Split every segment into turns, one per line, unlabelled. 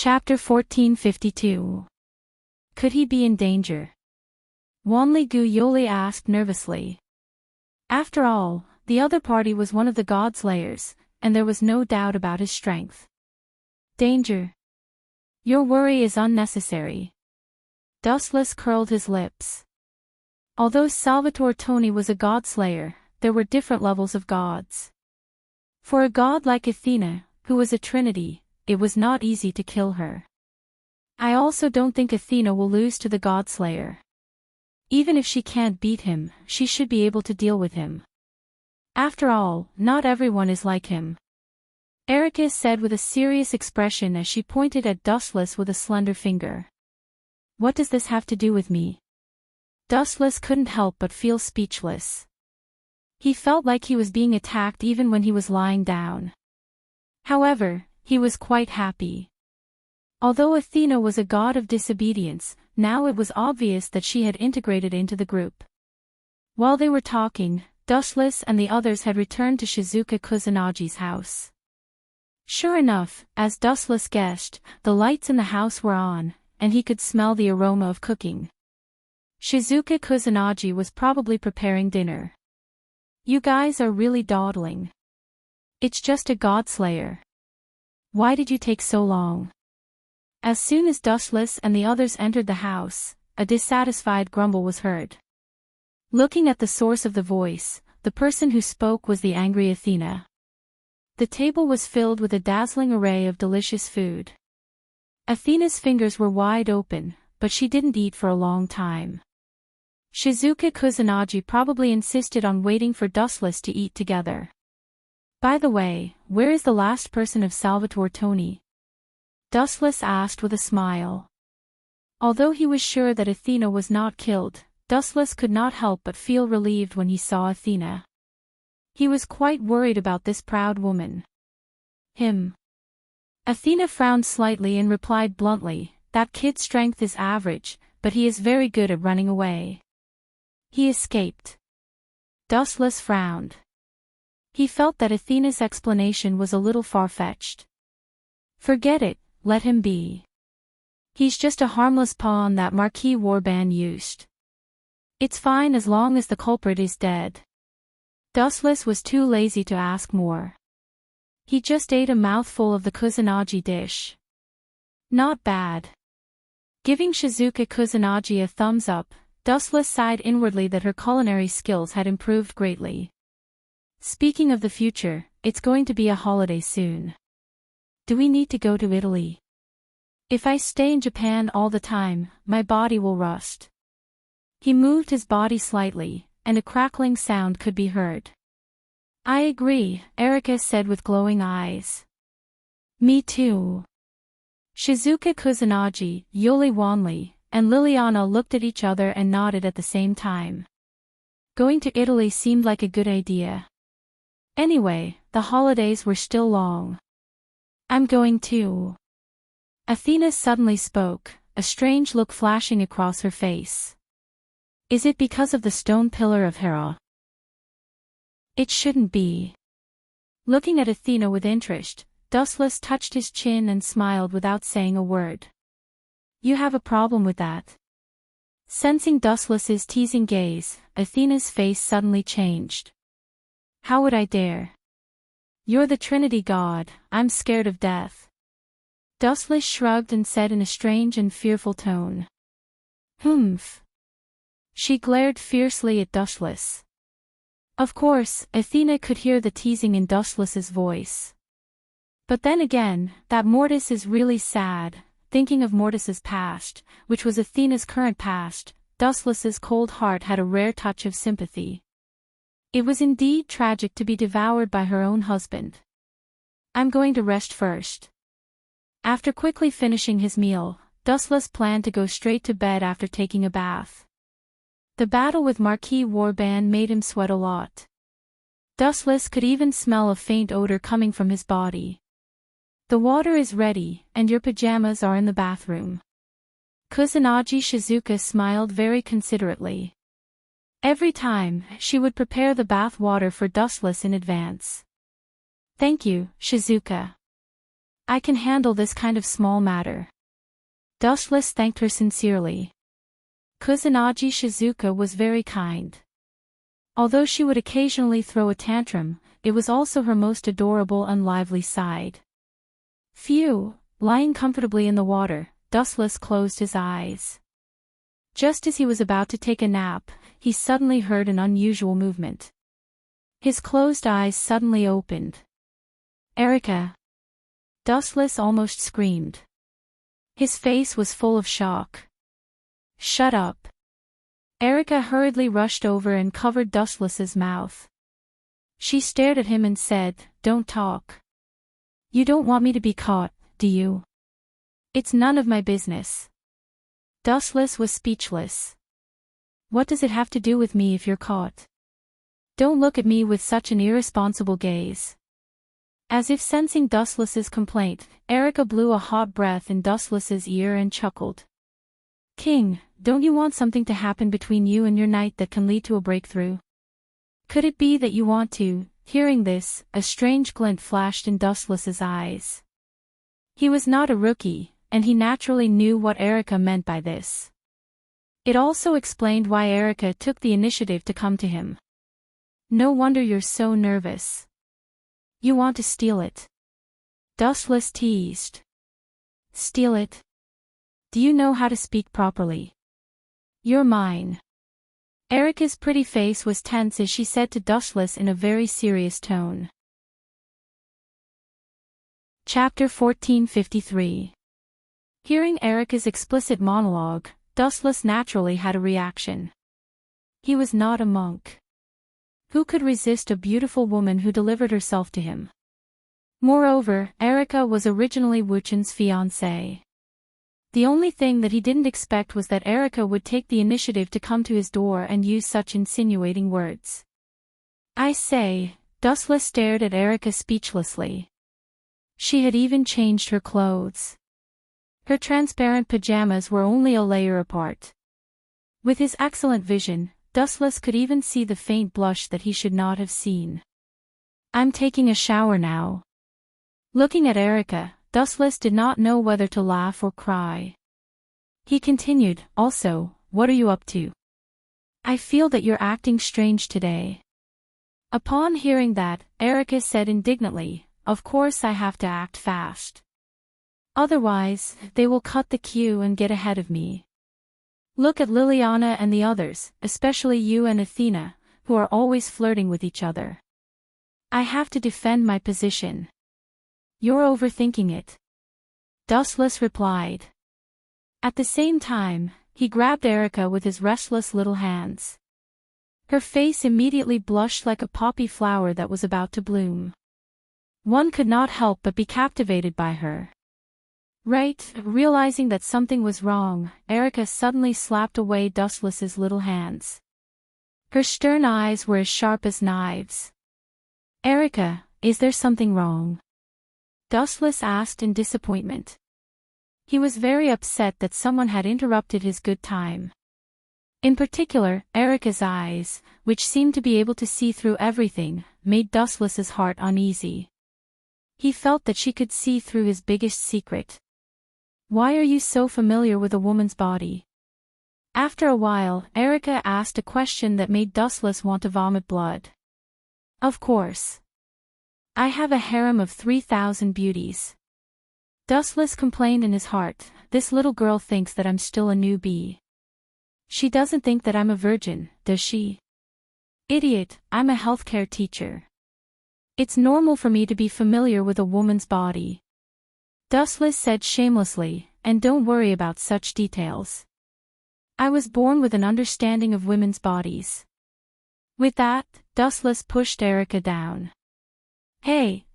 Chapter 1452. Could he be in danger? Wanli Gu Yoli asked nervously. After all, the other party was one of the Godslayers, and there was no doubt about his strength. Danger? Your worry is unnecessary. Dustless curled his lips. Although Salvatore Toni was a Godslayer, there were different levels of gods. For a god like Athena, who was a trinity, it was not easy to kill her. I also don't think Athena will lose to the Godslayer. Even if she can't beat him, she should be able to deal with him. After all, not everyone is like him. Erica said with a serious expression as she pointed at Dustless with a slender finger. What does this have to do with me? Dustless couldn't help but feel speechless. He felt like he was being attacked even when he was lying down. However, he was quite happy. Although Athena was a god of disobedience, now it was obvious that she had integrated into the group. While they were talking, Dustless and the others had returned to Shizuka Kusunagi's house. Sure enough, as Dustless guessed, the lights in the house were on, and he could smell the aroma of cooking. Shizuka Kusunagi was probably preparing dinner. You guys are really dawdling. It's just a Godslayer. Why did you take so long? As soon as Dustless and the others entered the house, a dissatisfied grumble was heard. Looking at the source of the voice, the person who spoke was the angry Athena. The table was filled with a dazzling array of delicious food. Athena's fingers were wide open, but she didn't eat for a long time. Shizuka Kusunagi probably insisted on waiting for Dustless to eat together. By the way, where is the last person of Salvatore Toni? Dustless asked with a smile. Although he was sure that Athena was not killed, Dustless could not help but feel relieved when he saw Athena. He was quite worried about this proud woman. Him. Athena frowned slightly and replied bluntly, that kid's strength is average, but he is very good at running away. He escaped. Dustless frowned. He felt that Athena's explanation was a little far-fetched. Forget it, let him be. He's just a harmless pawn that Marquis Warban used. It's fine as long as the culprit is dead. Dustless was too lazy to ask more. He just ate a mouthful of the Kusunagi dish. Not bad. Giving Shizuka Kusunagi a thumbs up, Dustless sighed inwardly that her culinary skills had improved greatly. Speaking of the future, it's going to be a holiday soon. Do we need to go to Italy? If I stay in Japan all the time, my body will rust. He moved his body slightly, and a crackling sound could be heard. I agree, Erica said with glowing eyes. Me too. Shizuka Kusunagi, Yoli Wanli, and Liliana looked at each other and nodded at the same time. Going to Italy seemed like a good idea. Anyway, the holidays were still long. I'm going too. Athena suddenly spoke, a strange look flashing across her face. Is it because of the stone pillar of Hera? It shouldn't be. Looking at Athena with interest, Dustless touched his chin and smiled without saying a word. You have a problem with that? Sensing Dustless's teasing gaze, Athena's face suddenly changed. How would I dare? You're the Trinity God, I'm scared of death. Dustless shrugged and said in a strange and fearful tone. Humph. She glared fiercely at Dustless. Of course, Athena could hear the teasing in Dustless's voice. But then again, that Mortis is really sad. Thinking of Mortis's past, which was Athena's current past, Dustless's cold heart had a rare touch of sympathy. It was indeed tragic to be devoured by her own husband. I'm going to rest first. After quickly finishing his meal, Dustless planned to go straight to bed after taking a bath. The battle with Marquis Warban made him sweat a lot. Dustless could even smell a faint odor coming from his body. The water is ready, and your pajamas are in the bathroom. Kusunagi Shizuka smiled very considerately. Every time, she would prepare the bath water for Dustless in advance. Thank you, Shizuka. I can handle this kind of small matter. Dustless thanked her sincerely. Kusanagi Shizuka was very kind. Although she would occasionally throw a tantrum, it was also her most adorable and lively side. Phew, lying comfortably in the water, Dustless closed his eyes. Just as he was about to take a nap, he suddenly heard an unusual movement. His closed eyes suddenly opened. Erika! Dustless almost screamed. His face was full of shock. Shut up! Erika hurriedly rushed over and covered Dustless's mouth. She stared at him and said, "Don't talk. You don't want me to be caught, do you?" "It's none of my business." Dustless was speechless. "What does it have to do with me if you're caught? Don't look at me with such an irresponsible gaze." As if sensing Dustless's complaint, Erika blew a hot breath in Dustless's ear and chuckled. "King, don't you want something to happen between you and your knight that can lead to a breakthrough? Could it be that you want to?" Hearing this, a strange glint flashed in Dustless's eyes. He was not a rookie, and he naturally knew what Erika meant by this. It also explained why Erika took the initiative to come to him. "No wonder you're so nervous. You want to steal it?" Dustless teased. "Steal it? Do you know how to speak properly? You're mine." Erika's pretty face was tense as she said to Dustless in a very serious tone. Chapter 1453. Hearing Erika's explicit monologue, Dustless naturally had a reaction. He was not a monk. Who could resist a beautiful woman who delivered herself to him? Moreover, Erika was originally Wuchen's fiancée. The only thing that he didn't expect was that Erika would take the initiative to come to his door and use such insinuating words. "I say," Dustless stared at Erika speechlessly. She had even changed her clothes. Her transparent pajamas were only a layer apart. With his excellent vision, Dustless could even see the faint blush that he should not have seen. "I'm taking a shower now." Looking at Erika, Dustless did not know whether to laugh or cry. He continued, "Also, what are you up to? I feel that you're acting strange today." Upon hearing that, Erika said indignantly, "Of course I have to act fast. Otherwise, they will cut the queue and get ahead of me. Look at Liliana and the others, especially you and Athena, who are always flirting with each other. I have to defend my position." "You're overthinking it," Dustless replied. At the same time, he grabbed Erika with his restless little hands. Her face immediately blushed like a poppy flower that was about to bloom. One could not help but be captivated by her. Realizing that something was wrong, Erika suddenly slapped away Dustless's little hands. Her stern eyes were as sharp as knives. "Erika, is there something wrong?" Dustless asked in disappointment. He was very upset that someone had interrupted his good time. In particular, Erika's eyes, which seemed to be able to see through everything, made Dustless's heart uneasy. He felt that she could see through his biggest secret. "Why are you so familiar with a woman's body?" After a while, Erika asked a question that made Dustless want to vomit blood. "Of course. I have a harem of 3,000 beauties." Dustless complained in his heart, "This little girl thinks that I'm still a newbie. She doesn't think that I'm a virgin, does she? Idiot, I'm a healthcare teacher. It's normal for me to be familiar with a woman's body." Dustless said shamelessly, "And don't worry about such details. I was born with an understanding of women's bodies." With that, Dustless pushed Erika down. Hey.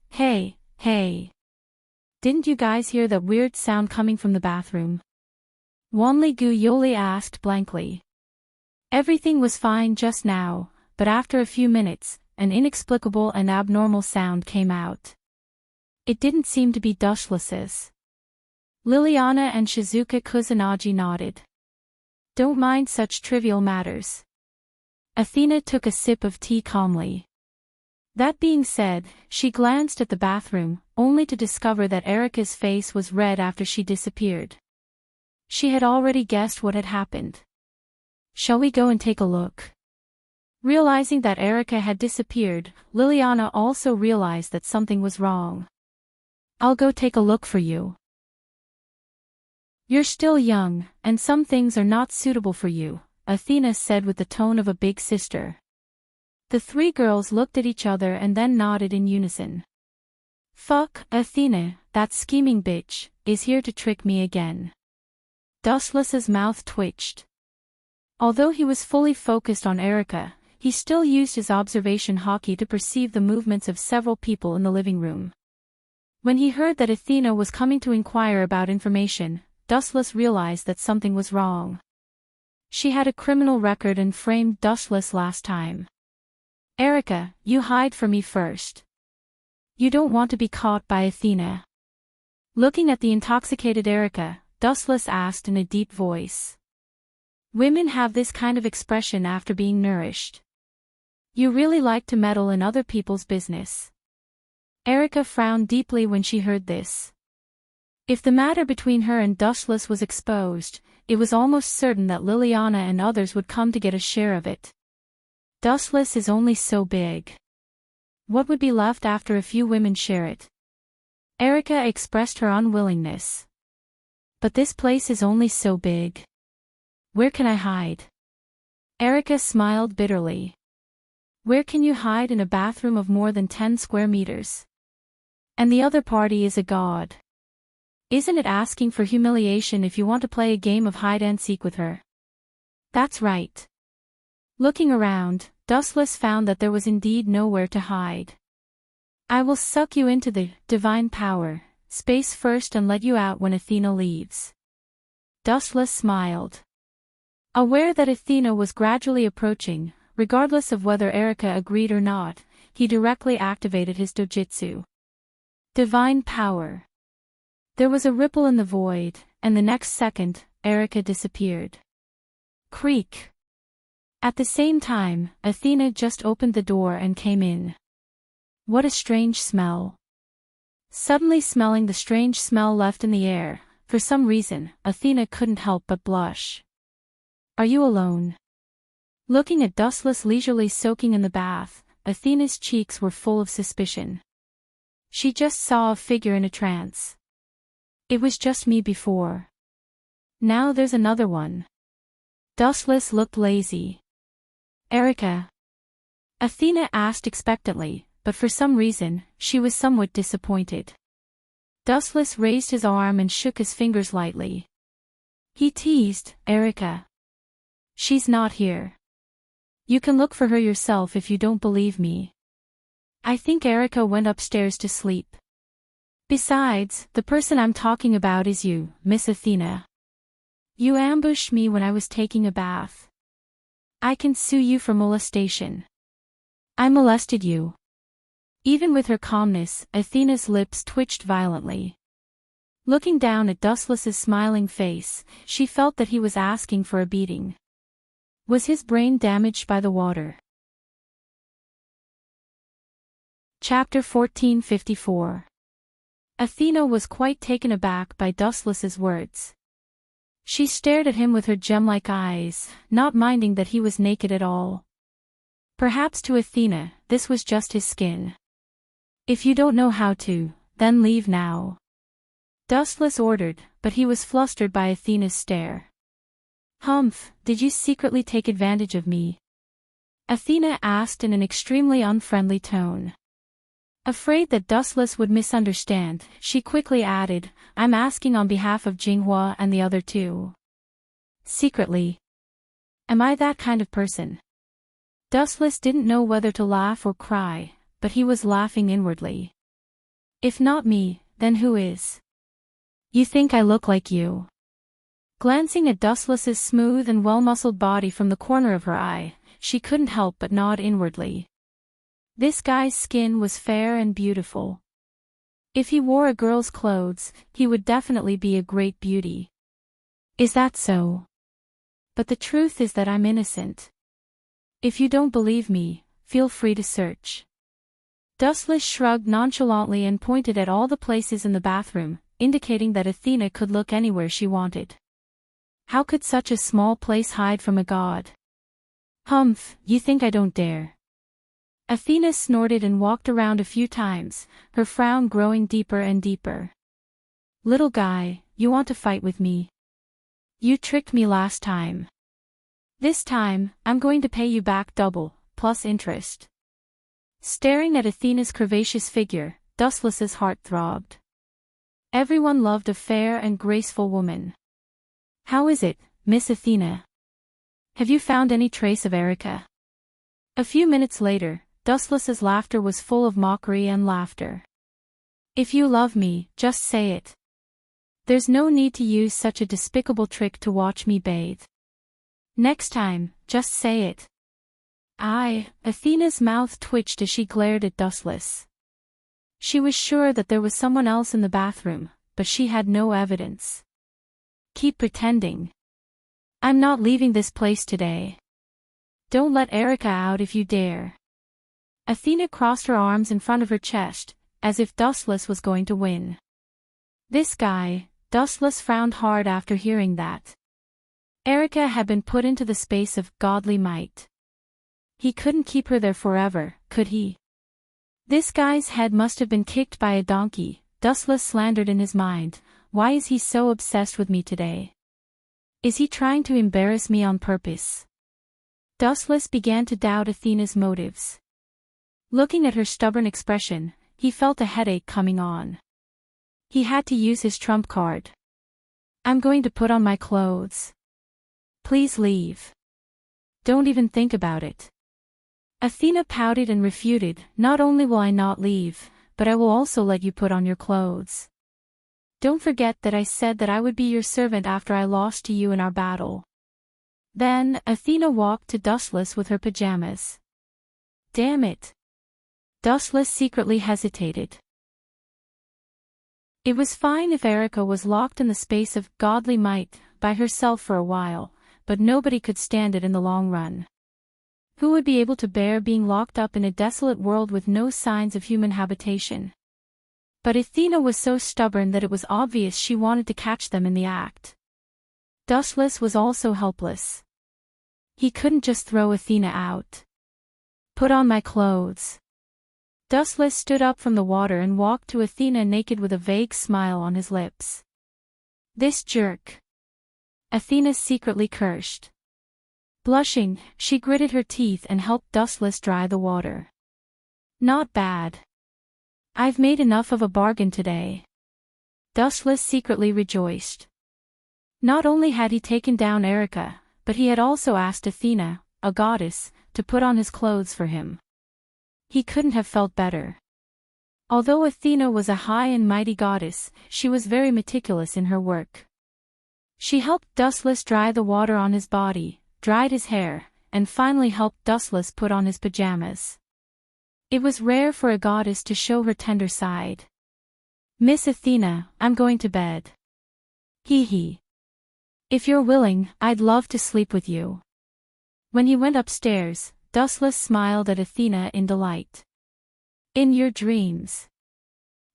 Didn't you guys hear that weird sound coming from the bathroom?" Wanli Gu Yoli asked blankly. Everything was fine just now, but after a few minutes, an inexplicable and abnormal sound came out. It didn't seem to be Dustless's. Liliana and Shizuka Kusanagi nodded. "Don't mind such trivial matters." Athena took a sip of tea calmly. That being said, she glanced at the bathroom, only to discover that Erica's face was red after she disappeared. She had already guessed what had happened. "Shall we go and take a look?" Realizing that Erica had disappeared, Liliana also realized that something was wrong. "I'll go take a look for you. You're still young, and some things are not suitable for you," Athena said with the tone of a big sister. The three girls looked at each other and then nodded in unison. "Fuck, Athena, that scheming bitch, is here to trick me again." Dustlus's mouth twitched. Although he was fully focused on Erica, he still used his observation hockey to perceive the movements of several people in the living room. When he heard that Athena was coming to inquire about information, Dustless realized that something was wrong. She had a criminal record and framed Dustless last time. "Erica, you hide from me first. You don't want to be caught by Athena." Looking at the intoxicated Erica, Dustless asked in a deep voice. Women have this kind of expression after being nourished. "You really like to meddle in other people's business." Erica frowned deeply when she heard this. If the matter between her and Dustless was exposed, it was almost certain that Liliana and others would come to get a share of it. Dustless is only so big. What would be left after a few women share it? Erica expressed her unwillingness. "But this place is only so big. Where can I hide?" Erica smiled bitterly. "Where can you hide in a bathroom of more than 10 square meters? And the other party is a god. Isn't it asking for humiliation if you want to play a game of hide-and-seek with her?" "That's right." Looking around, Dustless found that there was indeed nowhere to hide. "I will suck you into the divine power, space first and let you out when Athena leaves." Dustless smiled. Aware that Athena was gradually approaching, regardless of whether Erica agreed or not, he directly activated his dojutsu. Divine power. There was a ripple in the void, and the next second, Erica disappeared. Creak. At the same time, Athena just opened the door and came in. What a strange smell. Suddenly smelling the strange smell left in the air, for some reason, Athena couldn't help but blush. "Are you alone?" Looking at Dustless leisurely soaking in the bath, Athena's cheeks were full of suspicion. She just saw a figure in a trance. "It was just me before. Now there's another one." Dustless looked lazy. "Erica?" Athena asked expectantly, but for some reason, she was somewhat disappointed. Dustless raised his arm and shook his fingers lightly. He teased, "Erica. She's not here. You can look for her yourself if you don't believe me. I think Erica went upstairs to sleep. Besides, the person I'm talking about is you, Miss Athena. You ambushed me when I was taking a bath. I can sue you for molestation. I molested you." Even with her calmness, Athena's lips twitched violently. Looking down at Dustless's smiling face, she felt that he was asking for a beating. Was his brain damaged by the water? Chapter 1454. Athena was quite taken aback by Dustless's words. She stared at him with her gem-like eyes, not minding that he was naked at all. Perhaps to Athena, this was just his skin. "If you don't know how to, then leave now," Dustless ordered, but he was flustered by Athena's stare. "Humph, did you secretly take advantage of me?" Athena asked in an extremely unfriendly tone. Afraid that Dustless would misunderstand, she quickly added, "I'm asking on behalf of Jinghua and the other two." "Secretly? Am I that kind of person?" Dustless didn't know whether to laugh or cry, but he was laughing inwardly. "If not me, then who is? You think I look like you?" Glancing at Dustless's smooth and well-muscled body from the corner of her eye, she couldn't help but nod inwardly. This guy's skin was fair and beautiful. If he wore a girl's clothes, he would definitely be a great beauty. "Is that so? But the truth is that I'm innocent. If you don't believe me, feel free to search." Dustless shrugged nonchalantly and pointed at all the places in the bathroom, indicating that Athena could look anywhere she wanted. How could such a small place hide from a god? Humph, you think I don't dare? Athena snorted and walked around a few times, her frown growing deeper and deeper. Little guy, you want to fight with me? You tricked me last time. This time, I'm going to pay you back double, plus interest. Staring at Athena's curvaceous figure, Dustless's heart throbbed. Everyone loved a fair and graceful woman. How is it, Miss Athena? Have you found any trace of Erica? A few minutes later, Dustless's laughter was full of mockery and laughter. If you love me, just say it. There's no need to use such a despicable trick to watch me bathe. Next time, just say it. Athena's mouth twitched as she glared at Dustless. She was sure that there was someone else in the bathroom, but she had no evidence. Keep pretending. I'm not leaving this place today. Don't let Erica out if you dare. Athena crossed her arms in front of her chest, as if Dustless was going to win. This guy, Dustless frowned hard after hearing that. Erica had been put into the space of godly might. He couldn't keep her there forever, could he? This guy's head must have been kicked by a donkey, Dustless slandered in his mind. Why is he so obsessed with me today? Is he trying to embarrass me on purpose? Dustless began to doubt Athena's motives. Looking at her stubborn expression, he felt a headache coming on. He had to use his trump card. I'm going to put on my clothes. Please leave. Don't even think about it. Athena pouted and refuted, not only will I not leave, but I will also let you put on your clothes. Don't forget that I said that I would be your servant after I lost to you in our battle. Then, Athena walked to Dustless with her pajamas. Damn it. Dustless secretly hesitated. It was fine if Erica was locked in the space of godly might by herself for a while, but nobody could stand it in the long run. Who would be able to bear being locked up in a desolate world with no signs of human habitation? But Athena was so stubborn that it was obvious she wanted to catch them in the act. Dustless was also helpless. He couldn't just throw Athena out. Put on my clothes. Dustless stood up from the water and walked to Athena naked with a vague smile on his lips. This jerk. Athena secretly cursed. Blushing, she gritted her teeth and helped Dustless dry the water. Not bad. I've made enough of a bargain today. Dustless secretly rejoiced. Not only had he taken down Erica, but he had also asked Athena, a goddess, to put on his clothes for him. He couldn't have felt better. Although Athena was a high and mighty goddess, she was very meticulous in her work. She helped Dustless dry the water on his body, dried his hair, and finally helped Dustless put on his pajamas. It was rare for a goddess to show her tender side. Miss Athena, I'm going to bed. Hee hee. If you're willing, I'd love to sleep with you. When he went upstairs, Dustless smiled at Athena in delight. In your dreams.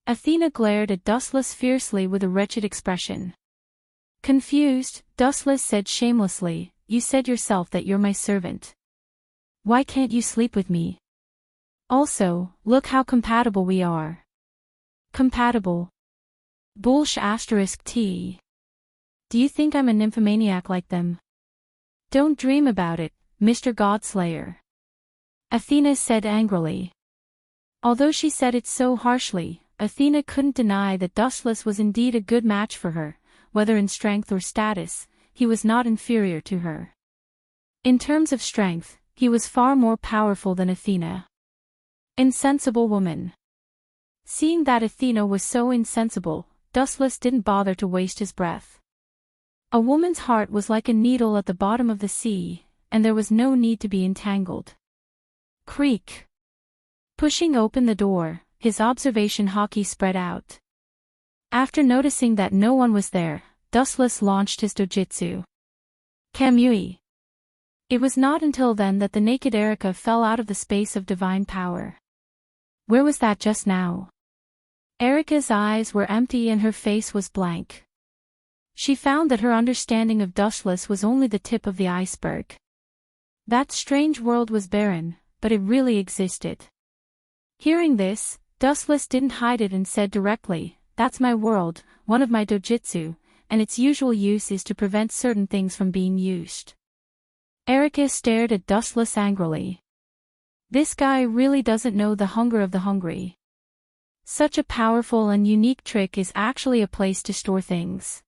Athena glared at Dustless fiercely with a wretched expression. Confused, Dustless said shamelessly, You said yourself that you're my servant. Why can't you sleep with me? Also, look how compatible we are. Compatible? Bullsh *T. Do you think I'm a nymphomaniac like them? Don't dream about it, Mr. Godslayer. Athena said angrily. Although she said it so harshly, Athena couldn't deny that Dustless was indeed a good match for her, whether in strength or status, he was not inferior to her. In terms of strength, he was far more powerful than Athena. Insensible woman. Seeing that Athena was so insensible, Dustless didn't bother to waste his breath. A woman's heart was like a needle at the bottom of the sea, and there was no need to be entangled. Creak. Pushing open the door, his observation hockey spread out. After noticing that no one was there, Dustless launched his dojutsu. Kamui. It was not until then that the naked Erica fell out of the space of divine power. Where was that just now? Erica's eyes were empty and her face was blank. She found that her understanding of Dustless was only the tip of the iceberg. That strange world was barren, but it really existed. Hearing this, Dustless didn't hide it and said directly, "That's my world, one of my dojutsu, and its usual use is to prevent certain things from being used." Erica stared at Dustless angrily. This guy really doesn't know the hunger of the hungry. Such a powerful and unique trick is actually a place to store things.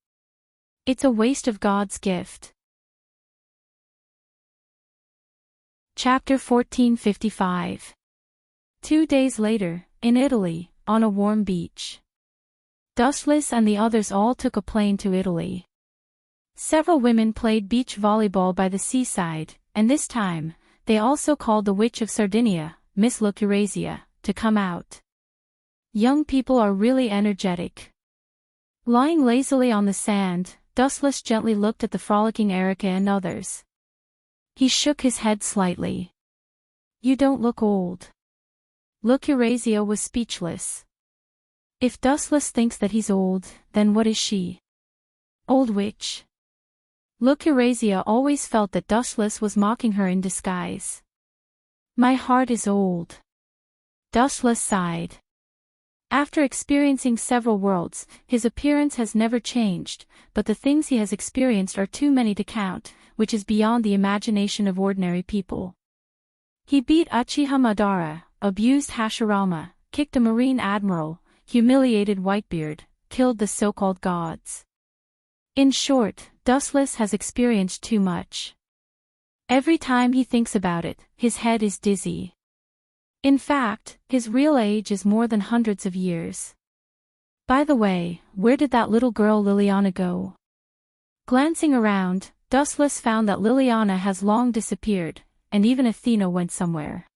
It's a waste of God's gift. Chapter 1455. 2 days later, in Italy, on a warm beach. Dustless and the others all took a plane to Italy. Several women played beach volleyball by the seaside, and this time, they also called the Witch of Sardinia, Miss Lucrezia, to come out. Young people are really energetic. Lying lazily on the sand, Dustless gently looked at the frolicking Erica and others. He shook his head slightly. "You don't look old." Lucrezia was speechless. If Dustless thinks that he's old, then what is she? Old witch. Lucrezia always felt that Dustless was mocking her in disguise. "My heart is old." Dustless sighed. After experiencing several worlds, his appearance has never changed, but the things he has experienced are too many to count, which is beyond the imagination of ordinary people. He beat Uchiha Madara, abused Hashirama, kicked a marine admiral, humiliated Whitebeard, killed the so-called gods. In short, Dustless has experienced too much. Every time he thinks about it, his head is dizzy. In fact, his real age is more than hundreds of years. By the way, where did that little girl Liliana go? Glancing around, Dustless found that Liliana has long disappeared, and even Athena went somewhere.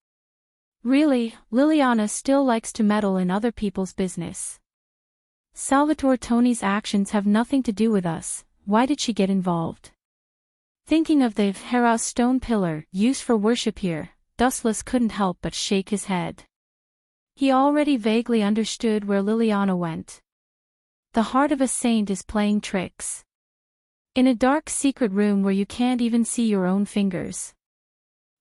Really, Liliana still likes to meddle in other people's business. Salvatore Toni's actions have nothing to do with us, why did she get involved? Thinking of the Hera's stone pillar used for worship here, Dustless couldn't help but shake his head. He already vaguely understood where Liliana went. The heart of a saint is playing tricks. In a dark secret room where you can't even see your own fingers.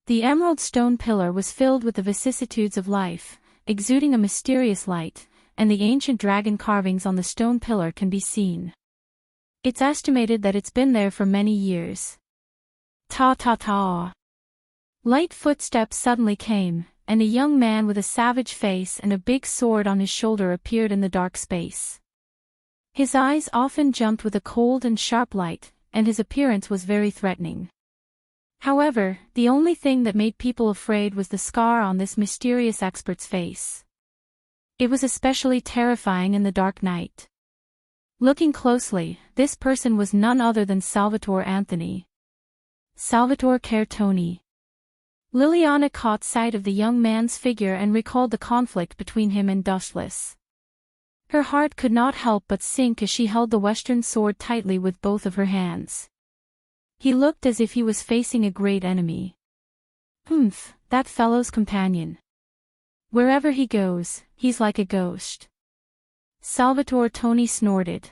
The emerald stone pillar was filled with the vicissitudes of life, exuding a mysterious light, and the ancient dragon carvings on the stone pillar can be seen. It's estimated that it's been there for many years. Ta-ta-ta. Light footsteps suddenly came, and a young man with a savage face and a big sword on his shoulder appeared in the dark space. His eyes often jumped with a cold and sharp light, and his appearance was very threatening. However, the only thing that made people afraid was the scar on this mysterious expert's face. It was especially terrifying in the dark night. Looking closely, this person was none other than Salvatore Anthony. Salvatore Toni. Liliana caught sight of the young man's figure and recalled the conflict between him and Dustless. Her heart could not help but sink as she held the western sword tightly with both of her hands. He looked as if he was facing a great enemy. That fellow's companion. Wherever he goes, he's like a ghost. Salvatore Toni snorted.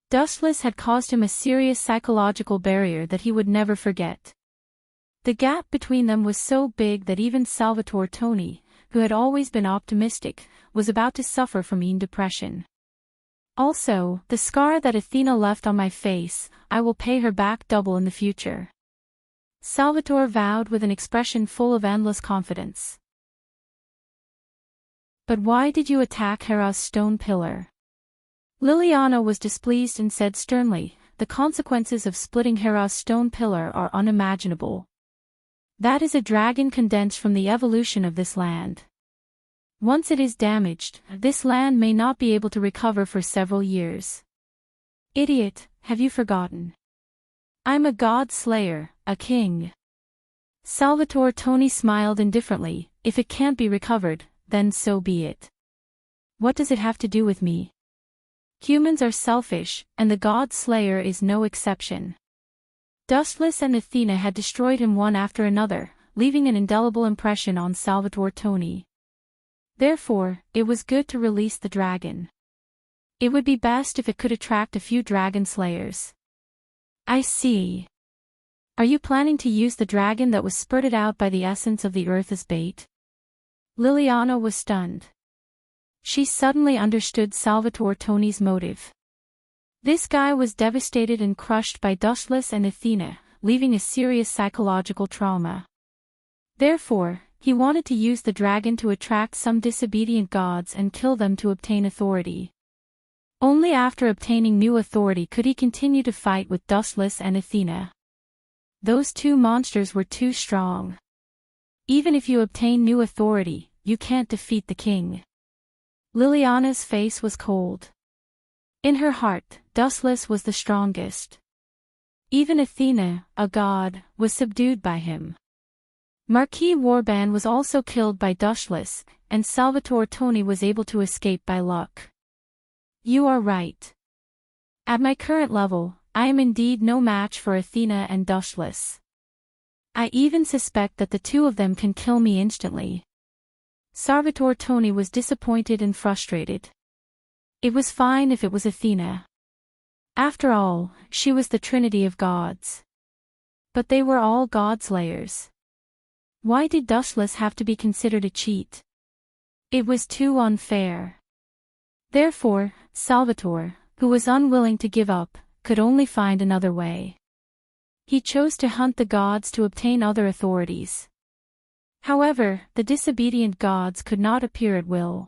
Dustless had caused him a serious psychological barrier that he would never forget. The gap between them was so big that even Salvatore Toni, who had always been optimistic, was about to suffer from depression. Also, the scar that Athena left on my face, I will pay her back double in the future. Salvatore vowed with an expression full of endless confidence. But why did you attack Hera's stone pillar? Liliana was displeased and said sternly, the consequences of splitting Hera's stone pillar are unimaginable. That is a dragon condensed from the evolution of this land. Once it is damaged, this land may not be able to recover for several years. Idiot, have you forgotten? I'm a god slayer, a king. Salvatore Toni smiled indifferently, if it can't be recovered, then so be it. What does it have to do with me? Humans are selfish, and the god slayer is no exception. Dustless and Athena had destroyed him one after another, leaving an indelible impression on Salvatore Toni. Therefore, it was good to release the dragon. It would be best if it could attract a few dragon slayers. I see. Are you planning to use the dragon that was spurted out by the essence of the earth as bait? Liliana was stunned. She suddenly understood Salvatore Toni's motive. This guy was devastated and crushed by Dustless and Athena, leaving a serious psychological trauma. Therefore, he wanted to use the dragon to attract some disobedient gods and kill them to obtain authority. Only after obtaining new authority could he continue to fight with Dustless and Athena. Those two monsters were too strong. Even if you obtain new authority, you can't defeat the king. Liliana's face was cold. In her heart, Dustless was the strongest. Even Athena, a god, was subdued by him. Marquis Warban was also killed by Dustless, and Salvatore Toni was able to escape by luck. You are right. At my current level, I am indeed no match for Athena and Dustless. I even suspect that the two of them can kill me instantly. Salvatore Toni was disappointed and frustrated. It was fine if it was Athena. After all, she was the trinity of gods. But they were all god-slayers. Why did Dustless have to be considered a cheat? It was too unfair. Therefore, Salvatore, who was unwilling to give up, could only find another way. He chose to hunt the gods to obtain other authorities. However, the disobedient gods could not appear at will.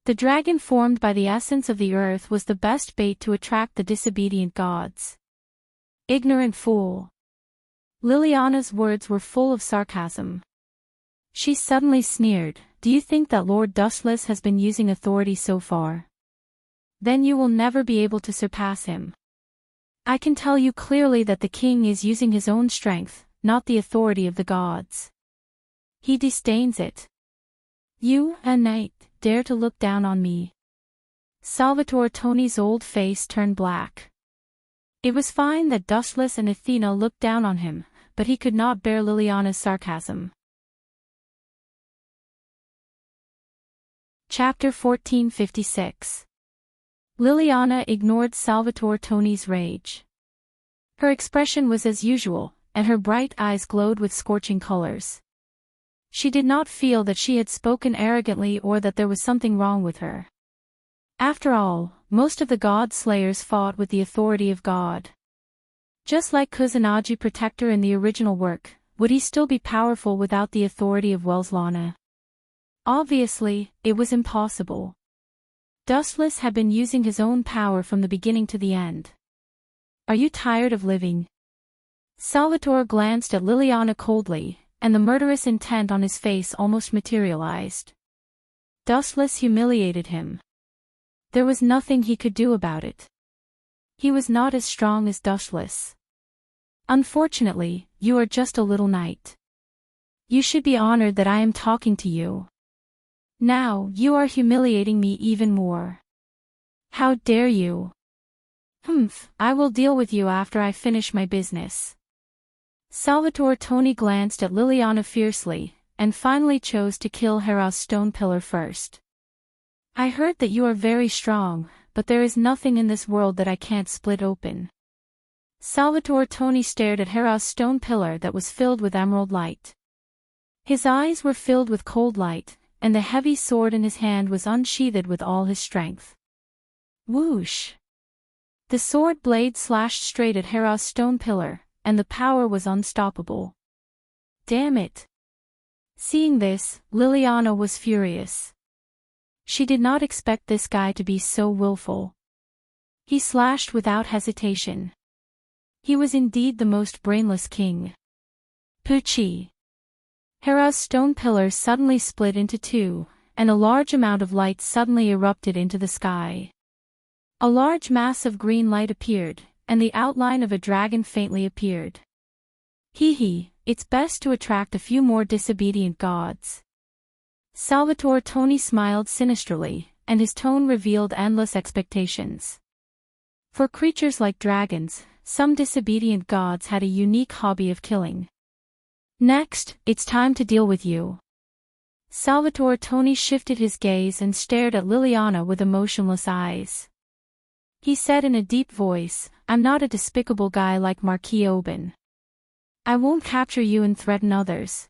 The dragon formed by the essence of the earth was the best bait to attract the disobedient gods. Ignorant fool. Liliana's words were full of sarcasm. She suddenly sneered, "Do you think that Lord Dustless has been using authority so far? Then you will never be able to surpass him. I can tell you clearly that the king is using his own strength, not the authority of the gods. He disdains it. You, a knight, dare to look down on me." Salvatore Toni's old face turned black. It was fine that Dustless and Athena looked down on him, but he could not bear Liliana's sarcasm. Chapter 1456. Liliana ignored Salvatore Toni's rage. Her expression was as usual, and her bright eyes glowed with scorching colors. She did not feel that she had spoken arrogantly or that there was something wrong with her. After all, most of the god-slayers fought with the authority of God. Just like Kusanagi Protector in the original work, would he still be powerful without the authority of Welslana? Obviously, it was impossible. Dustless had been using his own power from the beginning to the end. Are you tired of living? Salvatore glanced at Liliana coldly, and the murderous intent on his face almost materialized. Dustless humiliated him. There was nothing he could do about it. He was not as strong as Dustless. Unfortunately, you are just a little knight. You should be honored that I am talking to you. Now, you are humiliating me even more. How dare you? I will deal with you after I finish my business. Salvatore Toni glanced at Liliana fiercely, and finally chose to kill Hera's stone pillar first. I heard that you are very strong, but there is nothing in this world that I can't split open. Salvatore Toni stared at Hera's stone pillar that was filled with emerald light. His eyes were filled with cold light, and the heavy sword in his hand was unsheathed with all his strength. Whoosh! The sword blade slashed straight at Hera's stone pillar, and the power was unstoppable. Damn it! Seeing this, Liliana was furious. She did not expect this guy to be so willful. He slashed without hesitation. He was indeed the most brainless king. Poochie! Hera's stone pillar suddenly split into two, and a large amount of light suddenly erupted into the sky. A large mass of green light appeared, and the outline of a dragon faintly appeared. It's best to attract a few more disobedient gods. Salvatore Toni smiled sinisterly, and his tone revealed endless expectations. For creatures like dragons, some disobedient gods had a unique hobby of killing. Next, it's time to deal with you. Salvatore Tony shifted his gaze and stared at Liliana with emotionless eyes. He said in a deep voice, "I'm not a despicable guy like Marquis Oban. I won't capture you and threaten others.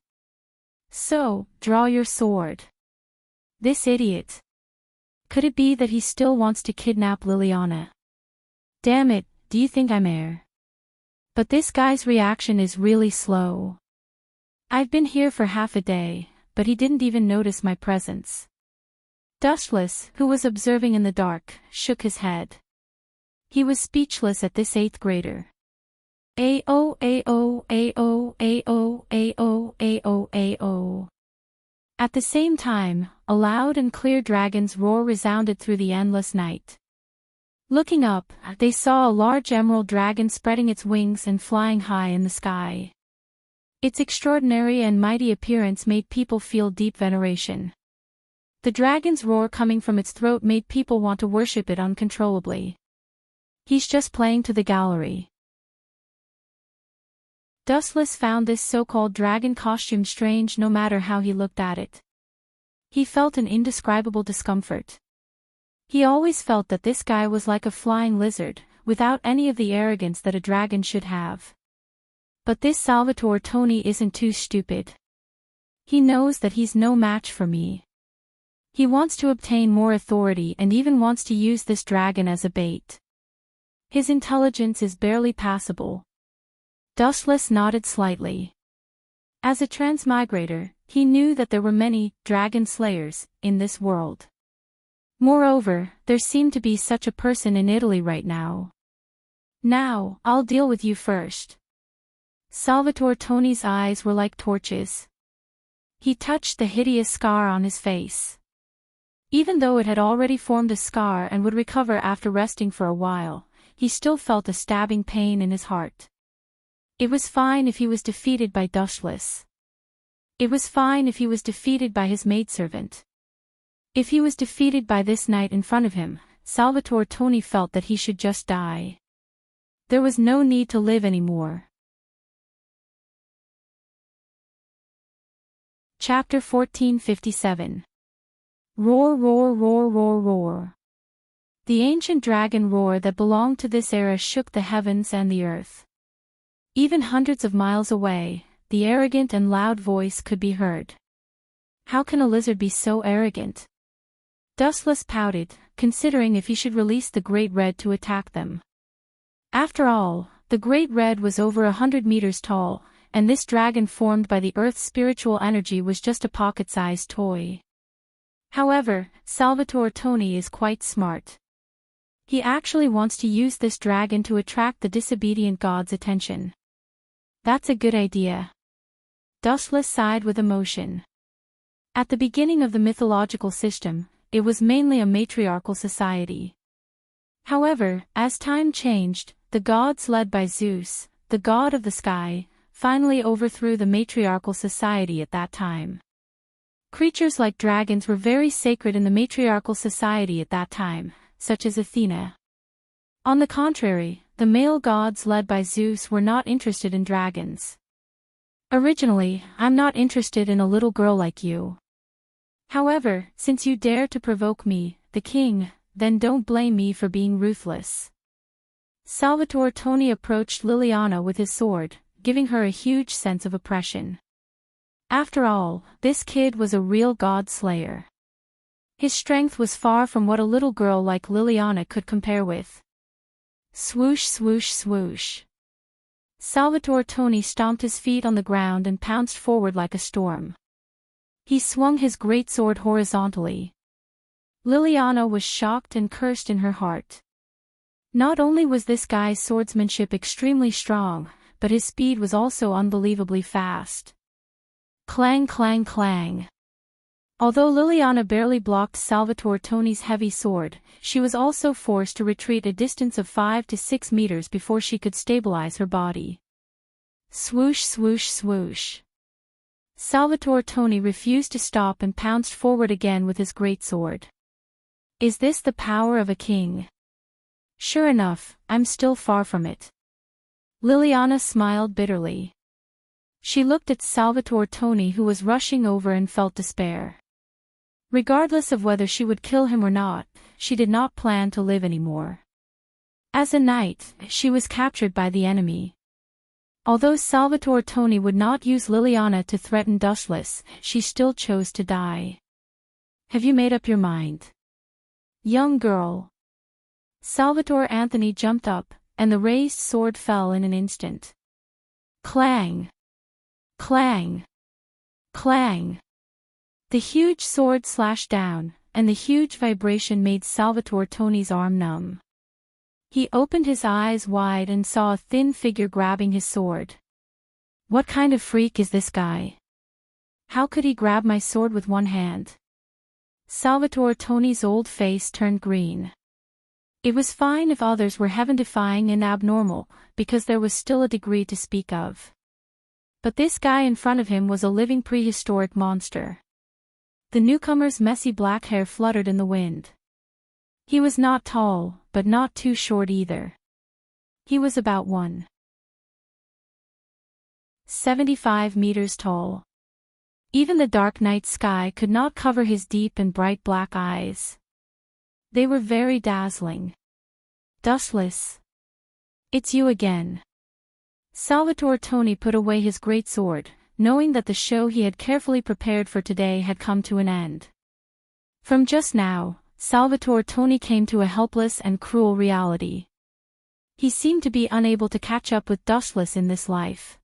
So, draw your sword." This idiot. Could it be that he still wants to kidnap Liliana? Damn it, do you think I'm air? But this guy's reaction is really slow. I've been here for half a day, but he didn't even notice my presence. Dustless, who was observing in the dark, shook his head. He was speechless at this 8th grader. Ao ao ao ao ao ao ao. At the same time, a loud and clear dragon's roar resounded through the endless night. Looking up, they saw a large emerald dragon spreading its wings and flying high in the sky. Its extraordinary and mighty appearance made people feel deep veneration. The dragon's roar coming from its throat made people want to worship it uncontrollably. He's just playing to the gallery. Dustless found this so-called dragon costume strange no matter how he looked at it. He felt an indescribable discomfort. He always felt that this guy was like a flying lizard, without any of the arrogance that a dragon should have. But this Salvatore Tony isn't too stupid. He knows that he's no match for me. He wants to obtain more authority and even wants to use this dragon as a bait. His intelligence is barely passable. Dustless nodded slightly. As a transmigrator, he knew that there were many dragon slayers in this world. Moreover, there seemed to be such a person in Italy right now. Now, I'll deal with you first. Salvatore Tony's eyes were like torches. He touched the hideous scar on his face. Even though it had already formed a scar and would recover after resting for a while, he still felt a stabbing pain in his heart. It was fine if he was defeated by Dustless. It was fine if he was defeated by his maidservant. If he was defeated by this knight in front of him, Salvatore Tony felt that he should just die. There was no need to live anymore. Chapter 1457. Roar, roar, roar, roar, roar. The ancient dragon roar that belonged to this era shook the heavens and the earth. Even hundreds of miles away, the arrogant and loud voice could be heard. How can a lizard be so arrogant? Dustless pouted, considering if he should release the Great Red to attack them. After all, the Great Red was over 100 meters tall, and this dragon formed by the Earth's spiritual energy was just a pocket-sized toy. However, Salvatore Tony is quite smart. He actually wants to use this dragon to attract the disobedient god's attention. That's a good idea. Dustless sighed with emotion. At the beginning of the mythological system, it was mainly a matriarchal society. However, as time changed, the gods led by Zeus, the god of the sky, finally overthrew the matriarchal society at that time. Creatures like dragons were very sacred in the matriarchal society at that time, such as Athena. On the contrary, the male gods led by Zeus were not interested in dragons. Originally, I'm not interested in a little girl like you. However, since you dare to provoke me, the king, then don't blame me for being ruthless. Salvatore Tony approached Liliana with his sword, giving her a huge sense of oppression. After all, this kid was a real god slayer. His strength was far from what a little girl like Liliana could compare with. Swoosh, swoosh, swoosh. Salvatore Tony stomped his feet on the ground and pounced forward like a storm. He swung his great sword horizontally. Liliana was shocked and cursed in her heart. Not only was this guy's swordsmanship extremely strong, but his speed was also unbelievably fast. Clang, clang, clang. Although Liliana barely blocked Salvatore Tony's heavy sword, she was also forced to retreat a distance of 5 to 6 meters before she could stabilize her body. Swoosh, swoosh, swoosh. Salvatore Tony refused to stop and pounced forward again with his great sword. Is this the power of a king? Sure enough, I'm still far from it. Liliana smiled bitterly. She looked at Salvatore Tony, who was rushing over, and felt despair. Regardless of whether she would kill him or not, she did not plan to live anymore. As a knight, she was captured by the enemy. Although Salvatore Tony would not use Liliana to threaten Dustless, she still chose to die. Have you made up your mind? Young girl. Salvatore Anthony jumped up, and the raised sword fell in an instant. Clang! Clang! Clang! The huge sword slashed down, and the huge vibration made Salvatore Tony's arm numb. He opened his eyes wide and saw a thin figure grabbing his sword. What kind of freak is this guy? How could he grab my sword with one hand? Salvatore Tony's old face turned green. It was fine if others were heaven-defying and abnormal, because there was still a degree to speak of. But this guy in front of him was a living prehistoric monster. The newcomer's messy black hair fluttered in the wind. He was not tall, but not too short either. He was about 1.75 meters tall. Even the dark night sky could not cover his deep and bright black eyes. They were very dazzling. Dustless. It's you again. Salvatore Tony put away his great sword, knowing that the show he had carefully prepared for today had come to an end. From just now, Salvatore Tony came to a helpless and cruel reality. He seemed to be unable to catch up with Dustless in this life.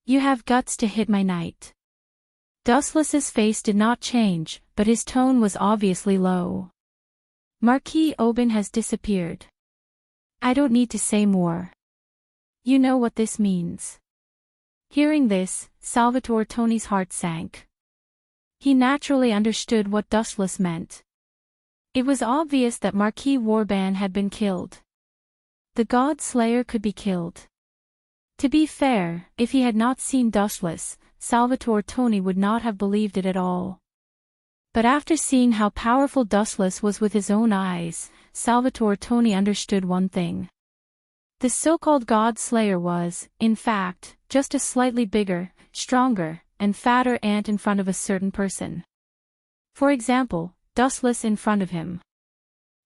You have guts to hit my knight. Dustless's face did not change, but his tone was obviously low. Marquis Aubin has disappeared. I don't need to say more. You know what this means. Hearing this, Salvatore Tony's heart sank. He naturally understood what Dustless meant. It was obvious that Marquis Warban had been killed. The God Slayer could be killed. To be fair, if he had not seen Dustless, Salvatore Tony would not have believed it at all. But after seeing how powerful Dustless was with his own eyes, Salvatore Tony understood one thing. The so-called God Slayer was, in fact, just a slightly bigger, stronger, and fatter ant in front of a certain person. For example, Dustless in front of him.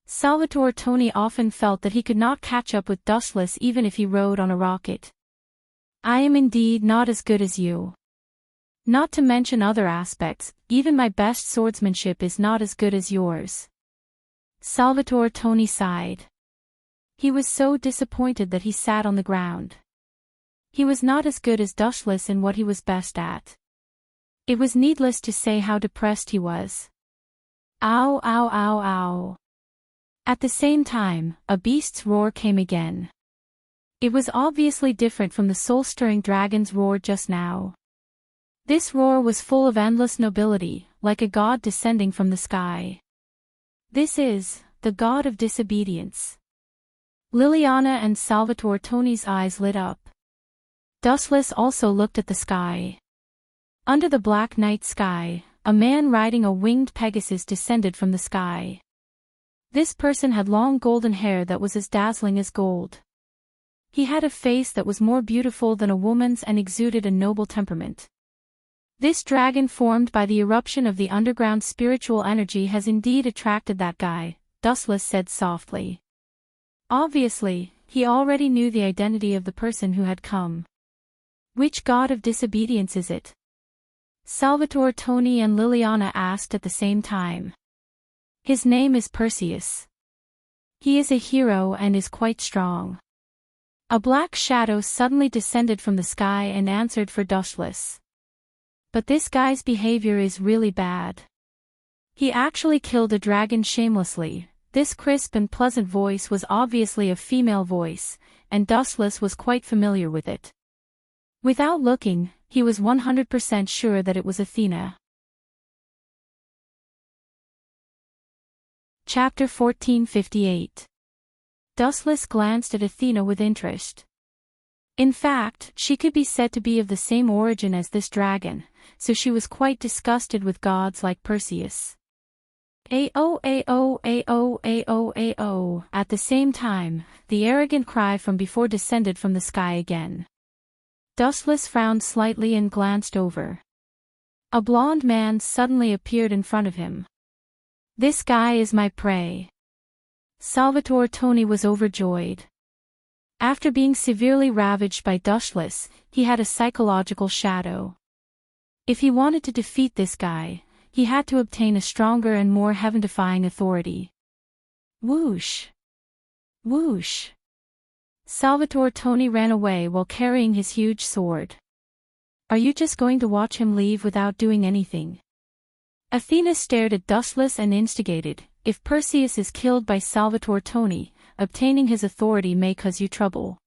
Salvatore Tony often felt that he could not catch up with Dustless even if he rode on a rocket. I am indeed not as good as you. Not to mention other aspects, even my best swordsmanship is not as good as yours. Salvatore Tony sighed. He was so disappointed that he sat on the ground. He was not as good as Dustless in what he was best at. It was needless to say how depressed he was. Ow, ow, ow, ow. At the same time, a beast's roar came again. It was obviously different from the soul-stirring dragon's roar just now. This roar was full of endless nobility, like a god descending from the sky. This is the god of disobedience. Liliana and Salvatore Tony's eyes lit up. Dustless also looked at the sky. Under the black night sky, a man riding a winged Pegasus descended from the sky. This person had long golden hair that was as dazzling as gold. He had a face that was more beautiful than a woman's and exuded a noble temperament. This dragon formed by the eruption of the underground spiritual energy has indeed attracted that guy, Dustless said softly. Obviously, he already knew the identity of the person who had come. Which god of disobedience is it? Salvatore Tony and Liliana asked at the same time. His name is Perseus. He is a hero and is quite strong. A black shadow suddenly descended from the sky and answered for Dustless. But this guy's behavior is really bad. He actually killed a dragon shamelessly. This crisp and pleasant voice was obviously a female voice, and Dustless was quite familiar with it. Without looking, he was 100% sure that it was Athena. Chapter 1458. Dustless glanced at Athena with interest. In fact, she could be said to be of the same origin as this dragon, so she was quite disgusted with gods like Perseus. Ao. At the same time, the arrogant cry from before descended from the sky again. Dustless frowned slightly and glanced over. A blond man suddenly appeared in front of him. "This guy is my prey." Salvatore Tony was overjoyed. After being severely ravaged by Dustless, he had a psychological shadow. If he wanted to defeat this guy, he had to obtain a stronger and more heaven-defying authority. Whoosh! Whoosh! Salvatore Tony ran away while carrying his huge sword. "Are you just going to watch him leave without doing anything?" Athena stared at Dustless and instigated, "If Perseus is killed by Salvatore Tony, obtaining his authority may cause you trouble."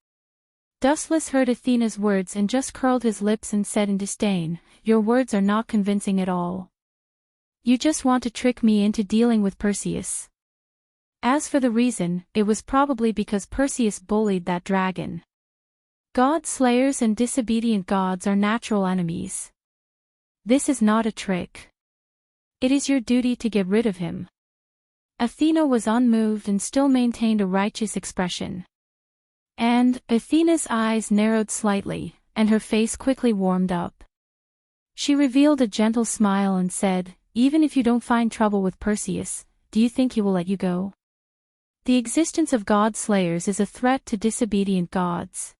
Dustless heard Athena's words and just curled his lips and said in disdain, "Your words are not convincing at all. You just want to trick me into dealing with Perseus." As for the reason, it was probably because Perseus bullied that dragon. God slayers and disobedient gods are natural enemies. This is not a trick. It is your duty to get rid of him. Athena was unmoved and still maintained a righteous expression. And Athena's eyes narrowed slightly, and her face quickly warmed up. She revealed a gentle smile and said, "Even if you don't find trouble with Perseus, do you think he will let you go? The existence of god slayers is a threat to disobedient gods.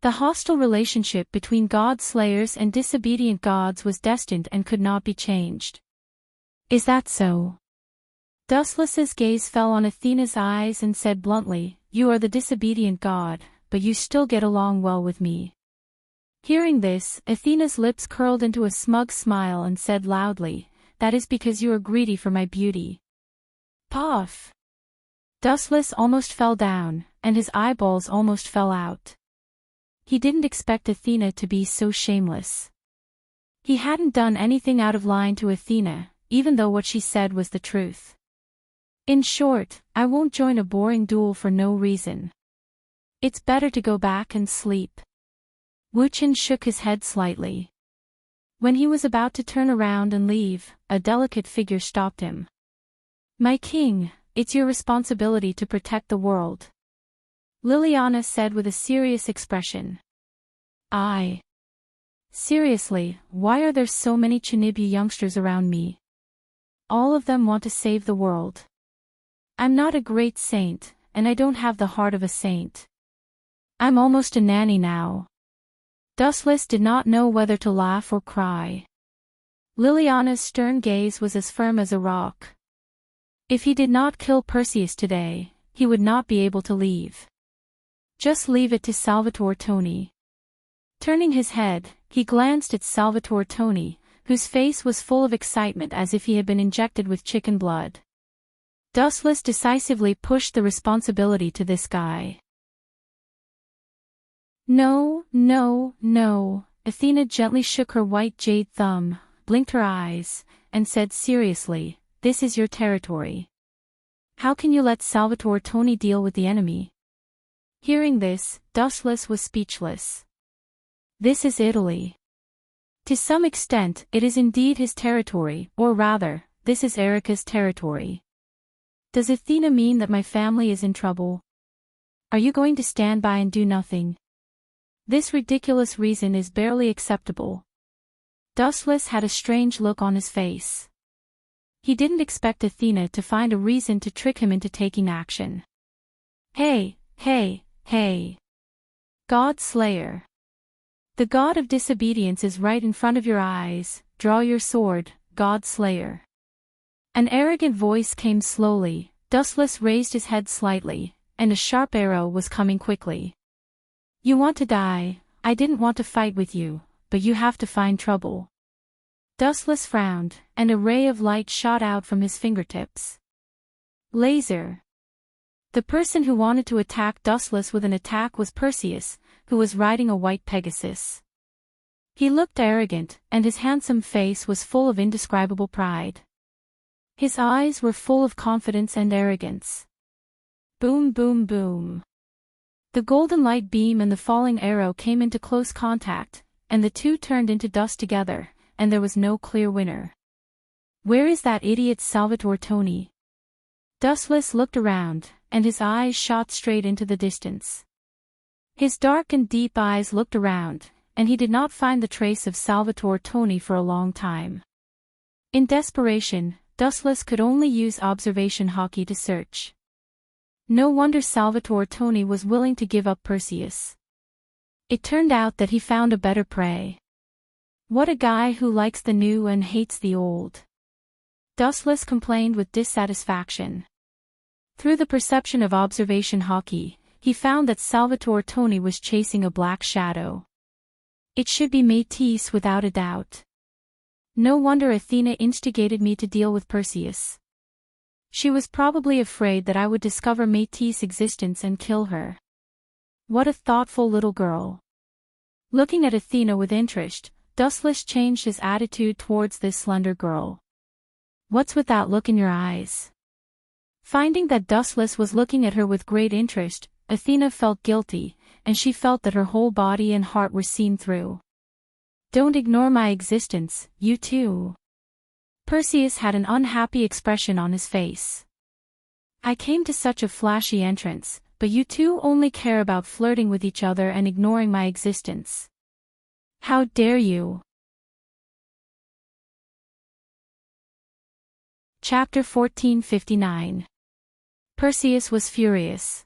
The hostile relationship between god slayers and disobedient gods was destined and could not be changed." "Is that so?" Dustless's gaze fell on Athena's eyes and said bluntly, "You are the disobedient god, but you still get along well with me." Hearing this, Athena's lips curled into a smug smile and said loudly, "That is because you are greedy for my beauty." Puff! Dustless almost fell down, and his eyeballs almost fell out. He didn't expect Athena to be so shameless. He hadn't done anything out of line to Athena, even though what she said was the truth. "In short, I won't join a boring duel for no reason. It's better to go back and sleep." Wuchen shook his head slightly. When he was about to turn around and leave, a delicate figure stopped him. "My king, it's your responsibility to protect the world," Liliana said with a serious expression. Seriously, why are there so many Chinibu youngsters around me? All of them want to save the world. I'm not a great saint, and I don't have the heart of a saint. I'm almost a nanny now." Dustless did not know whether to laugh or cry. Liliana's stern gaze was as firm as a rock. If he did not kill Perseus today, he would not be able to leave. Just leave it to Salvatore Tony. Turning his head, he glanced at Salvatore Tony, whose face was full of excitement as if he had been injected with chicken blood. Dustless decisively pushed the responsibility to this guy. "No, no, no." Athena gently shook her white jade thumb, blinked her eyes, and said seriously, "This is your territory. How can you let Salvatore Tony deal with the enemy?" Hearing this, Dustless was speechless. This is Italy. To some extent, it is indeed his territory, or rather, this is Erica's territory. Does Athena mean that my family is in trouble? Are you going to stand by and do nothing? This ridiculous reason is barely acceptable. Dustless had a strange look on his face. He didn't expect Athena to find a reason to trick him into taking action. Hey! God Slayer. The god of disobedience is right in front of your eyes, draw your sword, God Slayer. An arrogant voice came slowly, Dustless raised his head slightly, and a sharp arrow was coming quickly. You want to die, I didn't want to fight with you, but you have to find trouble. Dustless frowned, and a ray of light shot out from his fingertips. Laser. The person who wanted to attack Dustless with an attack was Perseus, who was riding a white Pegasus. He looked arrogant, and his handsome face was full of indescribable pride. His eyes were full of confidence and arrogance. Boom, boom, boom. The golden light beam and the falling arrow came into close contact, and the two turned into dust together, and there was no clear winner. Where is that idiot Salvatore Tony? Dustless looked around, and his eyes shot straight into the distance. His dark and deep eyes looked around, and he did not find the trace of Salvatore Toni for a long time. In desperation, Dustless could only use observation hockey to search. No wonder Salvatore Toni was willing to give up Perseus. It turned out that he found a better prey. What a guy who likes the new and hates the old. Dustless complained with dissatisfaction. Through the perception of observation hockey, he found that Salvatore Toni was chasing a black shadow. It should be Métis without a doubt. No wonder Athena instigated me to deal with Perseus. She was probably afraid that I would discover Métis' existence and kill her. What a thoughtful little girl. Looking at Athena with interest, Dustless changed his attitude towards this slender girl. What's with that look in your eyes? Finding that Dustless was looking at her with great interest, Athena felt guilty, and she felt that her whole body and heart were seen through. Don't ignore my existence, you too. Perseus had an unhappy expression on his face. I came to such a flashy entrance, but you two only care about flirting with each other and ignoring my existence. How dare you? Chapter 1459. Perseus was furious.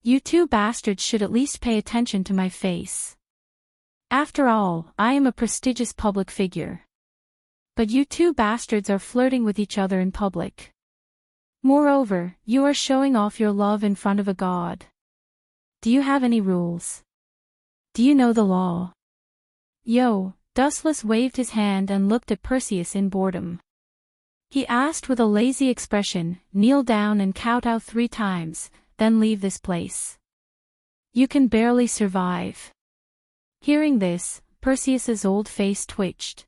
You two bastards should at least pay attention to my face. After all, I am a prestigious public figure. But you two bastards are flirting with each other in public. Moreover, you are showing off your love in front of a god. Do you have any rules? Do you know the law? Yo, Dustless waved his hand and looked at Perseus in boredom. He asked with a lazy expression, kneel down and kowtow 3 times, then leave this place. You can barely survive. Hearing this, Perseus's old face twitched.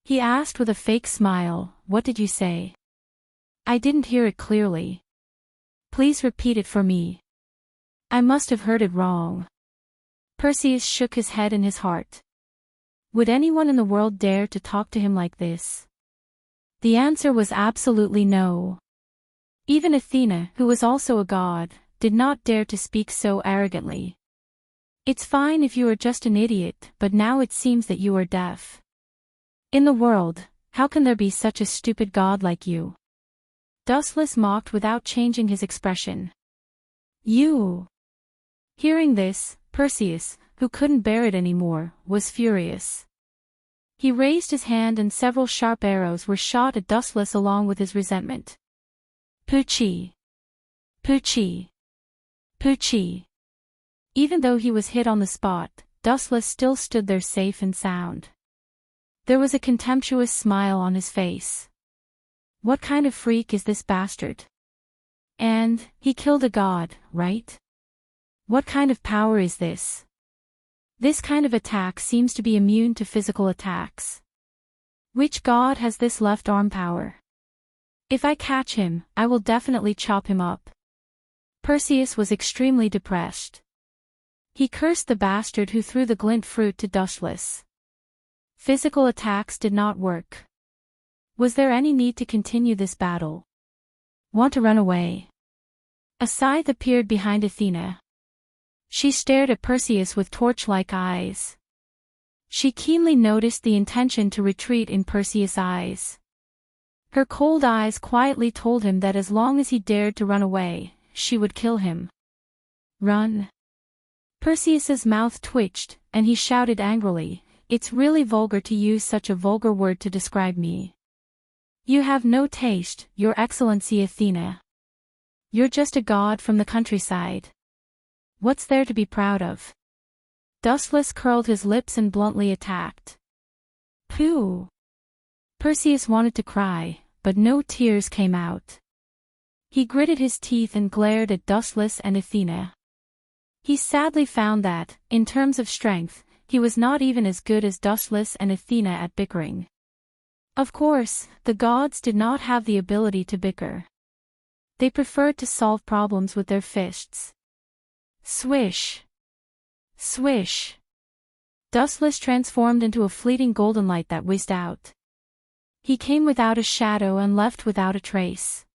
He asked with a fake smile, what did you say? I didn't hear it clearly. Please repeat it for me. I must have heard it wrong. Perseus shook his head in his heart. Would anyone in the world dare to talk to him like this? The answer was absolutely no. Even Athena, who was also a god, did not dare to speak so arrogantly. It's fine if you are just an idiot, but now it seems that you are deaf. In the world, how can there be such a stupid god like you? Dustless mocked without changing his expression. You! Hearing this, Perseus, who couldn't bear it anymore, was furious. He raised his hand and several sharp arrows were shot at Dustless along with his resentment. Poochie! Poochie! Poochie! Even though he was hit on the spot, Dustless still stood there safe and sound. There was a contemptuous smile on his face. What kind of freak is this bastard? And, he killed a god, right? What kind of power is this? This kind of attack seems to be immune to physical attacks. Which god has this left arm power? If I catch him, I will definitely chop him up. Perseus was extremely depressed. He cursed the bastard who threw the glint fruit to Dustless. Physical attacks did not work. Was there any need to continue this battle? Want to run away? A scythe appeared behind Athena. She stared at Perseus with torch-like eyes. She keenly noticed the intention to retreat in Perseus' eyes. Her cold eyes quietly told him that as long as he dared to run away, she would kill him. Run! Perseus's mouth twitched, and he shouted angrily, "It's really vulgar to use such a vulgar word to describe me. You have no taste, Your Excellency Athena. You're just a god from the countryside. What's there to be proud of?" Dustless curled his lips and bluntly attacked. Pooh! Perseus wanted to cry, but no tears came out. He gritted his teeth and glared at Dustless and Athena. He sadly found that, in terms of strength, he was not even as good as Dustless and Athena at bickering. Of course, the gods did not have the ability to bicker. They preferred to solve problems with their fists. Swish! Swish! Dustless transformed into a fleeting golden light that whizzed out. He came without a shadow and left without a trace.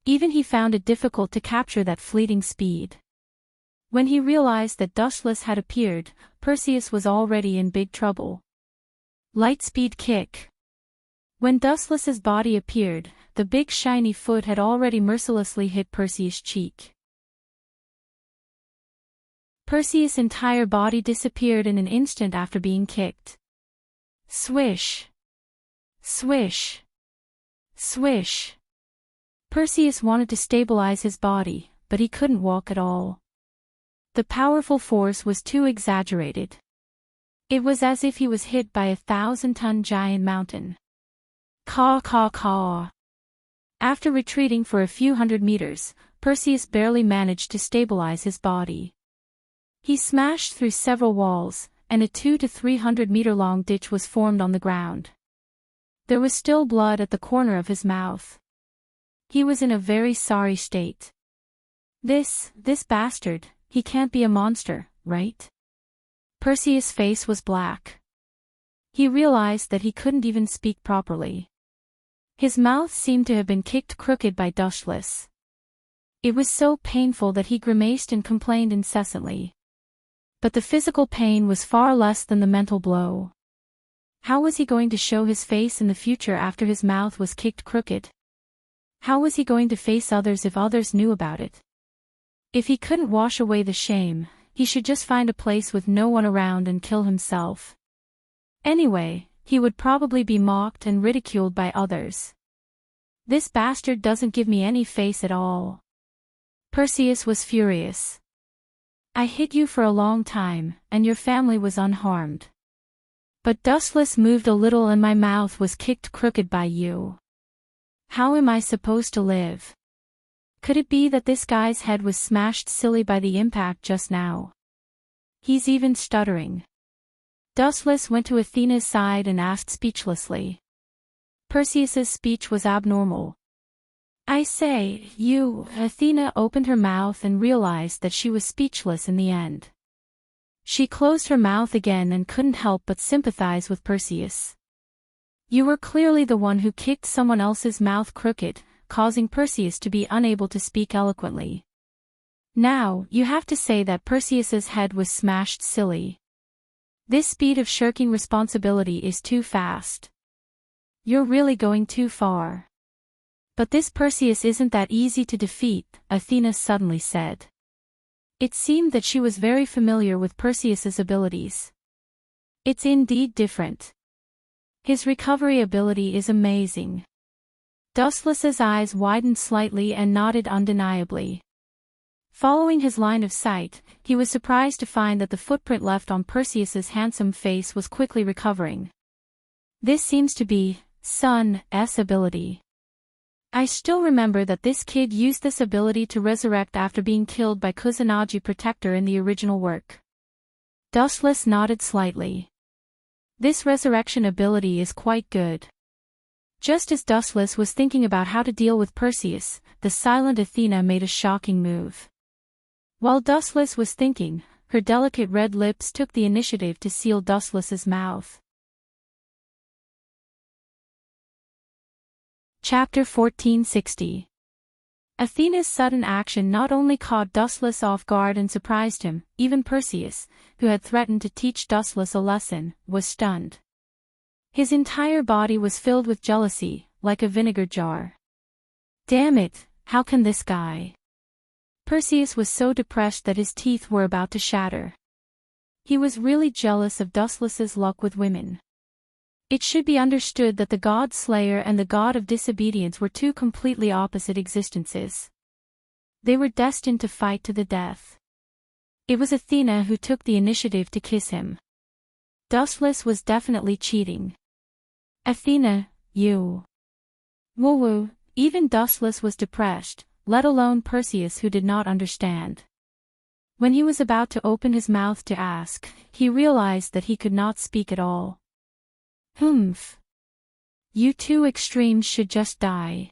Even he found it difficult to capture that fleeting speed. When he realized that Dustless had appeared, Perseus was already in big trouble. Lightspeed kick. When Dustless's body appeared, the big shiny foot had already mercilessly hit Perseus' cheek. Perseus' entire body disappeared in an instant after being kicked. Swish. Swish. Swish. Perseus wanted to stabilize his body, but he couldn't walk at all. The powerful force was too exaggerated. It was as if he was hit by a 1,000-ton giant mountain. Caw caw caw. After retreating for a few hundred meters, Perseus barely managed to stabilize his body. He smashed through several walls, and a 200 to 300 meter long ditch was formed on the ground. There was still blood at the corner of his mouth. He was in a very sorry state. This bastard, he can't be a monster, right? Perseus' face was black. He realized that he couldn't even speak properly. His mouth seemed to have been kicked crooked by Dustless. It was so painful that he grimaced and complained incessantly. But the physical pain was far less than the mental blow. How was he going to show his face in the future after his mouth was kicked crooked? How was he going to face others if others knew about it? If he couldn't wash away the shame, he should just find a place with no one around and kill himself. Anyway, he would probably be mocked and ridiculed by others. This bastard doesn't give me any face at all. Perseus was furious. I hid you for a long time, and your family was unharmed. But Dustless moved a little and my mouth was kicked crooked by you. How am I supposed to live? Could it be that this guy's head was smashed silly by the impact just now? He's even stuttering. Dustless went to Athena's side and asked speechlessly. Perseus's speech was abnormal. I say, you. Athena opened her mouth and realized that she was speechless in the end. She closed her mouth again and couldn't help but sympathize with Perseus. You were clearly the one who kicked someone else's mouth crooked, causing Perseus to be unable to speak eloquently. Now, you have to say that Perseus's head was smashed silly. This speed of shirking responsibility is too fast. You're really going too far. But this Perseus isn't that easy to defeat, Athena suddenly said. It seemed that she was very familiar with Perseus's abilities. It's indeed different. His recovery ability is amazing. Dustless's eyes widened slightly and nodded undeniably. Following his line of sight, he was surprised to find that the footprint left on Perseus's handsome face was quickly recovering. This seems to be Sun's ability. I still remember that this kid used this ability to resurrect after being killed by Kusanagi Protector in the original work. Dustless nodded slightly. This resurrection ability is quite good. Just as Dustless was thinking about how to deal with Perseus, the silent Athena made a shocking move. While Dustless was thinking, her delicate red lips took the initiative to seal Dustless's mouth. Chapter 1460. Athena's sudden action not only caught Dustless off guard and surprised him, even Perseus, who had threatened to teach Dustless a lesson, was stunned. His entire body was filled with jealousy, like a vinegar jar. Damn it, how can this guy? Perseus was so depressed that his teeth were about to shatter. He was really jealous of Dustless's luck with women. It should be understood that the god Slayer and the god of disobedience were two completely opposite existences. They were destined to fight to the death. It was Athena who took the initiative to kiss him. Dustless was definitely cheating. Athena, you. Woo-woo, even Dustless was depressed, let alone Perseus who did not understand. When he was about to open his mouth to ask, he realized that he could not speak at all. Humph. You two extremes should just die.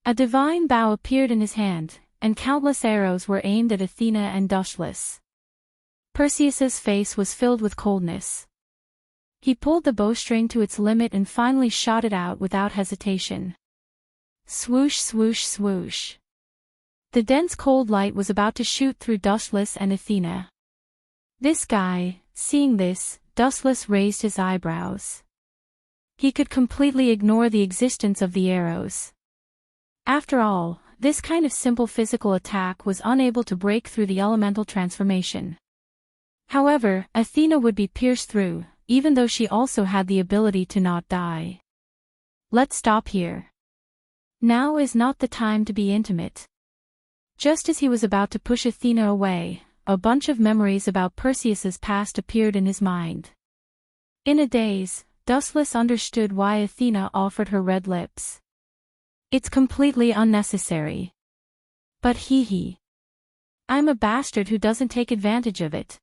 A divine bow appeared in his hand, and countless arrows were aimed at Athena and Dustless. Perseus's face was filled with coldness. He pulled the bowstring to its limit and finally shot it out without hesitation. Swoosh swoosh swoosh. The dense cold light was about to shoot through Dustless and Athena. This guy, seeing this, Dustless raised his eyebrows. He could completely ignore the existence of the arrows. After all, this kind of simple physical attack was unable to break through the elemental transformation. However, Athena would be pierced through, even though she also had the ability to not die. Let's stop here. Now is not the time to be intimate. Just as he was about to push Athena away, a bunch of memories about Perseus's past appeared in his mind. In a daze, Dustless understood why Athena offered her red lips. It's completely unnecessary. But I'm a bastard who doesn't take advantage of it.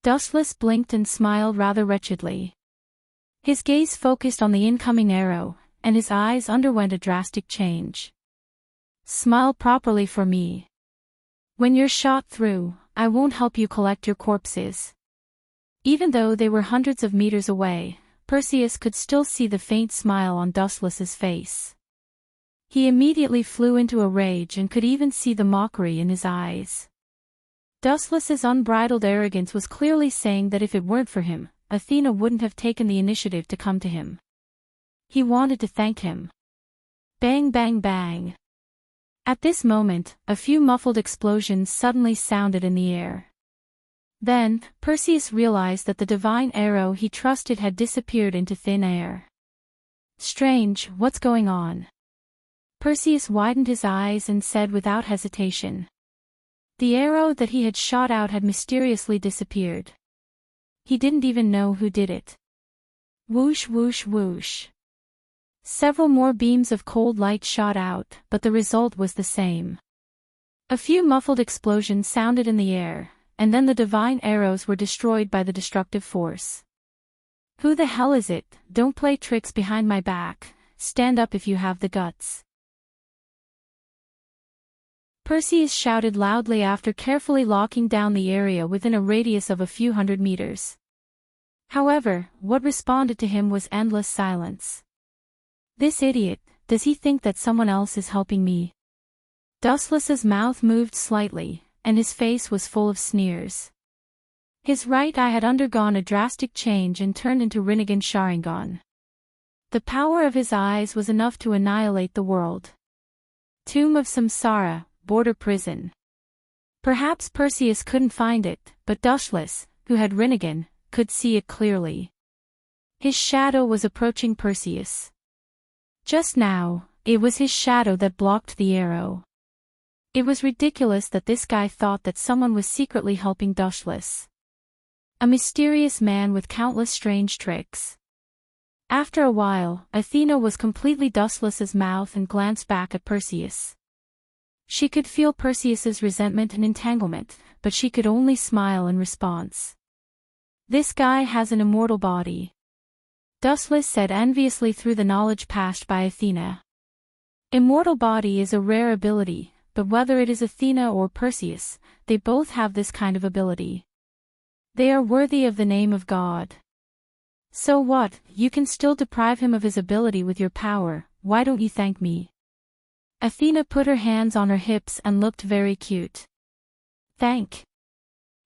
Dustless blinked and smiled rather wretchedly. His gaze focused on the incoming arrow, and his eyes underwent a drastic change. Smile properly for me. When you're shot through, I won't help you collect your corpses. Even though they were hundreds of meters away, Perseus could still see the faint smile on Dustless's face. He immediately flew into a rage and could even see the mockery in his eyes. Dustless's unbridled arrogance was clearly saying that if it weren't for him, Athena wouldn't have taken the initiative to come to him. He wanted to thank him. Bang bang bang. At this moment, a few muffled explosions suddenly sounded in the air. Then, Perseus realized that the divine arrow he trusted had disappeared into thin air. Strange, what's going on? Perseus widened his eyes and said without hesitation. The arrow that he had shot out had mysteriously disappeared. He didn't even know who did it. Whoosh whoosh whoosh. Several more beams of cold light shot out, but the result was the same. A few muffled explosions sounded in the air, and then the divine arrows were destroyed by the destructive force. Who the hell is it? Don't play tricks behind my back, stand up if you have the guts. Perseus shouted loudly after carefully locking down the area within a radius of a few hundred meters. However, what responded to him was endless silence. This idiot, does he think that someone else is helping me? Dustless's mouth moved slightly, and his face was full of sneers. His right eye had undergone a drastic change and turned into Rinnegan Sharingan. The power of his eyes was enough to annihilate the world. Tomb of Samsara, border prison. Perhaps Perseus couldn't find it, but Dustless, who had Rinnegan, could see it clearly. His shadow was approaching Perseus. Just now, it was his shadow that blocked the arrow. It was ridiculous that this guy thought that someone was secretly helping Dustless. A mysterious man with countless strange tricks. After a while, Athena was completely Dustless's mouth and glanced back at Perseus. She could feel Perseus's resentment and entanglement, but she could only smile in response. This guy has an immortal body. Dustless said enviously through the knowledge passed by Athena. Immortal body is a rare ability, but whether it is Athena or Perseus, they both have this kind of ability. They are worthy of the name of God. So what, you can still deprive him of his ability with your power, why don't you thank me? Athena put her hands on her hips and looked very cute. Thank.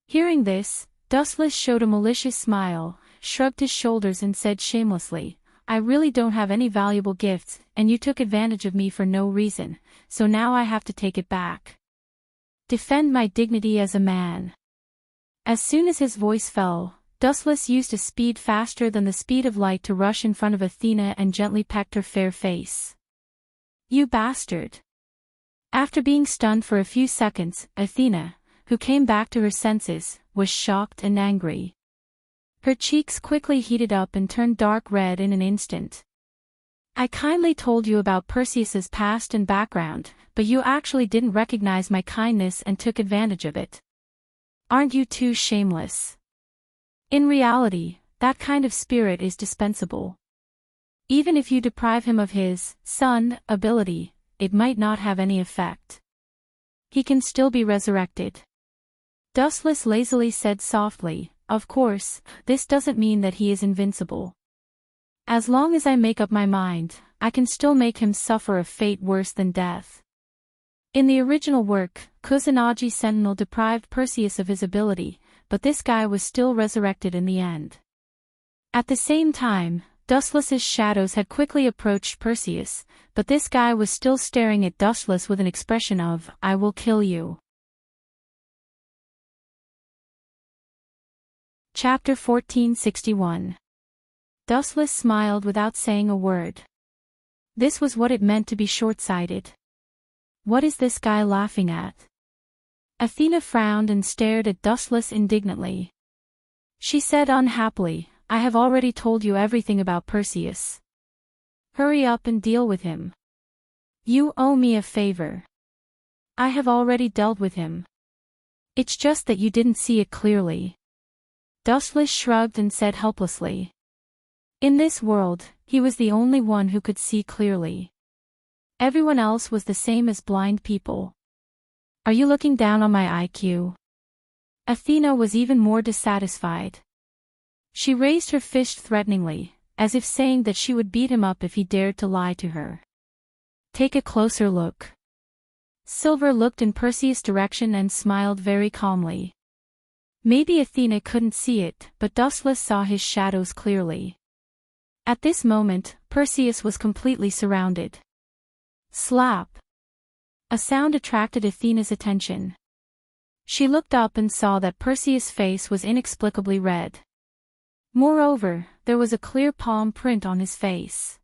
Hearing this, Dustless showed a malicious smile, shrugged his shoulders and said shamelessly, I really don't have any valuable gifts, and you took advantage of me for no reason, so now I have to take it back. Defend my dignity as a man. As soon as his voice fell, Dustless used a speed faster than the speed of light to rush in front of Athena and gently pecked her fair face. You bastard. After being stunned for a few seconds, Athena, who came back to her senses, was shocked and angry. Her cheeks quickly heated up and turned dark red in an instant. I kindly told you about Perseus's past and background, but you actually didn't recognize my kindness and took advantage of it. Aren't you too shameless? In reality, that kind of spirit is dispensable. Even if you deprive him of his sun ability, it might not have any effect. He can still be resurrected. Dustless lazily said softly, of course, this doesn't mean that he is invincible. As long as I make up my mind, I can still make him suffer a fate worse than death. In the original work, Kusanagi Sentinel deprived Perseus of his ability, but this guy was still resurrected in the end. At the same time, Dustless's shadows had quickly approached Perseus, but this guy was still staring at Dustless with an expression of, "I will kill you." Chapter 1461. Dustless smiled without saying a word. This was what it meant to be short-sighted. What is this guy laughing at? Athena frowned and stared at Dustless indignantly. She said unhappily, "I have already told you everything about Perseus. Hurry up and deal with him. You owe me a favor. I have already dealt with him. It's just that you didn't see it clearly." Dustless shrugged and said helplessly. In this world, he was the only one who could see clearly. Everyone else was the same as blind people. Are you looking down on my IQ? Athena was even more dissatisfied. She raised her fist threateningly, as if saying that she would beat him up if he dared to lie to her. Take a closer look. Silver looked in Perseus' direction and smiled very calmly. Maybe Athena couldn't see it, but Dustless saw his shadows clearly. At this moment, Perseus was completely surrounded. Slap! A sound attracted Athena's attention. She looked up and saw that Perseus' face was inexplicably red. Moreover, there was a clear palm print on his face.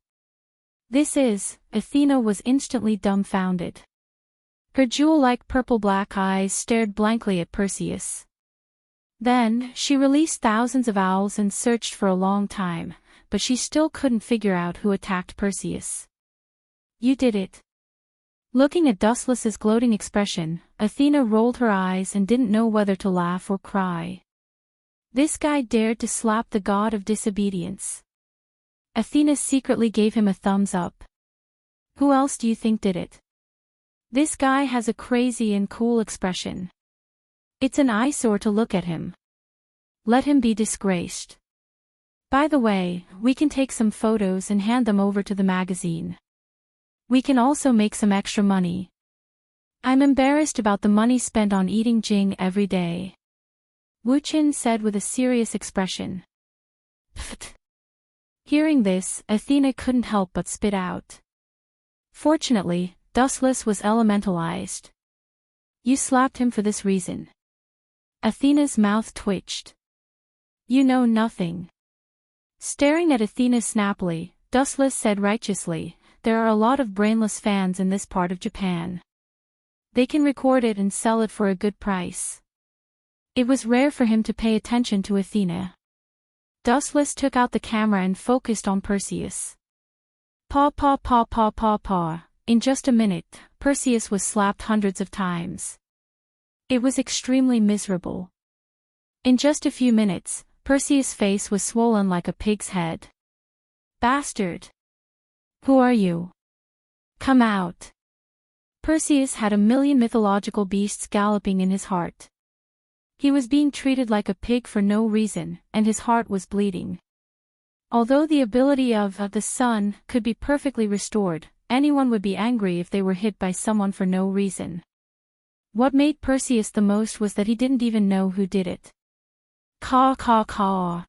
Athena was instantly dumbfounded. Her jewel-like purple-black eyes stared blankly at Perseus. Then, she released thousands of owls and searched for a long time, but she still couldn't figure out who attacked Perseus. You did it. Looking at Dustless's gloating expression, Athena rolled her eyes and didn't know whether to laugh or cry. This guy dared to slap the god of disobedience. Athena secretly gave him a thumbs up. Who else do you think did it? This guy has a crazy and cool expression. It's an eyesore to look at him. Let him be disgraced. By the way, we can take some photos and hand them over to the magazine. We can also make some extra money. I'm embarrassed about the money spent on eating Jing every day. Wu Qin said with a serious expression. Pfft. Hearing this, Athena couldn't help but spit out. Fortunately, Dustless was elementalized. You slapped him for this reason. Athena's mouth twitched. You know nothing. Staring at Athena snappily, Dustless said righteously, there are a lot of brainless fans in this part of Japan. They can record it and sell it for a good price. It was rare for him to pay attention to Athena. Dustless took out the camera and focused on Perseus. Paw paw paw paw paw paw. In just a minute, Perseus was slapped hundreds of times. It was extremely miserable. In just a few minutes, Perseus' face was swollen like a pig's head. Bastard! Who are you? Come out! Perseus had a million mythological beasts galloping in his heart. He was being treated like a pig for no reason, and his heart was bleeding. Although the ability of the sun could be perfectly restored, anyone would be angry if they were hit by someone for no reason. What made Perseus the most was that he didn't even know who did it. Caw caw caw.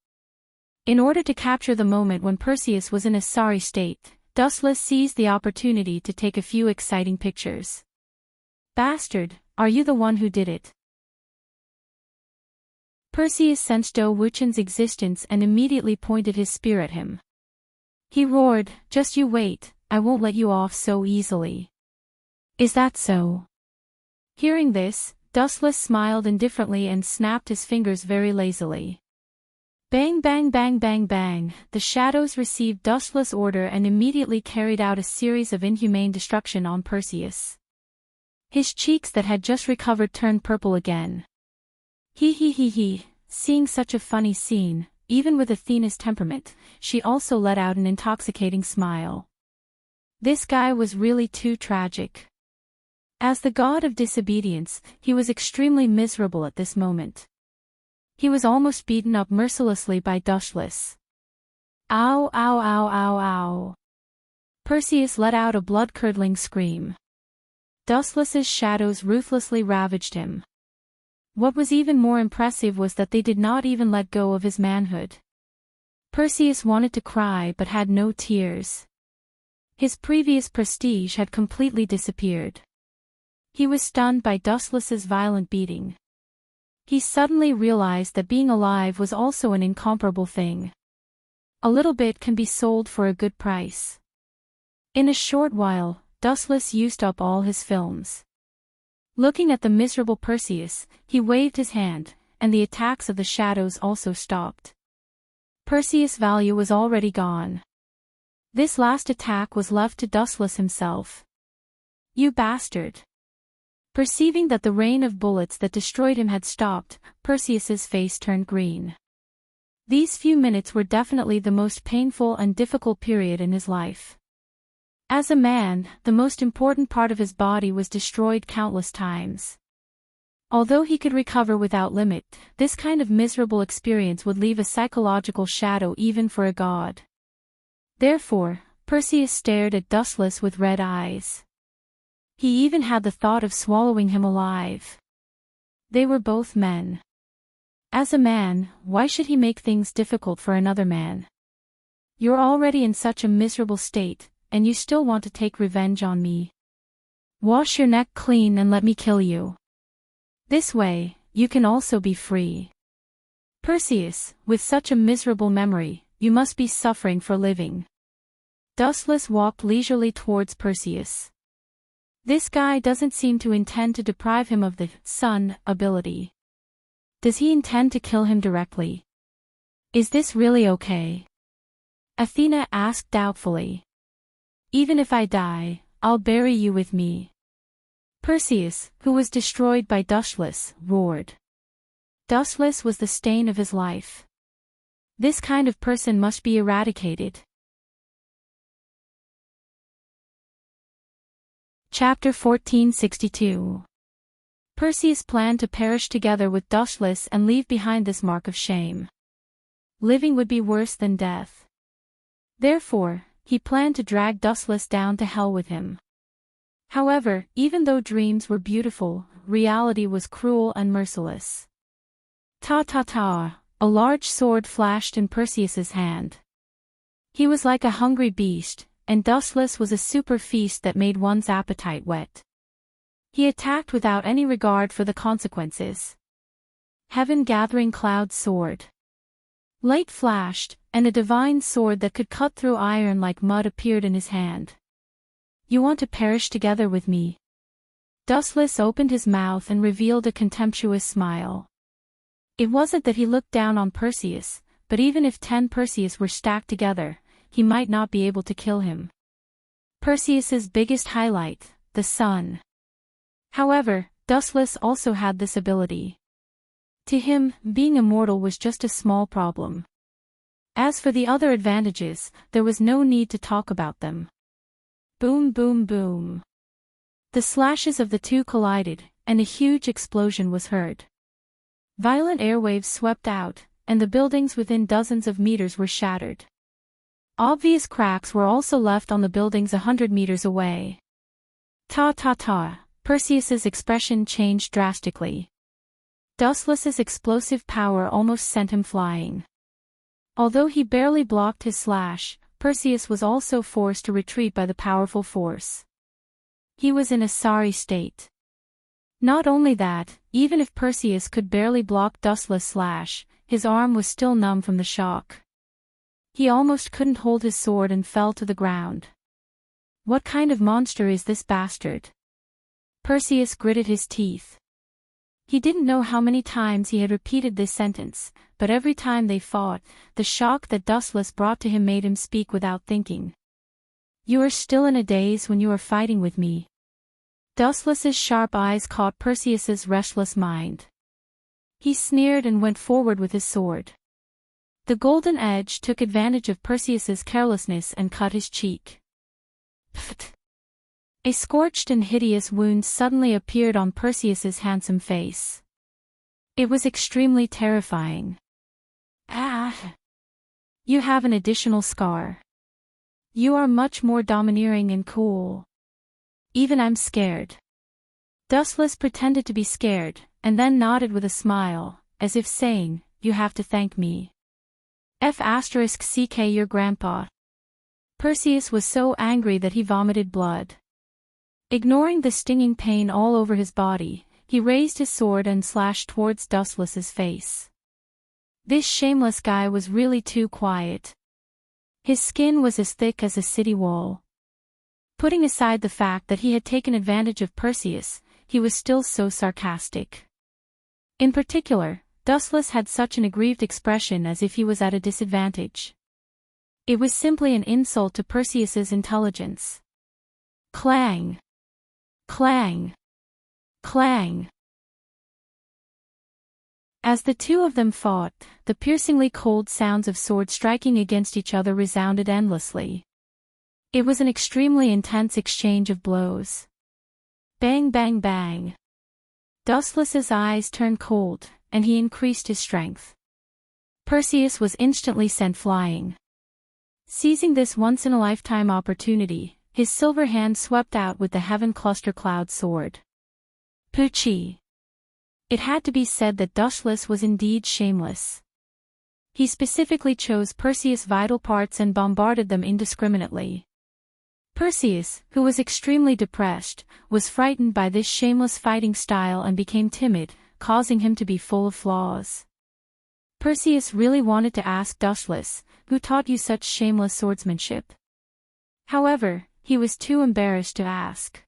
In order to capture the moment when Perseus was in a sorry state, Dustless seized the opportunity to take a few exciting pictures. Bastard, are you the one who did it? Perseus sensed Wu Wuchen's existence and immediately pointed his spear at him. He roared, just you wait, I won't let you off so easily. Is that so? Hearing this, Dustless smiled indifferently and snapped his fingers very lazily. Bang bang bang bang bang, the shadows received Dustless' order and immediately carried out a series of inhumane destruction on Perseus. His cheeks that had just recovered turned purple again. He, seeing such a funny scene, even with Athena's temperament, she also let out an intoxicating smile. This guy was really too tragic. As the god of disobedience, he was extremely miserable at this moment. He was almost beaten up mercilessly by Dustless. Ow ow ow ow ow. Perseus let out a blood-curdling scream. Dustless's shadows ruthlessly ravaged him. What was even more impressive was that they did not even let go of his manhood. Perseus wanted to cry but had no tears. His previous prestige had completely disappeared. He was stunned by Dustless's violent beating. He suddenly realized that being alive was also an incomparable thing. A little bit can be sold for a good price. In a short while, Dustless used up all his films. Looking at the miserable Perseus, he waved his hand, and the attacks of the shadows also stopped. Perseus' value was already gone. This last attack was left to Dustless himself. "You bastard!" Perceiving that the rain of bullets that destroyed him had stopped, Perseus's face turned green. These few minutes were definitely the most painful and difficult period in his life. As a man, the most important part of his body was destroyed countless times. Although he could recover without limit, this kind of miserable experience would leave a psychological shadow even for a god. Therefore, Perseus stared at Dustless with red eyes. He even had the thought of swallowing him alive. They were both men. As a man, why should he make things difficult for another man? "You're already in such a miserable state, and you still want to take revenge on me. Wash your neck clean and let me kill you. This way, you can also be free." "Perseus, with such a miserable memory, you must be suffering for living." Dustless walked leisurely towards Perseus. This guy doesn't seem to intend to deprive him of the sun ability. Does he intend to kill him directly? Is this really okay? Athena asked doubtfully. "Even if I die, I'll bury you with me." Perseus, who was destroyed by Dustless, roared. Dustless was the stain of his life. This kind of person must be eradicated. Chapter 1462. Perseus planned to perish together with Dustless and leave behind this mark of shame. Living would be worse than death. Therefore, he planned to drag Dustless down to hell with him. However, even though dreams were beautiful, reality was cruel and merciless. Ta-ta-ta! A large sword flashed in Perseus's hand. He was like a hungry beast, and Dustless was a super feast that made one's appetite wet. He attacked without any regard for the consequences. Heaven-gathering cloud sword. Light flashed, and a divine sword that could cut through iron like mud appeared in his hand. "You want to perish together with me?" Dustless opened his mouth and revealed a contemptuous smile. It wasn't that he looked down on Perseus, but even if 10 Perseus were stacked together, he might not be able to kill him. Perseus's biggest highlight, the sun. However, Dustless also had this ability. To him, being immortal was just a small problem. As for the other advantages, there was no need to talk about them. Boom boom boom. The slashes of the two collided, and a huge explosion was heard. Violent airwaves swept out, and the buildings within dozens of meters were shattered. Obvious cracks were also left on the buildings 100 meters away. Ta-ta-ta, Perseus's expression changed drastically. Dustless's explosive power almost sent him flying. Although he barely blocked his slash, Perseus was also forced to retreat by the powerful force. He was in a sorry state. Not only that, even if Perseus could barely block Dustless' slash, his arm was still numb from the shock. He almost couldn't hold his sword and fell to the ground. What kind of monster is this bastard? Perseus gritted his teeth. He didn't know how many times he had repeated this sentence, but every time they fought, the shock that Dustless brought to him made him speak without thinking. "You are still in a daze when you are fighting with me." Dustless's sharp eyes caught Perseus's restless mind. He sneered and went forward with his sword. The golden edge took advantage of Perseus's carelessness and cut his cheek. Pfft! A scorched and hideous wound suddenly appeared on Perseus's handsome face. It was extremely terrifying. "Ah! You have an additional scar. You are much more domineering and cool. Even I'm scared." Dustless pretended to be scared, and then nodded with a smile, as if saying, "You have to thank me. *CK your grandpa." Perseus was so angry that he vomited blood. Ignoring the stinging pain all over his body, he raised his sword and slashed towards Dustless's face. This shameless guy was really too quiet. His skin was as thick as a city wall. Putting aside the fact that he had taken advantage of Perseus, he was still so sarcastic. In particular, Dustless had such an aggrieved expression as if he was at a disadvantage. It was simply an insult to Perseus's intelligence. Clang! Clang! Clang! As the two of them fought, the piercingly cold sounds of swords striking against each other resounded endlessly. It was an extremely intense exchange of blows. Bang bang bang. Dustless's eyes turned cold, and he increased his strength. Perseus was instantly sent flying. Seizing this once-in-a-lifetime opportunity, his silver hand swept out with the Heaven Cluster Cloud sword. Poochie! It had to be said that Dustless was indeed shameless. He specifically chose Perseus' vital parts and bombarded them indiscriminately. Perseus, who was extremely depressed, was frightened by this shameless fighting style and became timid, causing him to be full of flaws. Perseus really wanted to ask Dustless, "Who taught you such shameless swordsmanship?" However, he was too embarrassed to ask.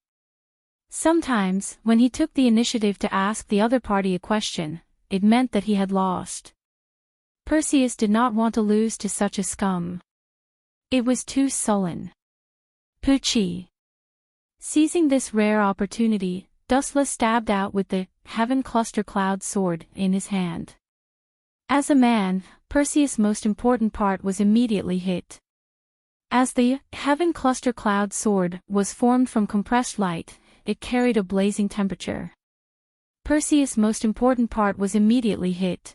Sometimes, when he took the initiative to ask the other party a question, it meant that he had lost. Perseus did not want to lose to such a scum. It was too sullen. Poochie! Seizing this rare opportunity, Dustless stabbed out with the Heaven Cluster Cloud sword in his hand. As a man, Perseus' most important part was immediately hit. As the Heaven Cluster Cloud sword was formed from compressed light, it carried a blazing temperature. Perseus' most important part was immediately hit.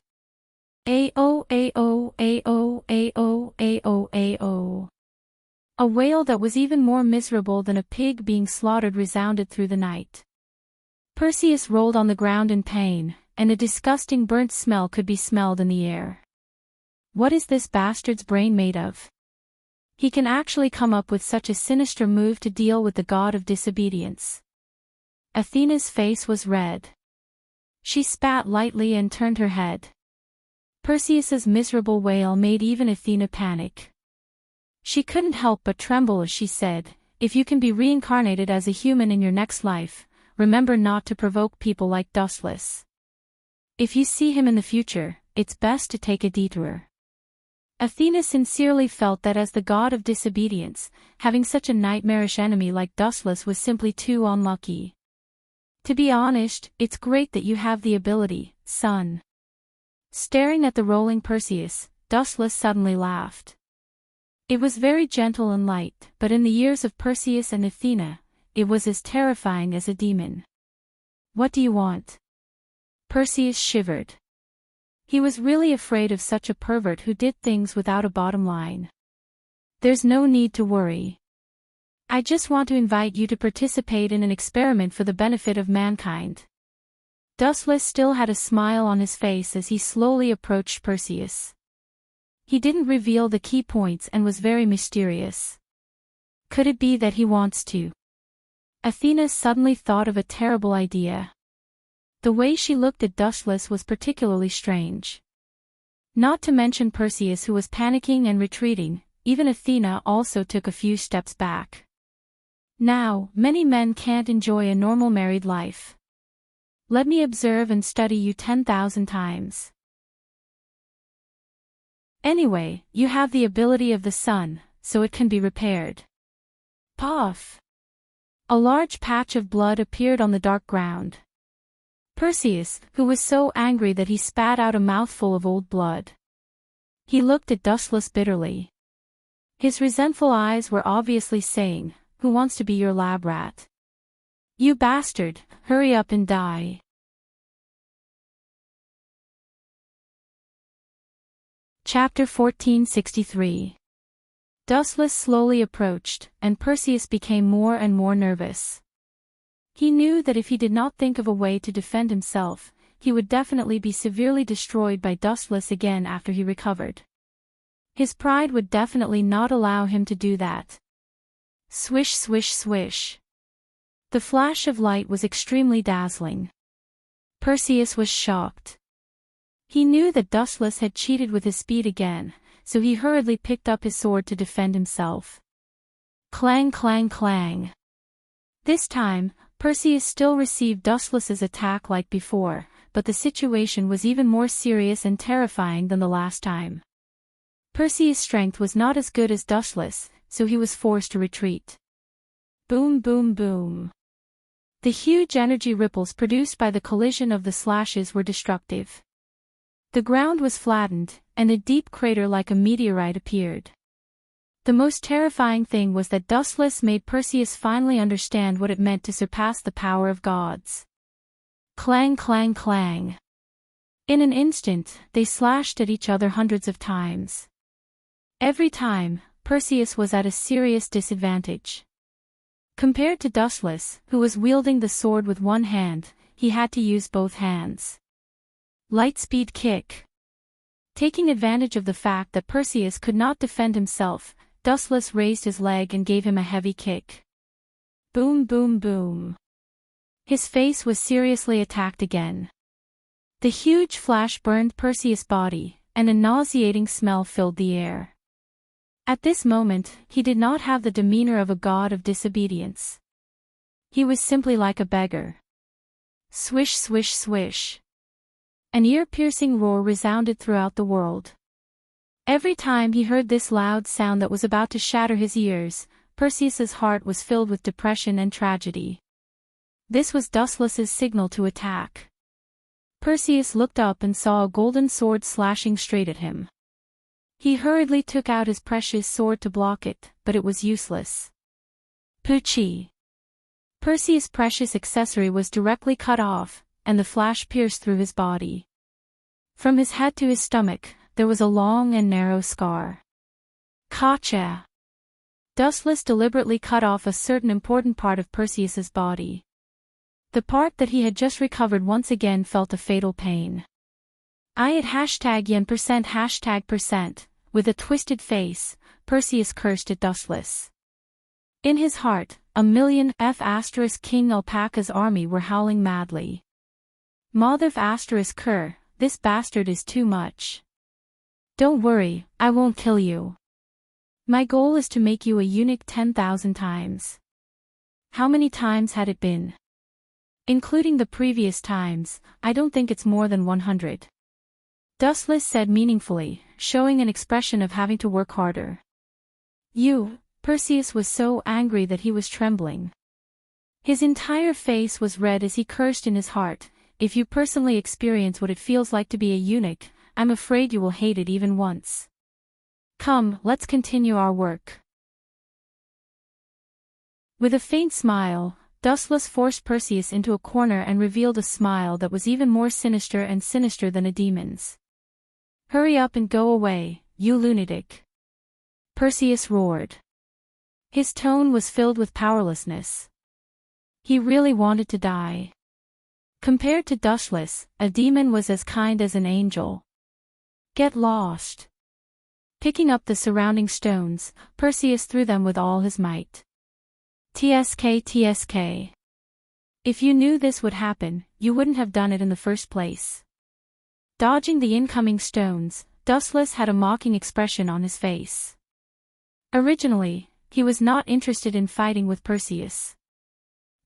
A-O, A-O, A-O, A-O, A-O, A-O. A wail that was even more miserable than a pig being slaughtered resounded through the night. Perseus rolled on the ground in pain, and a disgusting burnt smell could be smelled in the air. What is this bastard's brain made of? He can actually come up with such a sinister move to deal with the god of disobedience. Athena's face was red. She spat lightly and turned her head. Perseus's miserable wail made even Athena panic. She couldn't help but tremble as she said, "If you can be reincarnated as a human in your next life, remember not to provoke people like Dustless. If you see him in the future, it's best to take a detour." Athena sincerely felt that as the god of disobedience, having such a nightmarish enemy like Dustless was simply too unlucky. "To be honest, it's great that you have the ability, son." Staring at the rolling Perseus, Dustless suddenly laughed. It was very gentle and light, but in the ears of Perseus and Athena, it was as terrifying as a demon. "What do you want?" Perseus shivered. He was really afraid of such a pervert who did things without a bottom line. "There's no need to worry. I just want to invite you to participate in an experiment for the benefit of mankind." Dustless still had a smile on his face as he slowly approached Perseus. He didn't reveal the key points and was very mysterious. Could it be that he wants to? Athena suddenly thought of a terrible idea. The way she looked at Dustless was particularly strange. Not to mention Perseus, who was panicking and retreating, even Athena also took a few steps back. Now, many men can't enjoy a normal married life. Let me observe and study you 10,000 times. Anyway, you have the ability of the sun, so it can be repaired. Puff! A large patch of blood appeared on the dark ground. Perseus, who was so angry that he spat out a mouthful of old blood. He looked at Dustless bitterly. His resentful eyes were obviously saying, "Who wants to be your lab rat? You bastard, hurry up and die." Chapter 1463. Dustless slowly approached, and Perseus became more and more nervous. He knew that if he did not think of a way to defend himself, he would definitely be severely destroyed by Dustless again after he recovered. His pride would definitely not allow him to do that. Swish, swish, swish. The flash of light was extremely dazzling. Perseus was shocked. He knew that Dustless had cheated with his speed again, so he hurriedly picked up his sword to defend himself. Clang, clang, clang. This time, Perseus still received Dustless's attack like before, but the situation was even more serious and terrifying than the last time. Perseus' strength was not as good as Dustless, so he was forced to retreat. Boom, boom, boom. The huge energy ripples produced by the collision of the slashes were destructive. The ground was flattened, and a deep crater like a meteorite appeared. The most terrifying thing was that Dustless made Perseus finally understand what it meant to surpass the power of gods. Clang, clang, clang. In an instant, they slashed at each other hundreds of times. Every time, Perseus was at a serious disadvantage. Compared to Dustless, who was wielding the sword with one hand, he had to use both hands. Lightspeed kick. Taking advantage of the fact that Perseus could not defend himself, Dustless raised his leg and gave him a heavy kick. Boom, boom, boom. His face was seriously attacked again. The huge flash burned Perseus' body, and a nauseating smell filled the air. At this moment, he did not have the demeanor of a god of disobedience. He was simply like a beggar. Swish, swish, swish. An ear-piercing roar resounded throughout the world. Every time he heard this loud sound that was about to shatter his ears, Perseus's heart was filled with depression and tragedy. This was Dustless's signal to attack. Perseus looked up and saw a golden sword slashing straight at him. He hurriedly took out his precious sword to block it, but it was useless. Poochie! Perseus' precious accessory was directly cut off, and the flash pierced through his body. From his head to his stomach, there was a long and narrow scar. Gotcha! Dustless deliberately cut off a certain important part of Perseus's body. The part that he had just recovered once again felt a fatal pain. I at #yen%. With a twisted face, Perseus cursed at Dustless. In his heart, a million King Alpaca's army were howling madly. Mother this bastard is too much. Don't worry, I won't kill you. My goal is to make you a eunuch 10,000 times. How many times had it been? Including the previous times, I don't think it's more than 100. Dustless said meaningfully, showing an expression of having to work harder. Perseus was so angry that he was trembling. His entire face was red as he cursed in his heart. If you personally experience what it feels like to be a eunuch, I'm afraid you will hate it even once. Come, let's continue our work. With a faint smile, Dustless forced Perseus into a corner and revealed a smile that was even more sinister than a demon's. Hurry up and go away, you lunatic! Perseus roared. His tone was filled with powerlessness. He really wanted to die. Compared to Dustless, a demon was as kind as an angel. Get lost! Picking up the surrounding stones, Perseus threw them with all his might. TSK. If you knew this would happen, you wouldn't have done it in the first place. Dodging the incoming stones, Dustless had a mocking expression on his face. Originally, he was not interested in fighting with Perseus.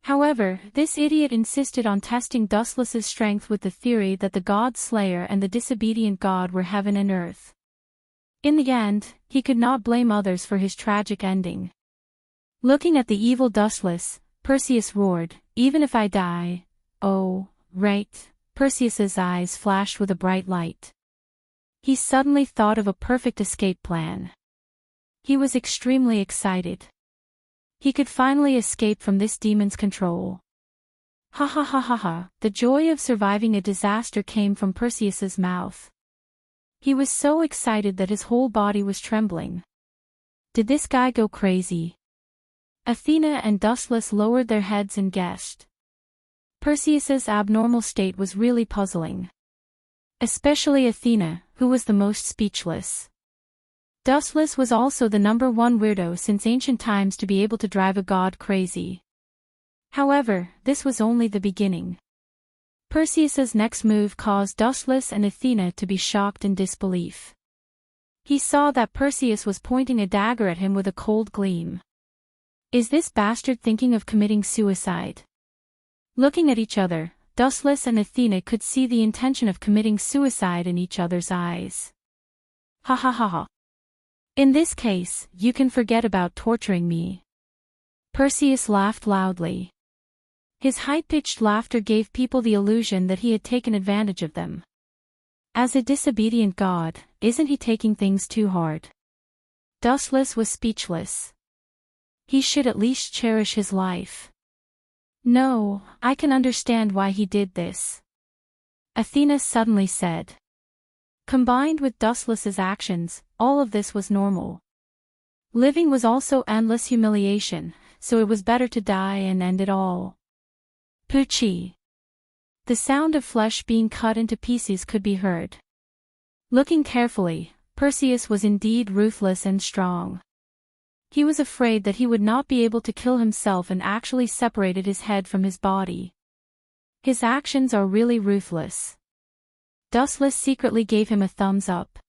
However, this idiot insisted on testing Dustless's strength with the theory that the god Slayer and the disobedient god were heaven and earth. In the end, he could not blame others for his tragic ending. Looking at the evil Dustless, Perseus roared, "Even if I die..." "Oh, right." Perseus's eyes flashed with a bright light. He suddenly thought of a perfect escape plan. He was extremely excited. He could finally escape from this demon's control. Ha ha ha ha ha, the joy of surviving a disaster came from Perseus's mouth. He was so excited that his whole body was trembling. Did this guy go crazy? Athena and Dustless lowered their heads and guessed. Perseus's abnormal state was really puzzling. Especially Athena, who was the most speechless. Dustless was also the #1 weirdo since ancient times to be able to drive a god crazy. However, this was only the beginning. Perseus's next move caused Dustless and Athena to be shocked in disbelief. He saw that Perseus was pointing a dagger at him with a cold gleam. Is this bastard thinking of committing suicide? Looking at each other, Dustless and Athena could see the intention of committing suicide in each other's eyes. Ha ha ha ha. In this case, you can forget about torturing me. Perseus laughed loudly. His high-pitched laughter gave people the illusion that he had taken advantage of them. As a disobedient god, isn't he taking things too hard? Dustless was speechless. He should at least cherish his life. No, I can understand why he did this. Athena suddenly said. Combined with Dustless's actions, all of this was normal. Living was also endless humiliation, so it was better to die and end it all. Poochie. The sound of flesh being cut into pieces could be heard. Looking carefully, Perseus was indeed ruthless and strong. He was afraid that he would not be able to kill himself and actually separated his head from his body. His actions are really ruthless. Dustless secretly gave him a thumbs up.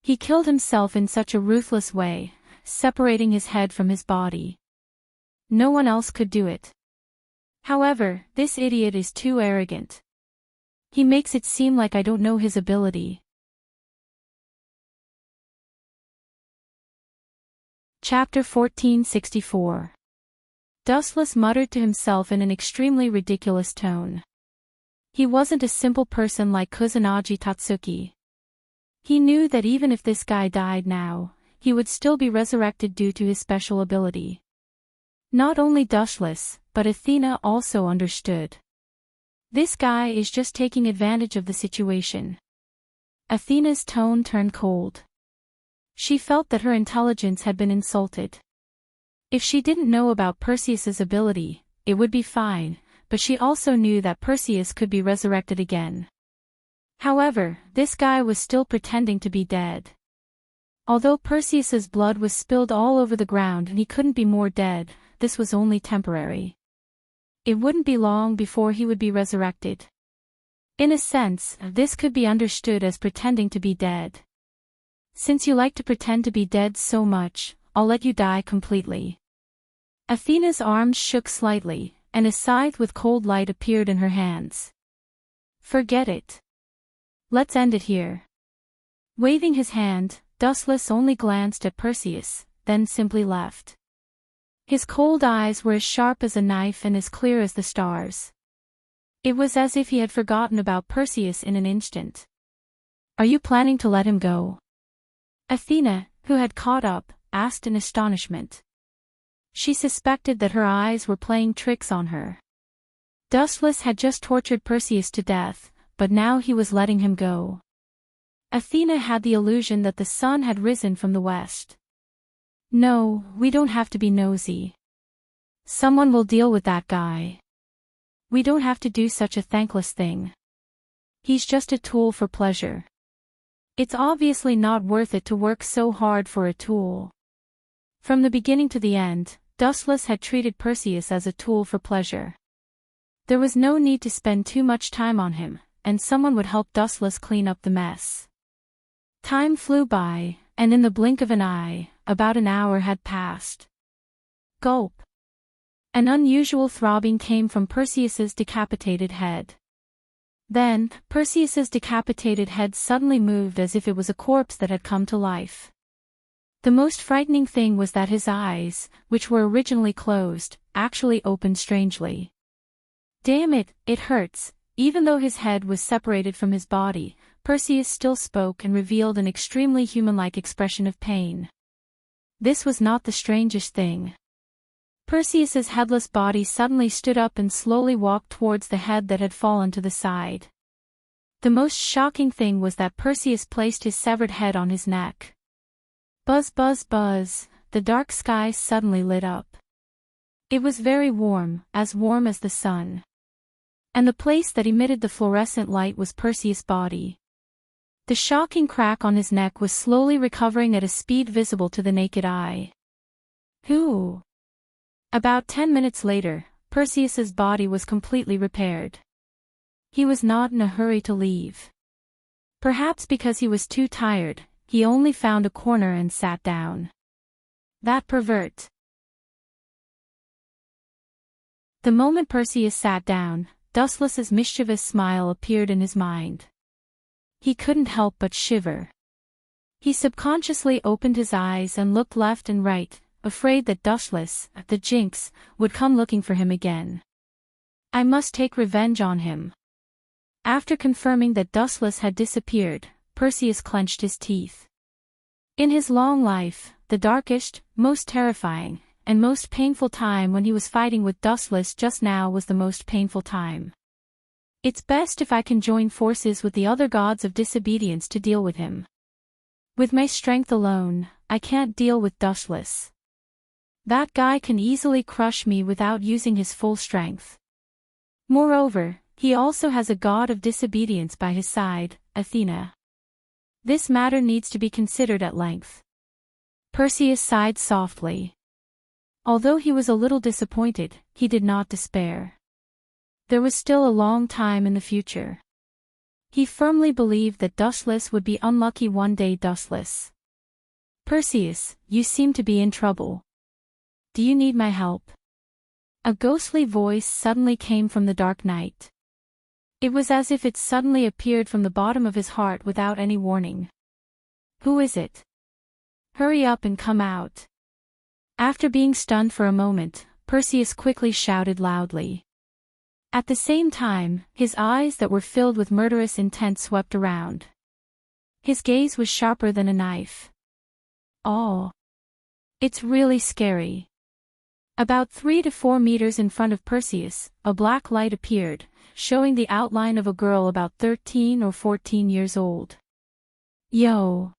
He killed himself in such a ruthless way, separating his head from his body. No one else could do it. However, this idiot is too arrogant. He makes it seem like I don't know his ability. Chapter 1464. Dustless muttered to himself in an extremely ridiculous tone. He wasn't a simple person like Kusanagi Tatsuki. He knew that even if this guy died now, he would still be resurrected due to his special ability. Not only Dustless, but Athena also understood. This guy is just taking advantage of the situation. Athena's tone turned cold. She felt that her intelligence had been insulted. If she didn't know about Perseus's ability, it would be fine, but she also knew that Perseus could be resurrected again. However, this guy was still pretending to be dead. Although Perseus's blood was spilled all over the ground and he couldn't be more dead, this was only temporary. It wouldn't be long before he would be resurrected. In a sense, this could be understood as pretending to be dead. Since you like to pretend to be dead so much, I'll let you die completely. Athena's arms shook slightly, and a scythe with cold light appeared in her hands. Forget it. Let's end it here. Waving his hand, Dustless only glanced at Perseus, then simply left. His cold eyes were as sharp as a knife and as clear as the stars. It was as if he had forgotten about Perseus in an instant. Are you planning to let him go? Athena, who had caught up, asked in astonishment. She suspected that her eyes were playing tricks on her. Dustless had just tortured Perseus to death, but now he was letting him go. Athena had the illusion that the sun had risen from the west. No, we don't have to be nosy. Someone will deal with that guy. We don't have to do such a thankless thing. He's just a tool for pleasure. It's obviously not worth it to work so hard for a tool. From the beginning to the end, Dustless had treated Perseus as a tool for pleasure. There was no need to spend too much time on him, and someone would help Dustless clean up the mess. Time flew by, and in the blink of an eye, about an hour had passed. Gulp. An unusual throbbing came from Perseus's decapitated head. Then, Perseus's decapitated head suddenly moved as if it was a corpse that had come to life. The most frightening thing was that his eyes, which were originally closed, actually opened strangely. Damn it, it hurts. Even though his head was separated from his body, Perseus still spoke and revealed an extremely human-like expression of pain. This was not the strangest thing. Perseus's headless body suddenly stood up and slowly walked towards the head that had fallen to the side. The most shocking thing was that Perseus placed his severed head on his neck. Buzz buzz buzz, the dark sky suddenly lit up. It was very warm as the sun. And the place that emitted the fluorescent light was Perseus' body. The shocking crack on his neck was slowly recovering at a speed visible to the naked eye. Who? About 10 minutes later, Perseus's body was completely repaired. He was not in a hurry to leave. Perhaps because he was too tired, he only found a corner and sat down. That pervert. The moment Perseus sat down, Dustless's mischievous smile appeared in his mind. He couldn't help but shiver. He subconsciously opened his eyes and looked left and right, afraid that Dustless, the jinx, would come looking for him again. I must take revenge on him. After confirming that Dustless had disappeared, Perseus clenched his teeth. In his long life, the darkest, most terrifying, and most painful time when he was fighting with Dustless just now was the most painful time. It's best if I can join forces with the other gods of disobedience to deal with him. With my strength alone, I can't deal with Dustless. That guy can easily crush me without using his full strength. Moreover, he also has a god of disobedience by his side, Athena. This matter needs to be considered at length. Perseus sighed softly. Although he was a little disappointed, he did not despair. There was still a long time in the future. He firmly believed that Dustless would be unlucky one day. Dustless. Perseus, you seem to be in trouble. Do you need my help? A ghostly voice suddenly came from the dark night. It was as if it suddenly appeared from the bottom of his heart without any warning. Who is it? Hurry up and come out. After being stunned for a moment, Perseus quickly shouted loudly. At the same time, his eyes that were filled with murderous intent swept around. His gaze was sharper than a knife. Oh. It's really scary. About 3 to 4 meters in front of Perseus, a black light appeared, showing the outline of a girl about 13 or 14 years old. Yo!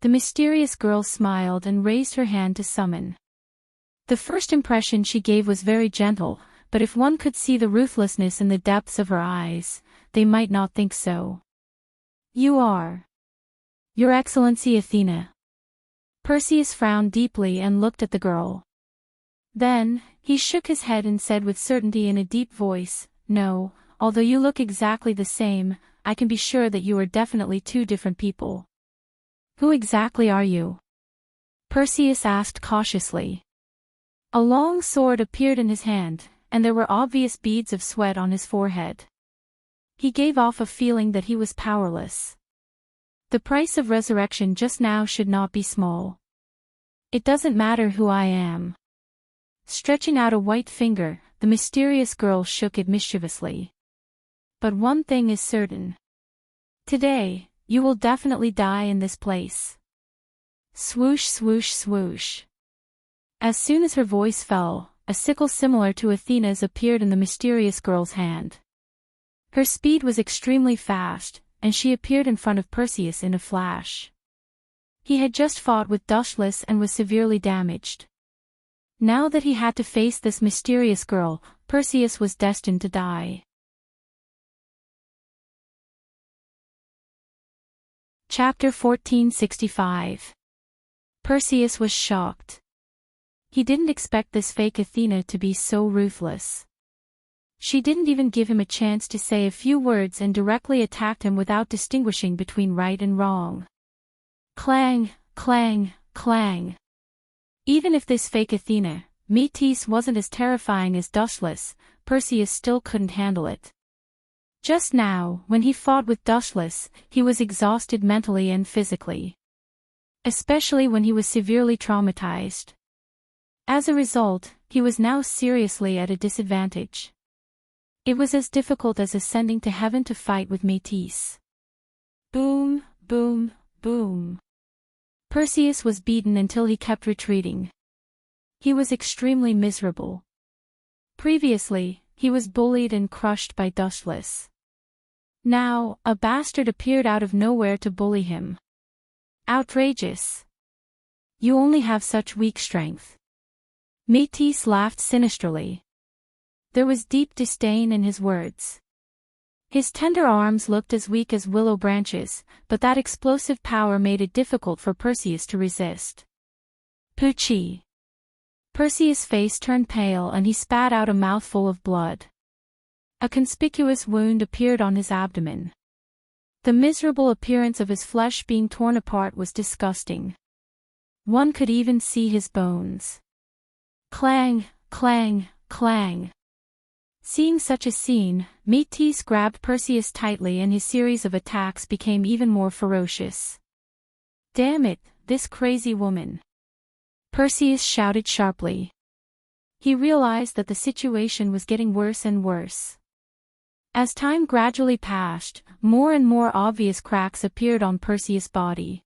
The mysterious girl smiled and raised her hand to summon. The first impression she gave was very gentle, but if one could see the ruthlessness in the depths of her eyes, they might not think so. You are. Your Excellency Athena. Perseus frowned deeply and looked at the girl. Then, he shook his head and said with certainty in a deep voice, No, although you look exactly the same, I can be sure that you are definitely two different people. Who exactly are you? Perseus asked cautiously. A long sword appeared in his hand, and there were obvious beads of sweat on his forehead. He gave off a feeling that he was powerless. The price of resurrection just now should not be small. It doesn't matter who I am. Stretching out a white finger, the mysterious girl shook it mischievously. But one thing is certain. Today, you will definitely die in this place. Swoosh swoosh swoosh. As soon as her voice fell, a sickle similar to Athena's appeared in the mysterious girl's hand. Her speed was extremely fast, and she appeared in front of Perseus in a flash. He had just fought with Dustless and was severely damaged. Now that he had to face this mysterious girl, Perseus was destined to die. Chapter 1465. Perseus was shocked. He didn't expect this fake Athena to be so ruthless. She didn't even give him a chance to say a few words and directly attacked him without distinguishing between right and wrong. Clang, clang, clang. Even if this fake Athena, Metis, wasn't as terrifying as Dustless, Perseus still couldn't handle it. Just now, when he fought with Dustless, he was exhausted mentally and physically. Especially when he was severely traumatized. As a result, he was now seriously at a disadvantage. It was as difficult as ascending to heaven to fight with Metis. Boom, boom, boom. Perseus was beaten until he kept retreating. He was extremely miserable. Previously, he was bullied and crushed by Dustless. Now, a bastard appeared out of nowhere to bully him. Outrageous. You only have such weak strength. Metis laughed sinisterly. there was deep disdain in his words. His tender arms looked as weak as willow branches, but that explosive power made it difficult for Perseus to resist. Poochie! Perseus' face turned pale and he spat out a mouthful of blood. A conspicuous wound appeared on his abdomen. The miserable appearance of his flesh being torn apart was disgusting. One could even see his bones. Clang, clang, clang. Seeing such a scene, Métis grabbed Perseus tightly and his series of attacks became even more ferocious. "Damn it, this crazy woman!" Perseus shouted sharply. He realized that the situation was getting worse and worse. As time gradually passed, more and more obvious cracks appeared on Perseus' body.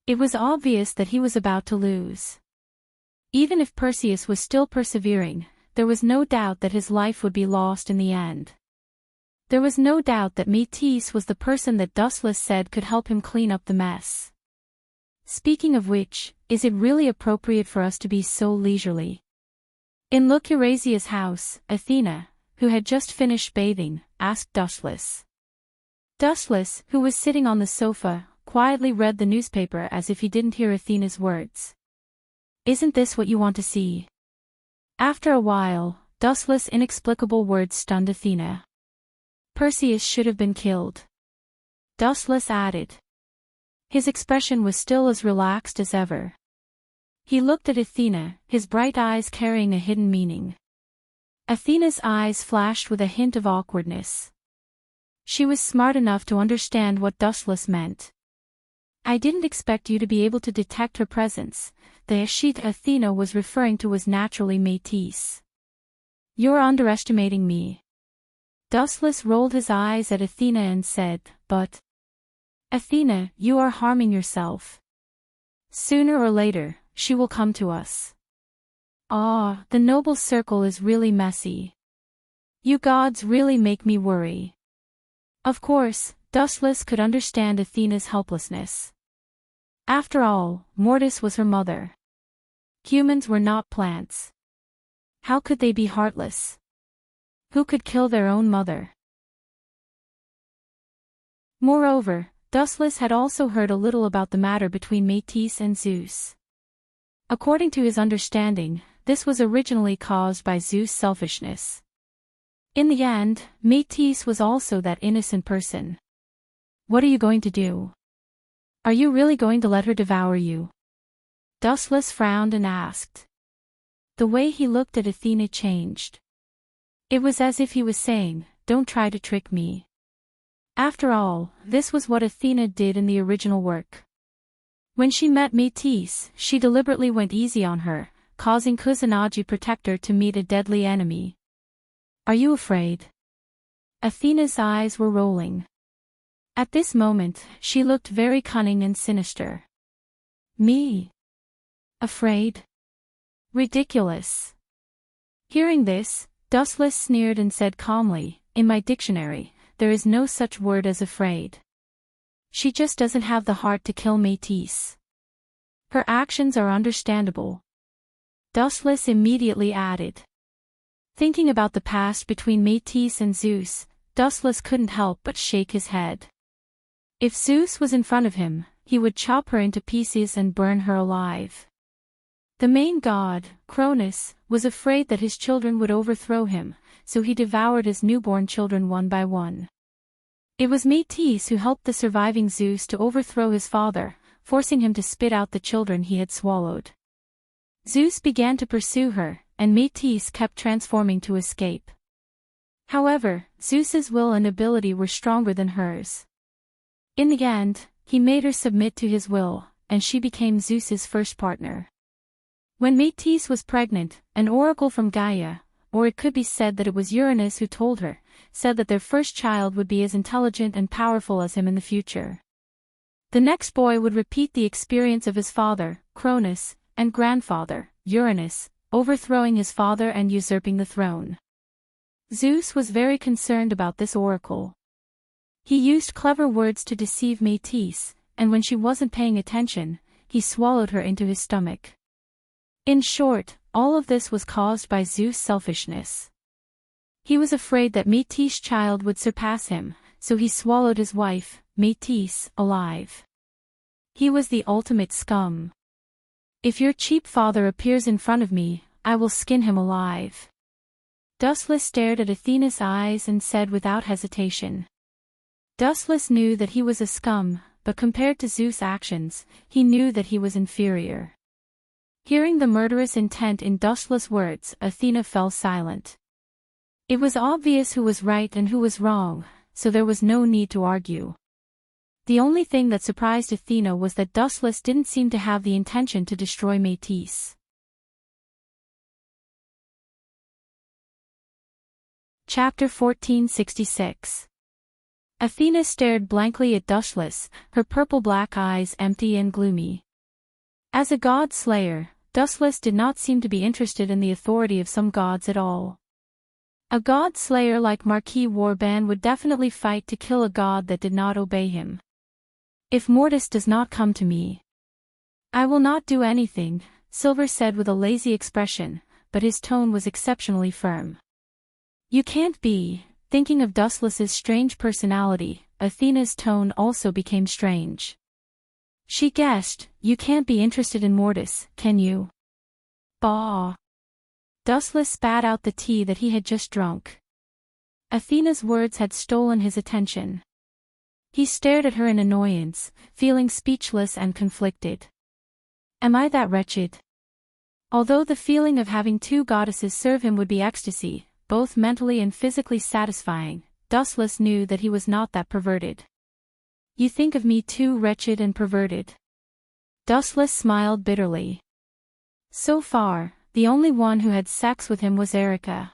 It was obvious that he was about to lose. Even if Perseus was still persevering, there was no doubt that his life would be lost in the end. There was no doubt that Métis was the person that Dustless said could help him clean up the mess. Speaking of which, is it really appropriate for us to be so leisurely? In Lucurasia's house, Athena, who had just finished bathing, asked Dustless. Dustless, who was sitting on the sofa, quietly read the newspaper as if he didn't hear Athena's words. "Isn't this what you want to see?" After a while, Dustless' inexplicable words stunned Athena. "Perseus should have been killed," Dustless added. His expression was still as relaxed as ever. He looked at Athena, his bright eyes carrying a hidden meaning. Athena's eyes flashed with a hint of awkwardness. She was smart enough to understand what Dustless meant. "I didn't expect you to be able to detect her presence." The Ashit Athena was referring to was naturally Métis. "You're underestimating me." Dustless rolled his eyes at Athena and said, "But, Athena, you are harming yourself. Sooner or later, she will come to us. Ah, the noble circle is really messy. You gods really make me worry." Of course, Dustless could understand Athena's helplessness. After all, Mortis was her mother. Humans were not plants. How could they be heartless? Who could kill their own mother? Moreover, Dustless had also heard a little about the matter between Métis and Zeus. According to his understanding, this was originally caused by Zeus' selfishness. In the end, Métis was also that innocent person. "What are you going to do? Are you really going to let her devour you?" Dustless frowned and asked. The way he looked at Athena changed. It was as if he was saying, "Don't try to trick me." After all, this was what Athena did in the original work. When she met Métis, she deliberately went easy on her, causing Kusanagi Protector to meet a deadly enemy. "Are you afraid?" Athena's eyes were rolling. At this moment, she looked very cunning and sinister. "Me? Afraid? Ridiculous." Hearing this, Dustless sneered and said calmly, "In my dictionary, there is no such word as afraid. She just doesn't have the heart to kill Métis. Her actions are understandable." Dustless immediately added. Thinking about the past between Métis and Zeus, Dustless couldn't help but shake his head. If Zeus was in front of him, he would chop her into pieces and burn her alive. The main god, Cronus, was afraid that his children would overthrow him, so he devoured his newborn children one by one. It was Métis who helped the surviving Zeus to overthrow his father, forcing him to spit out the children he had swallowed. Zeus began to pursue her, and Métis kept transforming to escape. However, Zeus's will and ability were stronger than hers. In the end, he made her submit to his will, and she became Zeus's first partner. When Métis was pregnant, an oracle from Gaia, or it could be said that it was Uranus who told her, said that their first child would be as intelligent and powerful as him in the future. The next boy would repeat the experience of his father, Cronus, and grandfather, Uranus, overthrowing his father and usurping the throne. Zeus was very concerned about this oracle. He used clever words to deceive Métis, and when she wasn't paying attention, he swallowed her into his stomach. In short, all of this was caused by Zeus' selfishness. He was afraid that Métis' child would surpass him, so he swallowed his wife, Métis, alive. He was the ultimate scum. If your cheap father appears in front of me, I will skin him alive. Dustless stared at Athena's eyes and said without hesitation. Dustless knew that he was a scum, but compared to Zeus' actions, he knew that he was inferior. Hearing the murderous intent in Dustless' words, Athena fell silent. It was obvious who was right and who was wrong, so there was no need to argue. The only thing that surprised Athena was that Dustless didn't seem to have the intention to destroy Métis. Chapter 1466. Athena stared blankly at Dustless, her purple-black eyes empty and gloomy. As a god-slayer, Dustless did not seem to be interested in the authority of some gods at all. A god-slayer like Marquis Warban would definitely fight to kill a god that did not obey him. If Mortis does not come to me, I will not do anything, Silver said with a lazy expression, but his tone was exceptionally firm. You can't be. Thinking of Dustless's strange personality, Athena's tone also became strange. She guessed, you can't be interested in Mortis, can you? Bah! Dustless spat out the tea that he had just drunk. Athena's words had stolen his attention. He stared at her in annoyance, feeling speechless and conflicted. Am I that wretched? Although the feeling of having two goddesses serve him would be ecstasy, both mentally and physically satisfying, Dustless knew that he was not that perverted. You think of me too wretched and perverted? Dustless smiled bitterly. So far, the only one who had sex with him was Erica.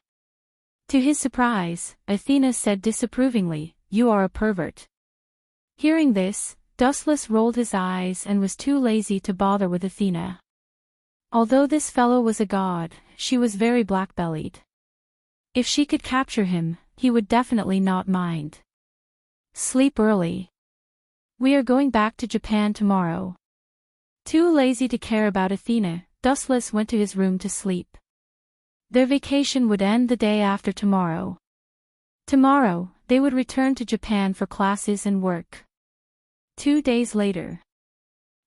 To his surprise, Athena said disapprovingly, you are a pervert. Hearing this, Dustless rolled his eyes and was too lazy to bother with Athena. Although this fellow was a god, she was very black-bellied. If she could capture him, he would definitely not mind. Sleep early. We are going back to Japan tomorrow. Too lazy to care about Athena, Dustless went to his room to sleep. Their vacation would end the day after tomorrow. Tomorrow, they would return to Japan for classes and work. 2 days later,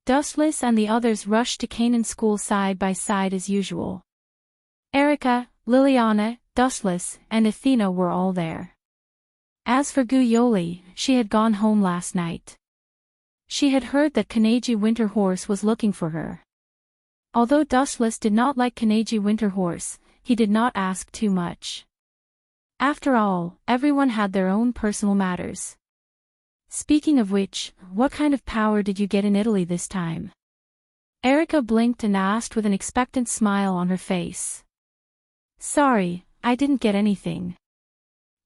Dustless and the others rushed to Canaan School side by side as usual. Erica, Liliana, Dustless, and Athena were all there. As for Guyoli, she had gone home last night. She had heard that Kanegi Winterhorse was looking for her. Although Dustless did not like Kanegi Winterhorse, he did not ask too much. After all, everyone had their own personal matters. Speaking of which, what kind of power did you get in Italy this time? Erica blinked and asked with an expectant smile on her face. Sorry, I didn't get anything.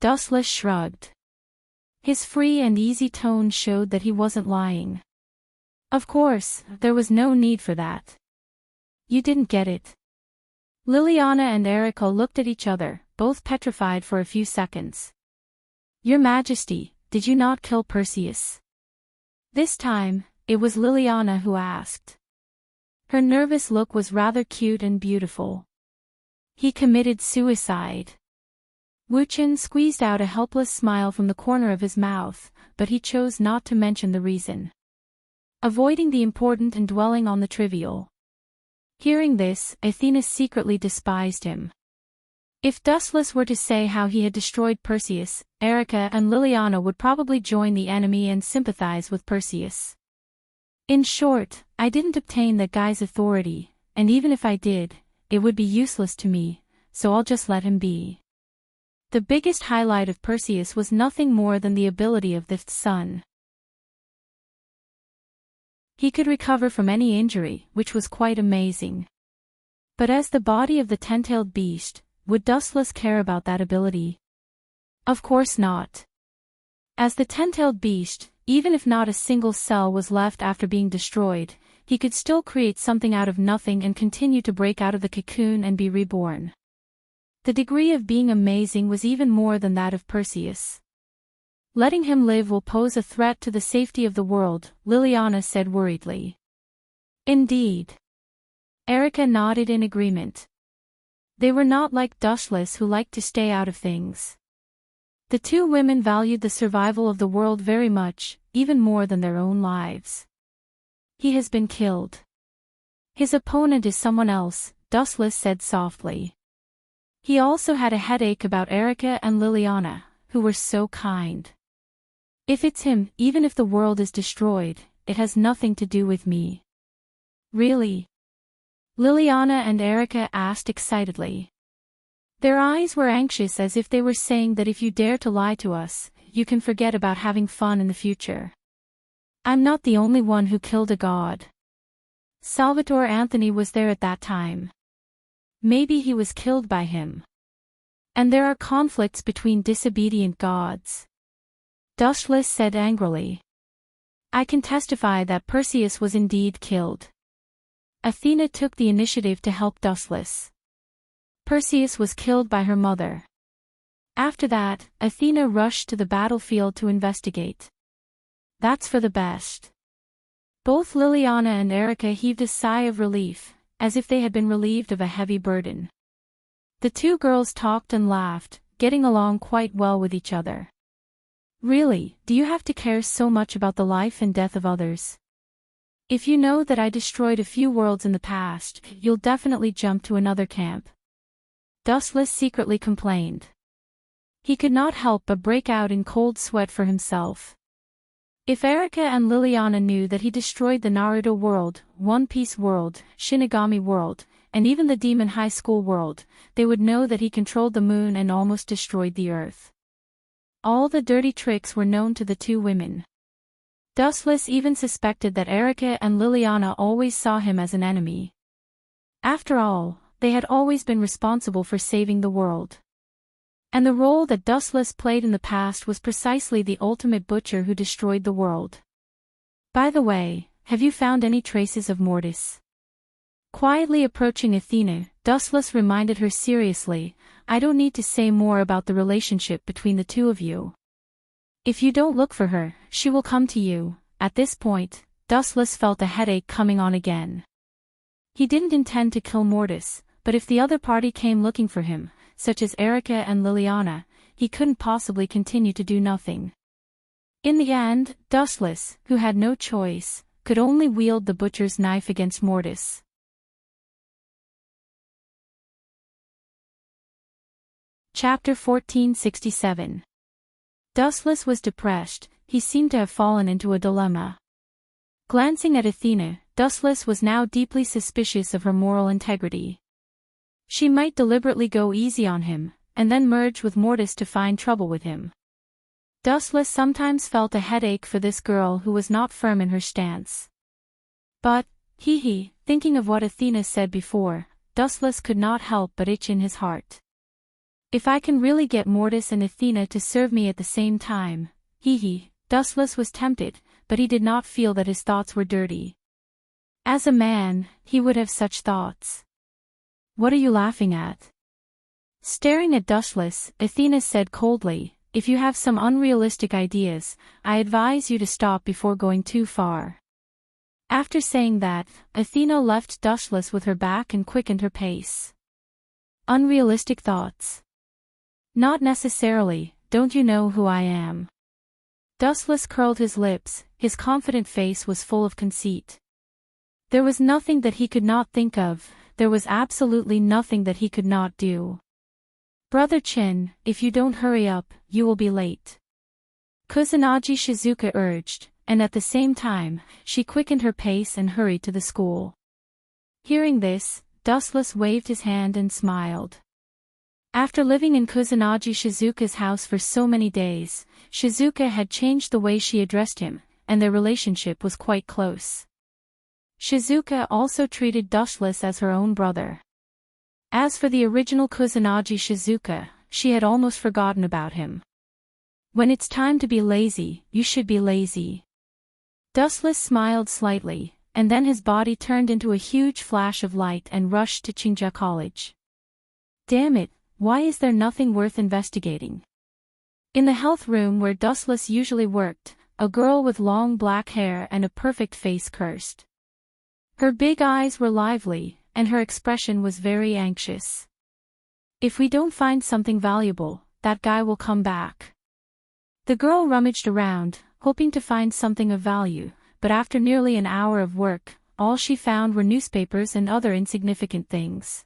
Dustless shrugged. His free and easy tone showed that he wasn't lying. Of course, there was no need for that. You didn't get it. Liliana and Erica looked at each other, both petrified for a few seconds. Your Majesty, did you not kill Perseus? This time, it was Liliana who asked. Her nervous look was rather cute and beautiful. He committed suicide. Wuchen squeezed out a helpless smile from the corner of his mouth, but he chose not to mention the reason. Avoiding the important and dwelling on the trivial. Hearing this, Athena secretly despised him. If Dustless were to say how he had destroyed Perseus, Erica and Liliana would probably join the enemy and sympathize with Perseus. In short, I didn't obtain that guy's authority, and even if I did, it would be useless to me, so I'll just let him be. The biggest highlight of Perseus was nothing more than the ability of the sun. He could recover from any injury, which was quite amazing. But as the body of the ten-tailed beast, would Dustless care about that ability? Of course not. As the ten-tailed beast, even if not a single cell was left after being destroyed, he could still create something out of nothing and continue to break out of the cocoon and be reborn. The degree of being amazing was even more than that of Perseus. Letting him live will pose a threat to the safety of the world, Liliana said worriedly. Indeed. Erica nodded in agreement. They were not like Dustless, who liked to stay out of things. The two women valued the survival of the world very much, even more than their own lives. He has been killed. His opponent is someone else, Dustless said softly. He also had a headache about Erica and Liliana, who were so kind. If it's him, even if the world is destroyed, it has nothing to do with me. Really? Liliana and Erica asked excitedly. Their eyes were anxious, as if they were saying that if you dare to lie to us, you can forget about having fun in the future. I'm not the only one who killed a god. Salvatore Anthony was there at that time. Maybe he was killed by him. And there are conflicts between disobedient gods. Dustless said angrily. I can testify that Perseus was indeed killed. Athena took the initiative to help Dustless. Perseus was killed by her mother. After that, Athena rushed to the battlefield to investigate. That's for the best. Both Liliana and Erica heaved a sigh of relief, as if they had been relieved of a heavy burden. The two girls talked and laughed, getting along quite well with each other. Really, do you have to care so much about the life and death of others? If you know that I destroyed a few worlds in the past, you'll definitely jump to another camp. Dustless secretly complained. He could not help but break out in cold sweat for himself. If Erica and Liliana knew that he destroyed the Naruto world, One Piece world, Shinigami world, and even the Demon High School world, they would know that he controlled the moon and almost destroyed the earth. All the dirty tricks were known to the two women. Dustless even suspected that Erica and Liliana always saw him as an enemy. After all, they had always been responsible for saving the world. And the role that Dustless played in the past was precisely the ultimate butcher who destroyed the world. By the way, have you found any traces of Mortis? Quietly approaching Athena, Dustless reminded her seriously, I don't need to say more about the relationship between the two of you. If you don't look for her, she will come to you. At this point, Dustless felt a headache coming on again. He didn't intend to kill Mortis, but if the other party came looking for him, such as Erica and Liliana, he couldn't possibly continue to do nothing. In the end, Dustless, who had no choice, could only wield the butcher's knife against Mortis. Chapter 1467. Dustless was depressed, he seemed to have fallen into a dilemma. Glancing at Athena, Dustless was now deeply suspicious of her moral integrity. She might deliberately go easy on him, and then merge with Mortis to find trouble with him. Dustless sometimes felt a headache for this girl who was not firm in her stance. But, thinking of what Athena said before, Dustless could not help but itch in his heart. If I can really get Mortis and Athena to serve me at the same time, Dustless was tempted, but he did not feel that his thoughts were dirty. As a man, he would have such thoughts. What are you laughing at? Staring at Dustless, Athena said coldly, if you have some unrealistic ideas, I advise you to stop before going too far. After saying that, Athena left Dustless with her back and quickened her pace. Unrealistic thoughts? Not necessarily, don't you know who I am? Dustless curled his lips, his confident face was full of conceit. There was nothing that he could not think of, there was absolutely nothing that he could not do. Brother Chin, if you don't hurry up, you will be late. Kusanagi Shizuka urged, and at the same time, she quickened her pace and hurried to the school. Hearing this, Dustless waved his hand and smiled. After living in Kusanagi Shizuka's house for so many days, Shizuka had changed the way she addressed him, and their relationship was quite close. Shizuka also treated Dustless as her own brother. As for the original Kusanagi Shizuka, she had almost forgotten about him. When it's time to be lazy, you should be lazy. Dustless smiled slightly, and then his body turned into a huge flash of light and rushed to Chinja College. Damn it, why is there nothing worth investigating? In the health room where Dustless usually worked, a girl with long black hair and a perfect face cursed. Her big eyes were lively, and her expression was very anxious. If we don't find something valuable, that guy will come back. The girl rummaged around, hoping to find something of value, but after nearly an hour of work, all she found were newspapers and other insignificant things.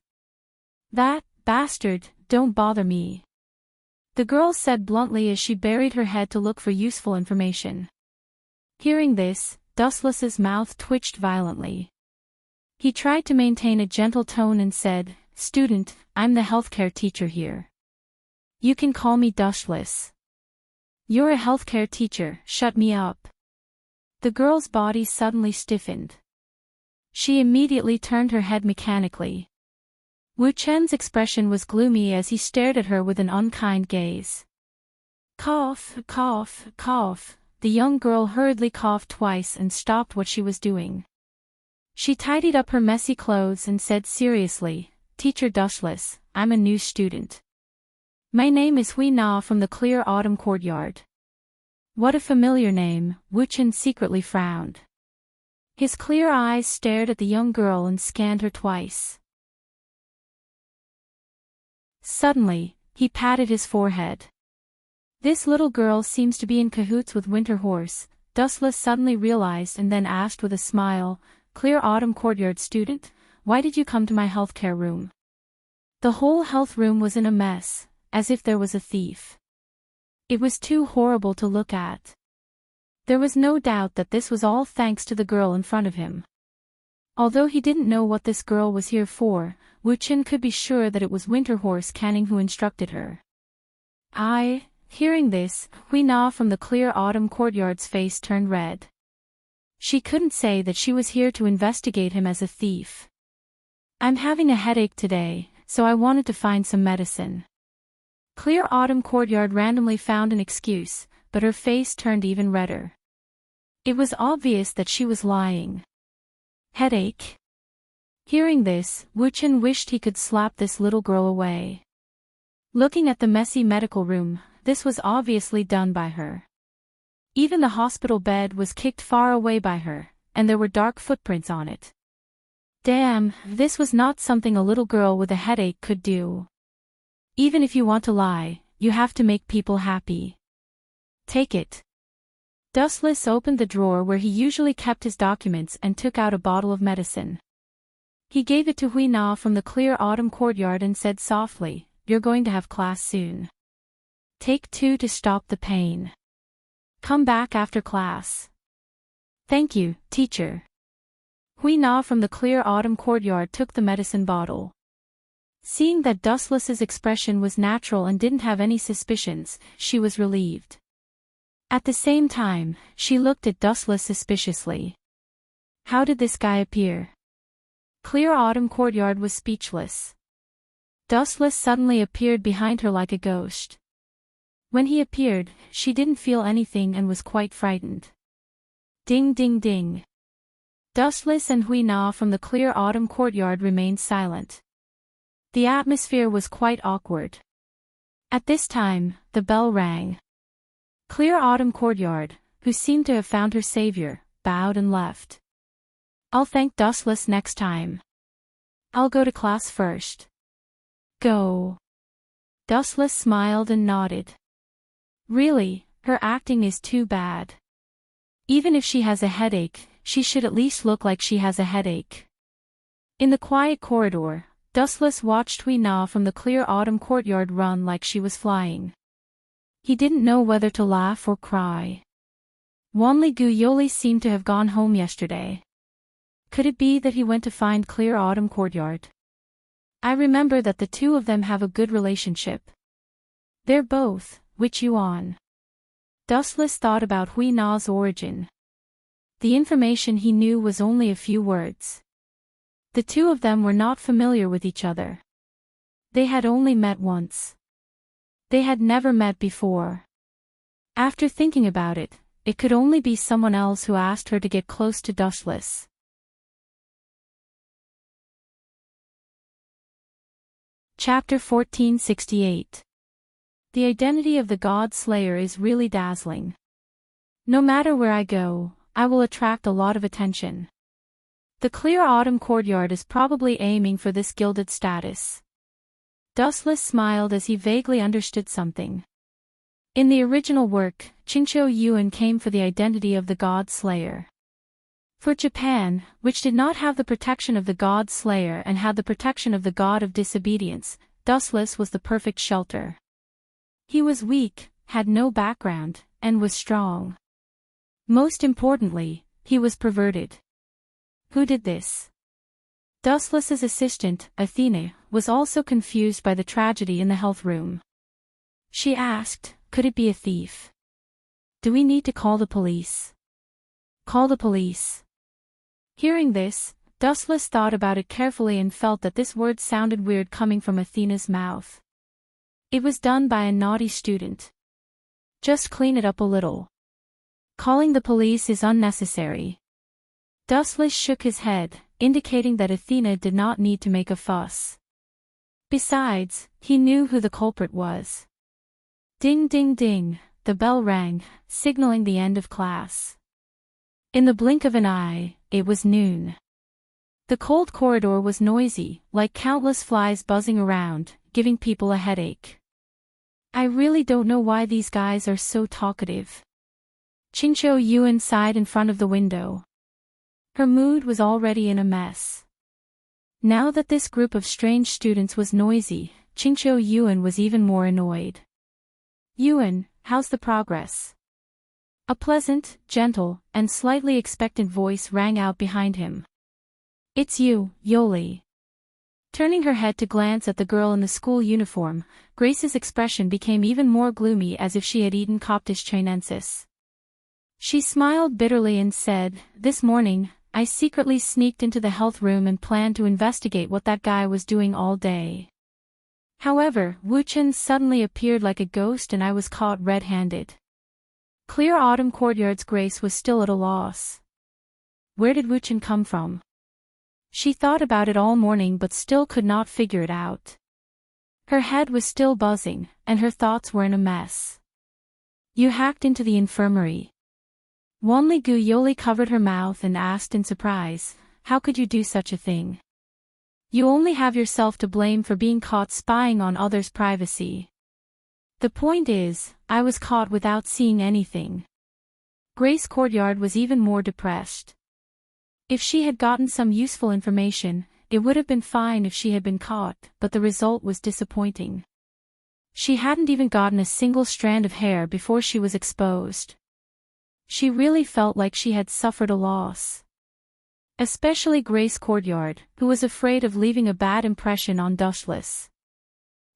"That bastard, don't bother me," the girl said bluntly as she buried her head to look for useful information. Hearing this, Dustless's mouth twitched violently. He tried to maintain a gentle tone and said, "Student, I'm the healthcare teacher here. You can call me Dustless." "You're a healthcare teacher, shut me up." The girl's body suddenly stiffened. She immediately turned her head mechanically. Wu Chen's expression was gloomy as he stared at her with an unkind gaze. Cough, cough, cough. The young girl hurriedly coughed twice and stopped what she was doing. She tidied up her messy clothes and said seriously, "Teacher Dustless, I'm a new student. My name is Hui Na from the Clear Autumn Courtyard." What a familiar name, Wu Chen secretly frowned. His clear eyes stared at the young girl and scanned her twice. Suddenly, he patted his forehead. "This little girl seems to be in cahoots with Winter Horse," Dustless suddenly realized and then asked with a smile, "Clear Autumn Courtyard student, why did you come to my healthcare room?" The whole health room was in a mess, as if there was a thief. It was too horrible to look at. There was no doubt that this was all thanks to the girl in front of him. Although he didn't know what this girl was here for, Wu Chen could be sure that it was Winter Horse Canning who instructed her. Hearing this, Hui Na from the Clear Autumn Courtyard's face turned red. She couldn't say that she was here to investigate him as a thief. "I'm having a headache today, so I wanted to find some medicine." Clear Autumn Courtyard randomly found an excuse, but her face turned even redder. It was obvious that she was lying. Headache? Hearing this, Wu Chen wished he could slap this little girl away. Looking at the messy medical room, this was obviously done by her. Even the hospital bed was kicked far away by her, and there were dark footprints on it. Damn, this was not something a little girl with a headache could do. Even if you want to lie, you have to make people happy. Take it. Dustless opened the drawer where he usually kept his documents and took out a bottle of medicine. He gave it to Hui Na from the Clear Autumn Courtyard and said softly, "You're going to have class soon. Take 2 to stop the pain. Come back after class." "Thank you, teacher." Hui Na from the Clear Autumn Courtyard took the medicine bottle. Seeing that Dustless's expression was natural and didn't have any suspicions, she was relieved. At the same time, she looked at Dustless suspiciously. How did this guy appear? Clear Autumn Courtyard was speechless. Dustless suddenly appeared behind her like a ghost. When he appeared, she didn't feel anything and was quite frightened. Ding ding ding. Dustless and Hui Na from the Clear Autumn Courtyard remained silent. The atmosphere was quite awkward. At this time, the bell rang. Clear Autumn Courtyard, who seemed to have found her savior, bowed and left. "I'll thank Dustless next time. I'll go to class first." "Go." Dustless smiled and nodded. Really, her acting is too bad. Even if she has a headache, she should at least look like she has a headache. In the quiet corridor, Dustless watched Hui Na from the Clear Autumn Courtyard run like she was flying. He didn't know whether to laugh or cry. Wanli Gu Yoli seemed to have gone home yesterday. Could it be that he went to find Clear Autumn Courtyard? I remember that the two of them have a good relationship. They're both Witch Yuan. Dustless thought about Hui Na's origin. The information he knew was only a few words. The two of them were not familiar with each other. They had only met once. They had never met before. After thinking about it, it could only be someone else who asked her to get close to Dustless. Chapter 1468. The identity of the God Slayer is really dazzling. No matter where I go, I will attract a lot of attention. The Clear Autumn Courtyard is probably aiming for this gilded status. Dustless smiled as he vaguely understood something. In the original work, Qingqiu Yuan came for the identity of the God Slayer. For Japan, which did not have the protection of the God Slayer and had the protection of the God of Disobedience, Dustless was the perfect shelter. He was weak, had no background, and was strong. Most importantly, he was perverted. Who did this? Dustless's assistant, Athena, was also confused by the tragedy in the health room. She asked, could it be a thief? Do we need to call the police? Call the police. Hearing this, Dustless thought about it carefully and felt that this word sounded weird coming from Athena's mouth. It was done by a naughty student. Just clean it up a little. Calling the police is unnecessary. Dustless shook his head, indicating that Athena did not need to make a fuss. Besides, he knew who the culprit was. Ding ding ding, the bell rang, signaling the end of class. In the blink of an eye, it was noon. The cold corridor was noisy, like countless flies buzzing around, giving people a headache. I really don't know why these guys are so talkative. Qingqiu Yuan sighed in front of the window. Her mood was already in a mess. Now that this group of strange students was noisy, Qingqiu Yuan was even more annoyed. Yuan, how's the progress? A pleasant, gentle, and slightly expectant voice rang out behind him. It's you, Yoli. Turning her head to glance at the girl in the school uniform, Grace's expression became even more gloomy as if she had eaten Coptish chinensis. She smiled bitterly and said, this morning, I secretly sneaked into the health room and planned to investigate what that guy was doing all day. However, Wu Chen suddenly appeared like a ghost and I was caught red-handed. Clear Autumn Courtyard's Grace was still at a loss. Where did Wu Chen come from? She thought about it all morning but still could not figure it out. Her head was still buzzing, and her thoughts were in a mess. You hacked into the infirmary. Wanli Gu Yoli covered her mouth and asked in surprise, how could you do such a thing? You only have yourself to blame for being caught spying on others' privacy. The point is, I was caught without seeing anything. Grace Courtyard was even more depressed. If she had gotten some useful information, it would have been fine if she had been caught, but the result was disappointing. She hadn't even gotten a single strand of hair before she was exposed. She really felt like she had suffered a loss. Especially Grace Courtyard, who was afraid of leaving a bad impression on Dustless.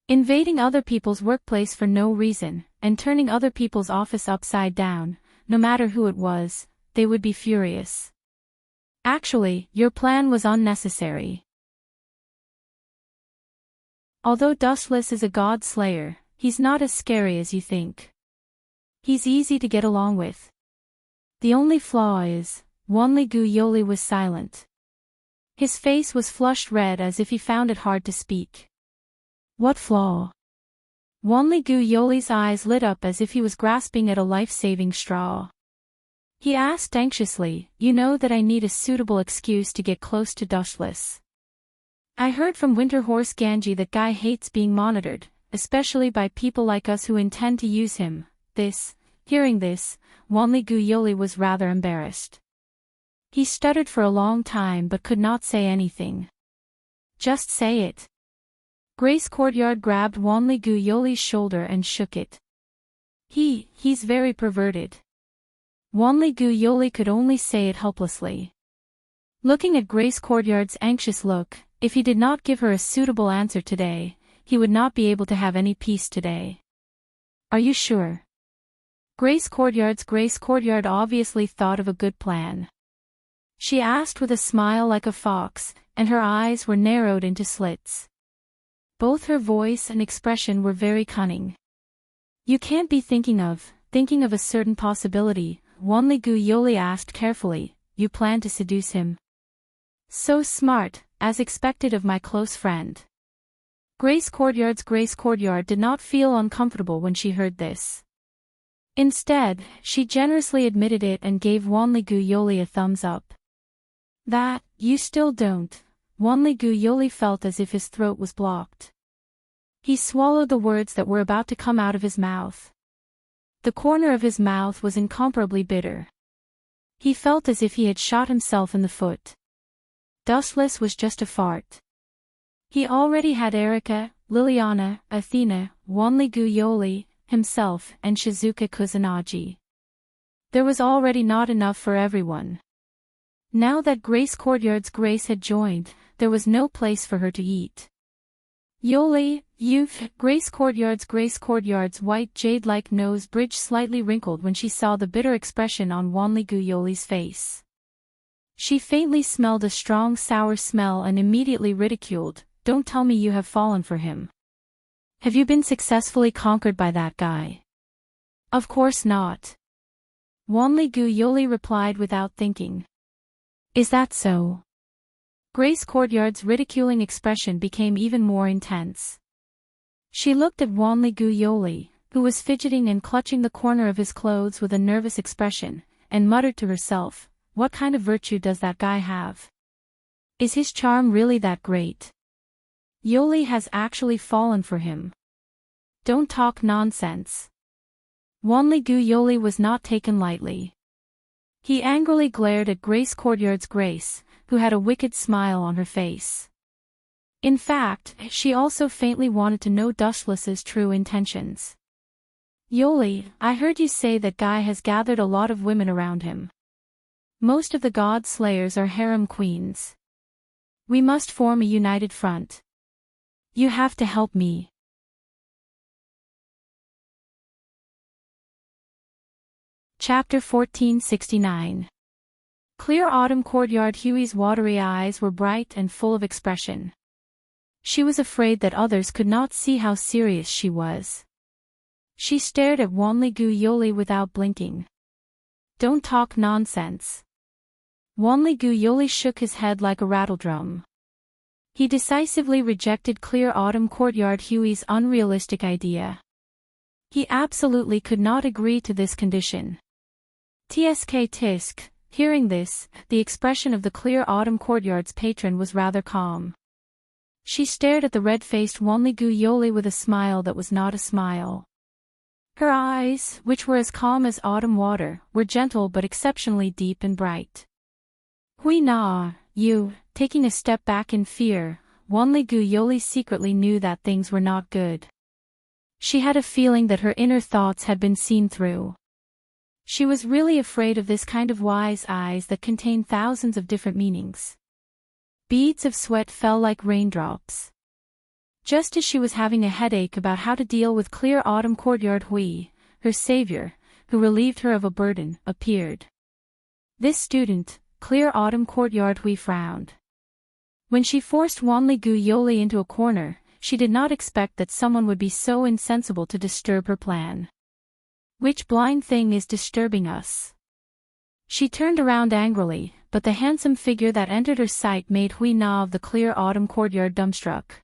Invading other people's workplace for no reason, and turning other people's office upside down, no matter who it was, they would be furious. Actually, your plan was unnecessary. Although Dustless is a god slayer, he's not as scary as you think. He's easy to get along with. The only flaw is, Wanli Gu Yoli was silent. His face was flushed red as if he found it hard to speak. What flaw? Wanli Gu Yoli's eyes lit up as if he was grasping at a life-saving straw. He asked anxiously, you know that I need a suitable excuse to get close to Dustless. I heard from Winterhorse Ganji that guy hates being monitored, especially by people like us who intend to use him. Hearing this, Wanli Gu Yoli was rather embarrassed. He stuttered for a long time but could not say anything. Just say it. Grace Courtyard grabbed Wanli Gu Yoli's shoulder and shook it. He's very perverted. Wanli Gu Yoli could only say it helplessly. Looking at Grace Courtyard's anxious look, if he did not give her a suitable answer today, he would not be able to have any peace today. Are you sure? Grace Courtyard obviously thought of a good plan. She asked with a smile like a fox, and her eyes were narrowed into slits. Both her voice and expression were very cunning. You can't be thinking of a certain possibility, Wanli Gu Yoli asked carefully, you plan to seduce him? So smart, as expected of my close friend. Grace Courtyard did not feel uncomfortable when she heard this. Instead, she generously admitted it and gave Wanli Gu Yoli a thumbs up. That, you still don't. Wanli Gu Yoli felt as if his throat was blocked. He swallowed the words that were about to come out of his mouth. The corner of his mouth was incomparably bitter. He felt as if he had shot himself in the foot. Dustless was just a fart. He already had Erika, Liliana, Athena, Wanligu Yoli, himself, and Shizuka Kusanagi. There was already not enough for everyone. Now that Grace Courtyard's Grace had joined, there was no place for her to eat. Yoli, youth, Grace Courtyard's white jade-like nose bridge slightly wrinkled when she saw the bitter expression on Wanligu Yoli's face. She faintly smelled a strong sour smell and immediately ridiculed, "Don't tell me you have fallen for him. Have you been successfully conquered by that guy?" "Of course not." Wanligu Yoli replied without thinking. "Is that so?" Grace Courtyard's ridiculing expression became even more intense. She looked at Wanligu Yoli, who was fidgeting and clutching the corner of his clothes with a nervous expression, and muttered to herself, "What kind of virtue does that guy have? Is his charm really that great? Yoli has actually fallen for him. Don't talk nonsense." Wanligu Yoli was not taken lightly. He angrily glared at Grace Courtyard's Grace, who had a wicked smile on her face. In fact, she also faintly wanted to know Dustless's true intentions. "Yoli, I heard you say that guy has gathered a lot of women around him. Most of the god slayers are harem queens. We must form a united front. You have to help me." Chapter 1469. Clear Autumn Courtyard Huey's watery eyes were bright and full of expression. She was afraid that others could not see how serious she was. She stared at Wanligu Yoli without blinking. "Don't talk nonsense." Wanligu Yoli shook his head like a rattledrum. He decisively rejected Clear Autumn Courtyard Huey's unrealistic idea. He absolutely could not agree to this condition. Tsk tisk. Hearing this, the expression of the Clear Autumn Courtyard's patron was rather calm. She stared at the red-faced Wanligu Yoli with a smile that was not a smile. Her eyes, which were as calm as autumn water, were gentle but exceptionally deep and bright. "Hui na, you," taking a step back in fear, Wanligu Yoli secretly knew that things were not good. She had a feeling that her inner thoughts had been seen through. She was really afraid of this kind of wise eyes that contain thousands of different meanings. Beads of sweat fell like raindrops. Just as she was having a headache about how to deal with Clear Autumn Courtyard Hui, her savior, who relieved her of a burden, appeared. This student, Clear Autumn Courtyard Hui, frowned. When she forced Wanligu Yoli into a corner, she did not expect that someone would be so insensible to disturb her plan. "Which blind thing is disturbing us?" She turned around angrily, but the handsome figure that entered her sight made Hui Na of the Clear Autumn Courtyard dumbstruck.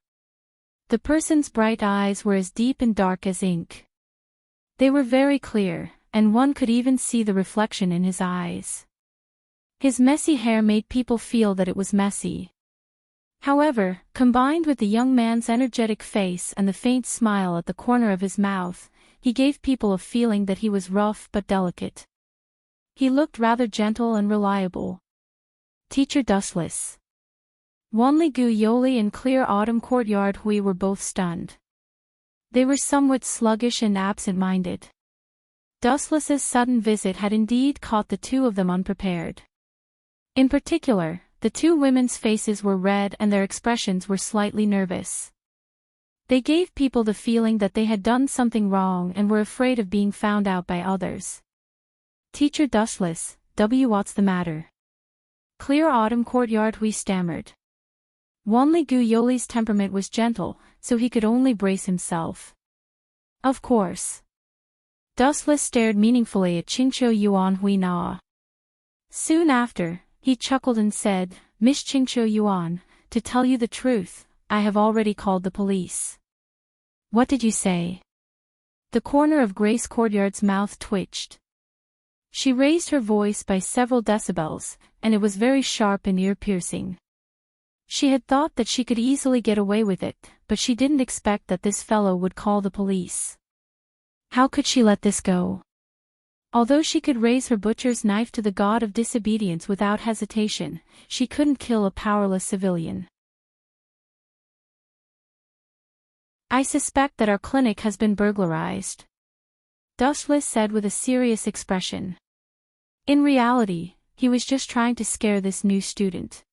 The person's bright eyes were as deep and dark as ink. They were very clear, and one could even see the reflection in his eyes. His messy hair made people feel that it was messy. However, combined with the young man's energetic face and the faint smile at the corner of his mouth, he gave people a feeling that he was rough but delicate. He looked rather gentle and reliable. Teacher Dustless. Wanligu Yoli and Clear Autumn Courtyard Hui were both stunned. They were somewhat sluggish and absent-minded. Dustless's sudden visit had indeed caught the two of them unprepared. In particular, the two women's faces were red and their expressions were slightly nervous. They gave people the feeling that they had done something wrong and were afraid of being found out by others. Teacher Dustless, what's the matter? Clear Autumn Courtyard Hui stammered. Wanligu Yoli's temperament was gentle, so he could only brace himself. Of course. Dustless stared meaningfully at Qingqiu Yuan Hui Na. Soon after, he chuckled and said, Miss Qingqiu Yuan, to tell you the truth, I have already called the police. What did you say? The corner of Grace Courtyard's mouth twitched. She raised her voice by several decibels, and it was very sharp and ear-piercing. She had thought that she could easily get away with it, but she didn't expect that this fellow would call the police. How could she let this go? Although she could raise her butcher's knife to the god of disobedience without hesitation, she couldn't kill a powerless civilian. I suspect that our clinic has been burglarized, Dustless said with a serious expression. In reality, he was just trying to scare this new student.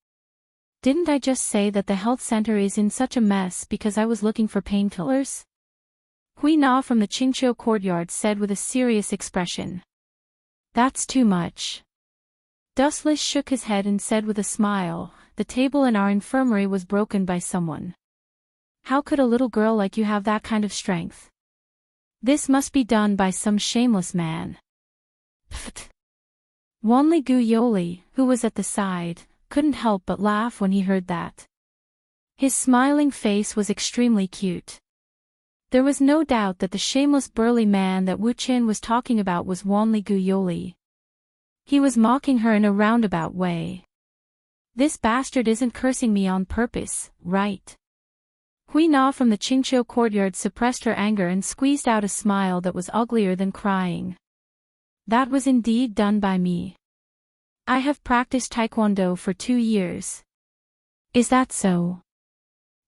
Didn't I just say that the health center is in such a mess because I was looking for painkillers? Hui Na from the Qingqiu courtyard said with a serious expression. That's too much. Dustless shook his head and said with a smile, the table in our infirmary was broken by someone. How could a little girl like you have that kind of strength? This must be done by some shameless man. Pfft. Wanli Gu Yoli, who was at the side, couldn't help but laugh when he heard that. His smiling face was extremely cute. There was no doubt that the shameless burly man that Wu Qin was talking about was Wanli Gu Yoli. He was mocking her in a roundabout way. This bastard isn't cursing me on purpose, right? Hui Na from the Qingqiu courtyard suppressed her anger and squeezed out a smile that was uglier than crying. That was indeed done by me. I have practiced Taekwondo for 2 years. Is that so?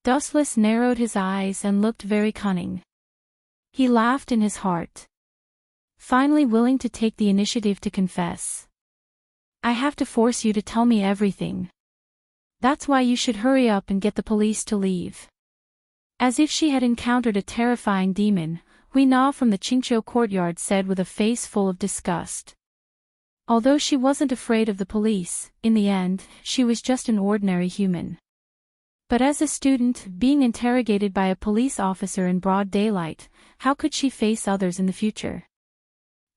Dustless narrowed his eyes and looked very cunning. He laughed in his heart. Finally willing to take the initiative to confess. I have to force you to tell me everything. That's why you should hurry up and get the police to leave. As if she had encountered a terrifying demon, Hui Na from the Qingqiu courtyard said with a face full of disgust. Although she wasn't afraid of the police, in the end, she was just an ordinary human. But as a student, being interrogated by a police officer in broad daylight, how could she face others in the future?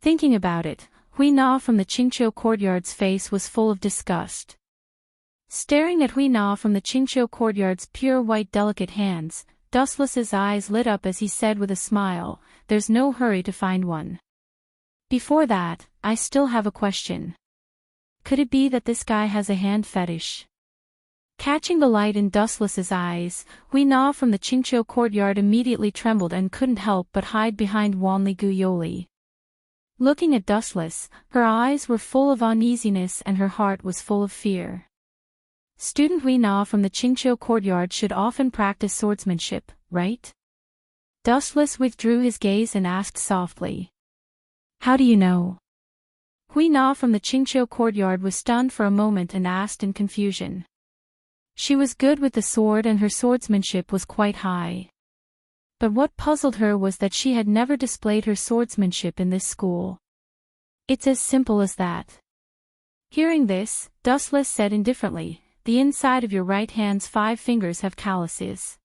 Thinking about it, Hui Na from the Qingqiu courtyard's face was full of disgust. Staring at Hui Na from the Qingqiu courtyard's pure white delicate hands, Dustless's eyes lit up as he said with a smile, there's no hurry to find one. Before that, I still have a question. Could it be that this guy has a hand fetish? Catching the light in Dustless's eyes, Hui Na from the Qingqiu courtyard immediately trembled and couldn't help but hide behind Wanli Gu Yoli. Looking at Dustless, her eyes were full of uneasiness and her heart was full of fear. Student Hui Na from the Qingqiu courtyard should often practice swordsmanship, right? Dustless withdrew his gaze and asked softly. How do you know? Hui Na from the Qingqiu courtyard was stunned for a moment and asked in confusion. She was good with the sword and her swordsmanship was quite high. But what puzzled her was that she had never displayed her swordsmanship in this school. It's as simple as that. Hearing this, Dustless said indifferently, the inside of your right hand's 5 fingers have calluses.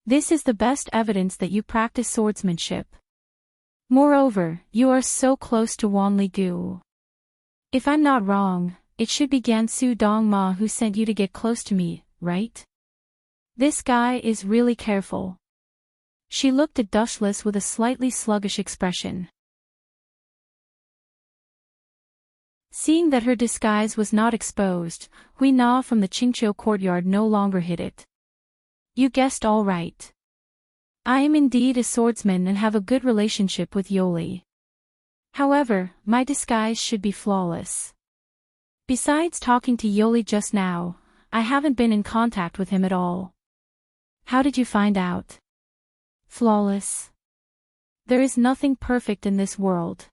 This is the best evidence that you practice swordsmanship. Moreover, you are so close to Wanli Gu. If I'm not wrong, it should be Gansu Dongma who sent you to get close to me, right? This guy is really careful. She looked at Dustless with a slightly sluggish expression. Seeing that her disguise was not exposed, Hui Na from the Qingqiu courtyard no longer hid it. You guessed all right. I am indeed a swordsman and have a good relationship with Yoli. However, my disguise should be flawless. Besides talking to Yoli just now, I haven't been in contact with him at all. How did you find out? Flawless. There is nothing perfect in this world.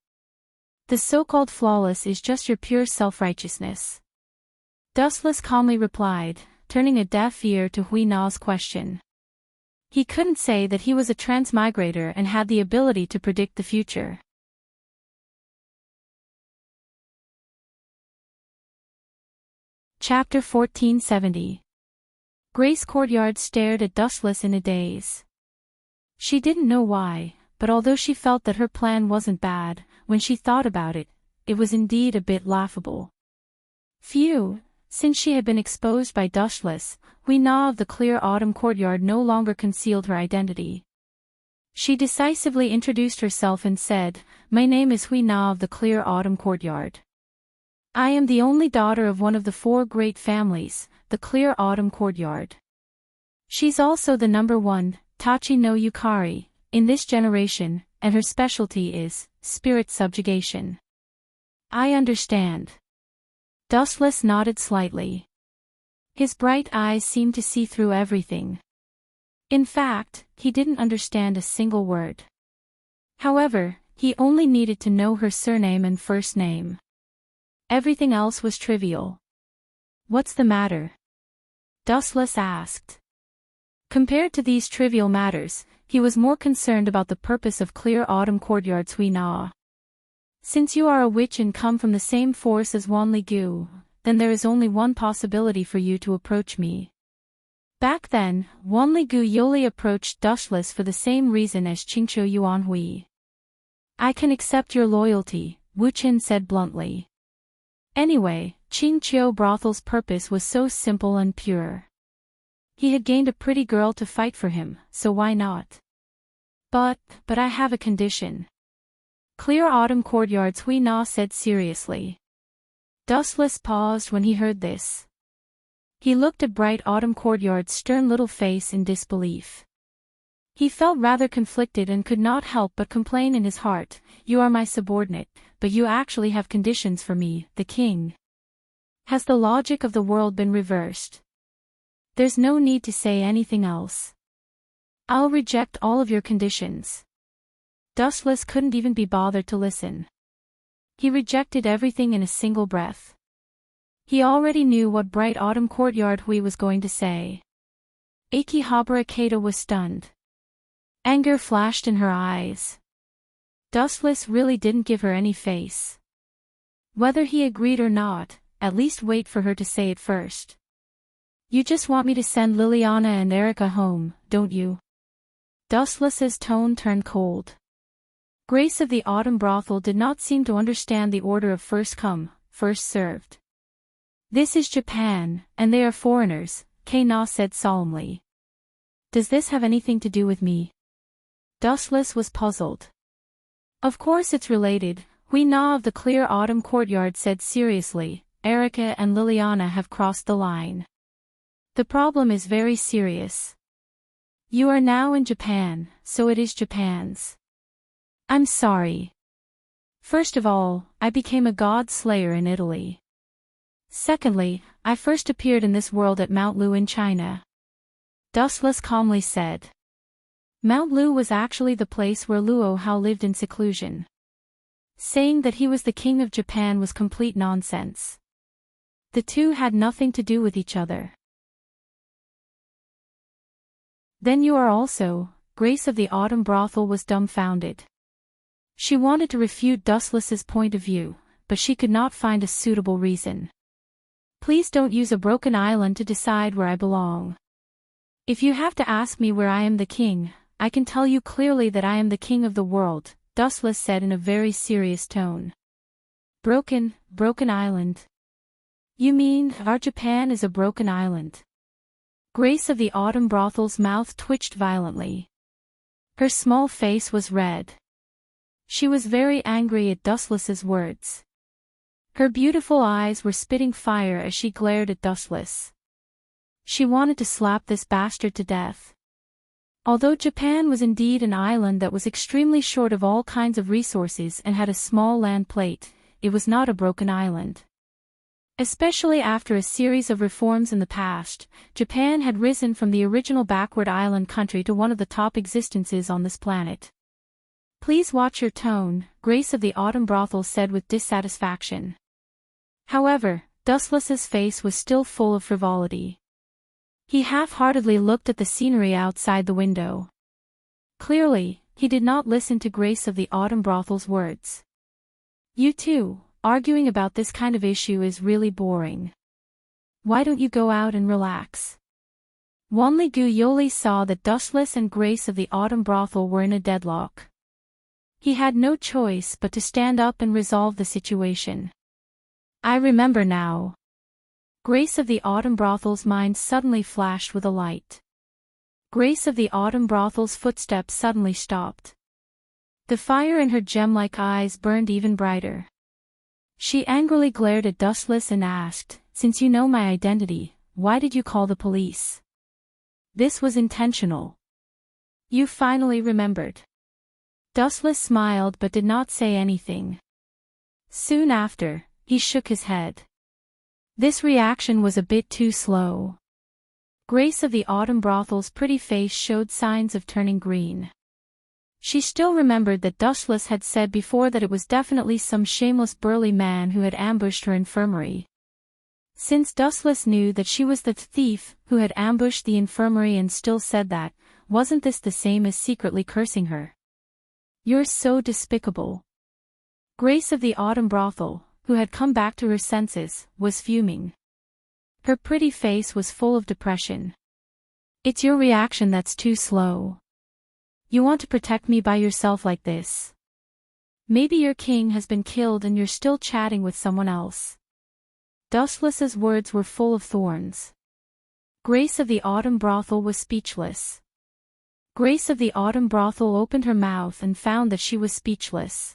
The so-called flawless is just your pure self-righteousness. Dustless calmly replied, turning a deaf ear to Hui Na's question. He couldn't say that he was a transmigrator and had the ability to predict the future. Chapter 1470. Grace Courtyard stared at Dustless in a daze. She didn't know why, but although she felt that her plan wasn't bad, when she thought about it, it was indeed a bit laughable. Phew, since she had been exposed by Dustless, Hui Na of the Clear Autumn Courtyard no longer concealed her identity. She decisively introduced herself and said, My name is Hui Na of the Clear Autumn Courtyard. I am the only daughter of one of the 4 great families, the clear autumn courtyard. She's also the number one, Tachi no Yukari, in this generation, and her specialty is spirit subjugation. I understand. Dustless nodded slightly. His bright eyes seemed to see through everything. In fact, he didn't understand a single word. However, he only needed to know her surname and first name. Everything else was trivial. What's the matter? Dustless asked. Compared to these trivial matters, he was more concerned about the purpose of clear autumn courtyard Sui Na. Since you are a witch and come from the same force as Wanli Gu, then there is only one possibility for you to approach me. Back then, Wanli Gu Yoli approached Dustless for the same reason as Qingqiu Yuan Hui. I can accept your loyalty, Wu Qin said bluntly. Anyway, Qingqiu Brothel's purpose was so simple and pure. He had gained a pretty girl to fight for him, so why not? But I have a condition. Clear autumn courtyard Hui Na said seriously. Dustless paused when he heard this. He looked at bright autumn courtyard's stern little face in disbelief. He felt rather conflicted and could not help but complain in his heart, you are my subordinate, but you actually have conditions for me, the king. Has the logic of the world been reversed? There's no need to say anything else. I'll reject all of your conditions. Dustless couldn't even be bothered to listen. He rejected everything in a single breath. He already knew what bright autumn courtyard Hui was going to say. Akihabara Kato was stunned. Anger flashed in her eyes. Dustless really didn't give her any face. Whether he agreed or not, at least wait for her to say it first. You just want me to send Liliana and Erica home, don't you? Dustless's tone turned cold. Grace of the Autumn Brothel did not seem to understand the order of first come, first served. This is Japan, and they are foreigners, Kei-na said solemnly. Does this have anything to do with me? Dustless was puzzled. Of course it's related, Hui-na of the clear autumn courtyard said seriously, Erica and Liliana have crossed the line. The problem is very serious. You are now in Japan, so it is Japan's. I'm sorry. First of all, I became a god slayer in Italy. Secondly, I first appeared in this world at Mount Lu in China. Dustless calmly said. Mount Lu was actually the place where Luo Hao lived in seclusion. Saying that he was the king of Japan was complete nonsense. The two had nothing to do with each other. Then you are also, Grace of the Autumn Brothel was dumbfounded. She wanted to refute Dustless's point of view, but she could not find a suitable reason. Please don't use a broken island to decide where I belong. If you have to ask me where I am the king, I can tell you clearly that I am the king of the world, Dustless said in a very serious tone. Broken island. You mean, our Japan is a broken island? Grace of the Autumn Brothel's mouth twitched violently. Her small face was red. She was very angry at Dustless's words. Her beautiful eyes were spitting fire as she glared at Dustless. She wanted to slap this bastard to death. Although Japan was indeed an island that was extremely short of all kinds of resources and had a small land plate, it was not a broken island. Especially after a series of reforms in the past, Japan had risen from the original backward island country to one of the top existences on this planet. Please watch your tone, Grace of the Autumn Brothel said with dissatisfaction. However, Dustless's face was still full of frivolity. He half-heartedly looked at the scenery outside the window. Clearly, he did not listen to Grace of the Autumn Brothel's words. You two, arguing about this kind of issue is really boring. Why don't you go out and relax? Wanli Gu Yoli saw that Dustless and Grace of the Autumn Brothel were in a deadlock. He had no choice but to stand up and resolve the situation. I remember now. Grace of the Autumn Brothel's mind suddenly flashed with a light. Grace of the Autumn Brothel's footsteps suddenly stopped. The fire in her gem-like eyes burned even brighter. She angrily glared at Dustless and asked, since you know my identity, why did you call the police? This was intentional. You finally remembered. Dustless smiled but did not say anything. Soon after, he shook his head. This reaction was a bit too slow. Grace of the Autumn Brothel's pretty face showed signs of turning green. She still remembered that Dustless had said before that it was definitely some shameless burly man who had ambushed her infirmary. Since Dustless knew that she was the thief who had ambushed the infirmary and still said that, wasn't this the same as secretly cursing her? You're so despicable. Grace of the Autumn Brothel, who had come back to her senses, was fuming. Her pretty face was full of depression. It's your reaction that's too slow. You want to protect me by yourself like this. Maybe your king has been killed and you're still chatting with someone else. Dustless's words were full of thorns. Grace of the Autumn Brothel was speechless. Grace of the Autumn Brothel opened her mouth and found that she was speechless.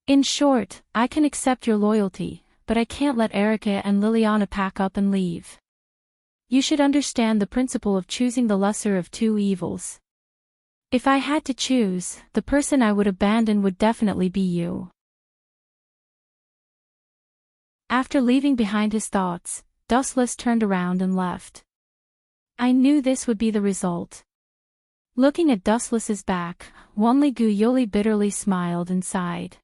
In short, I can accept your loyalty, but I can't let Erica and Liliana pack up and leave. You should understand the principle of choosing the lesser of two evils. If I had to choose, the person I would abandon would definitely be you. After leaving behind his thoughts, Dustless turned around and left. I knew this would be the result. Looking at Dustless's back, Wanli-gu Yoli bitterly smiled and sighed.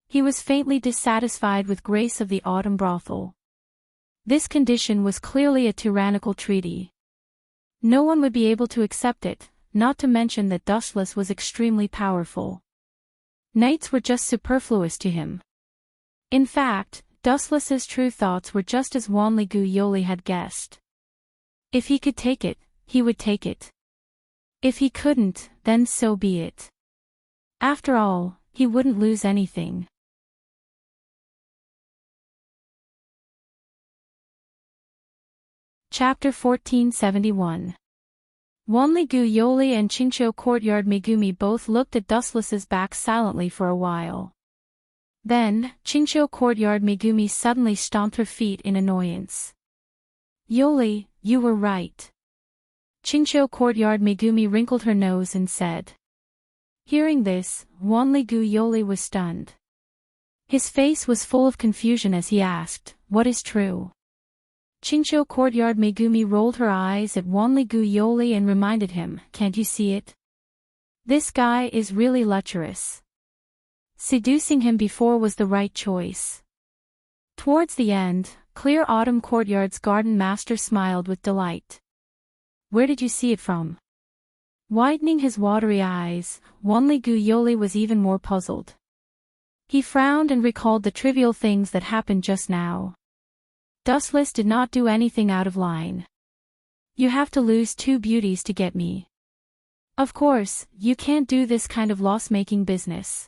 He was faintly dissatisfied with Grace of the Autumn Brothel. This condition was clearly a tyrannical treaty. No one would be able to accept it, not to mention that Dustless was extremely powerful. Knights were just superfluous to him. In fact, Dustless's true thoughts were just as Wanli-gu Yoli had guessed. If he could take it, he would take it. If he couldn't, then so be it. After all, he wouldn't lose anything. Chapter 1471. Wanli-gu Yoli and Chincho Courtyard Megumi both looked at Dustless's back silently for a while. Then, Chincho Courtyard Megumi suddenly stomped her feet in annoyance. Yoli, you were right. Chincho Courtyard Megumi wrinkled her nose and said. Hearing this, Wanli-gu Yoli was stunned. His face was full of confusion as he asked, what is true? Chincho Courtyard Megumi rolled her eyes at Wanli-gu Yoli and reminded him, can't you see it? This guy is really lecherous. Seducing him before was the right choice. Towards the end, Clear Autumn Courtyard's garden master smiled with delight. Where did you see it from? Widening his watery eyes, Wanli-gu Yoli was even more puzzled. He frowned and recalled the trivial things that happened just now. Dustless did not do anything out of line. You have to lose two beauties to get me. Of course, you can't do this kind of loss-making business.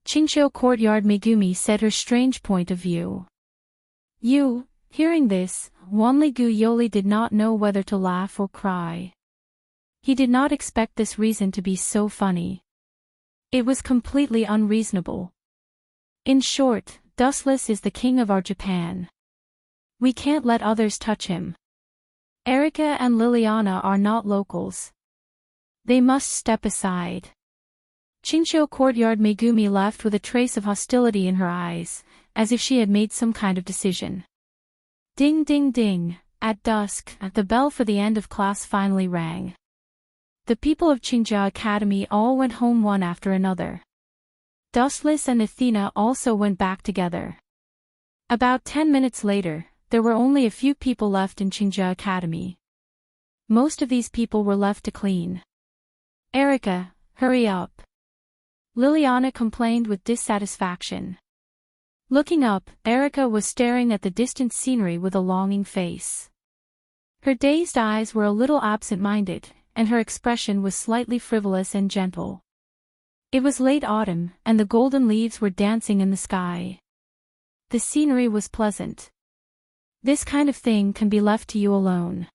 Chincho Courtyard Megumi said her strange point of view. Hearing this, Wanli-gu Yoli did not know whether to laugh or cry. He did not expect this reason to be so funny. It was completely unreasonable. In short, Dustless is the king of our Japan. We can't let others touch him. Erica and Liliana are not locals. They must step aside. Chincho Courtyard Megumi left with a trace of hostility in her eyes, as if she had made some kind of decision. Ding ding ding, at dusk, the bell for the end of class finally rang. The people of Chinja Academy all went home one after another. Dustless and Athena also went back together. About 10 minutes later, there were only a few people left in Chinja Academy. Most of these people were left to clean. Erica, hurry up. Liliana complained with dissatisfaction. Looking up, Erica was staring at the distant scenery with a longing face. Her dazed eyes were a little absent-minded, and her expression was slightly frivolous and gentle. It was late autumn, and the golden leaves were dancing in the sky. The scenery was pleasant. This kind of thing can be left to you alone.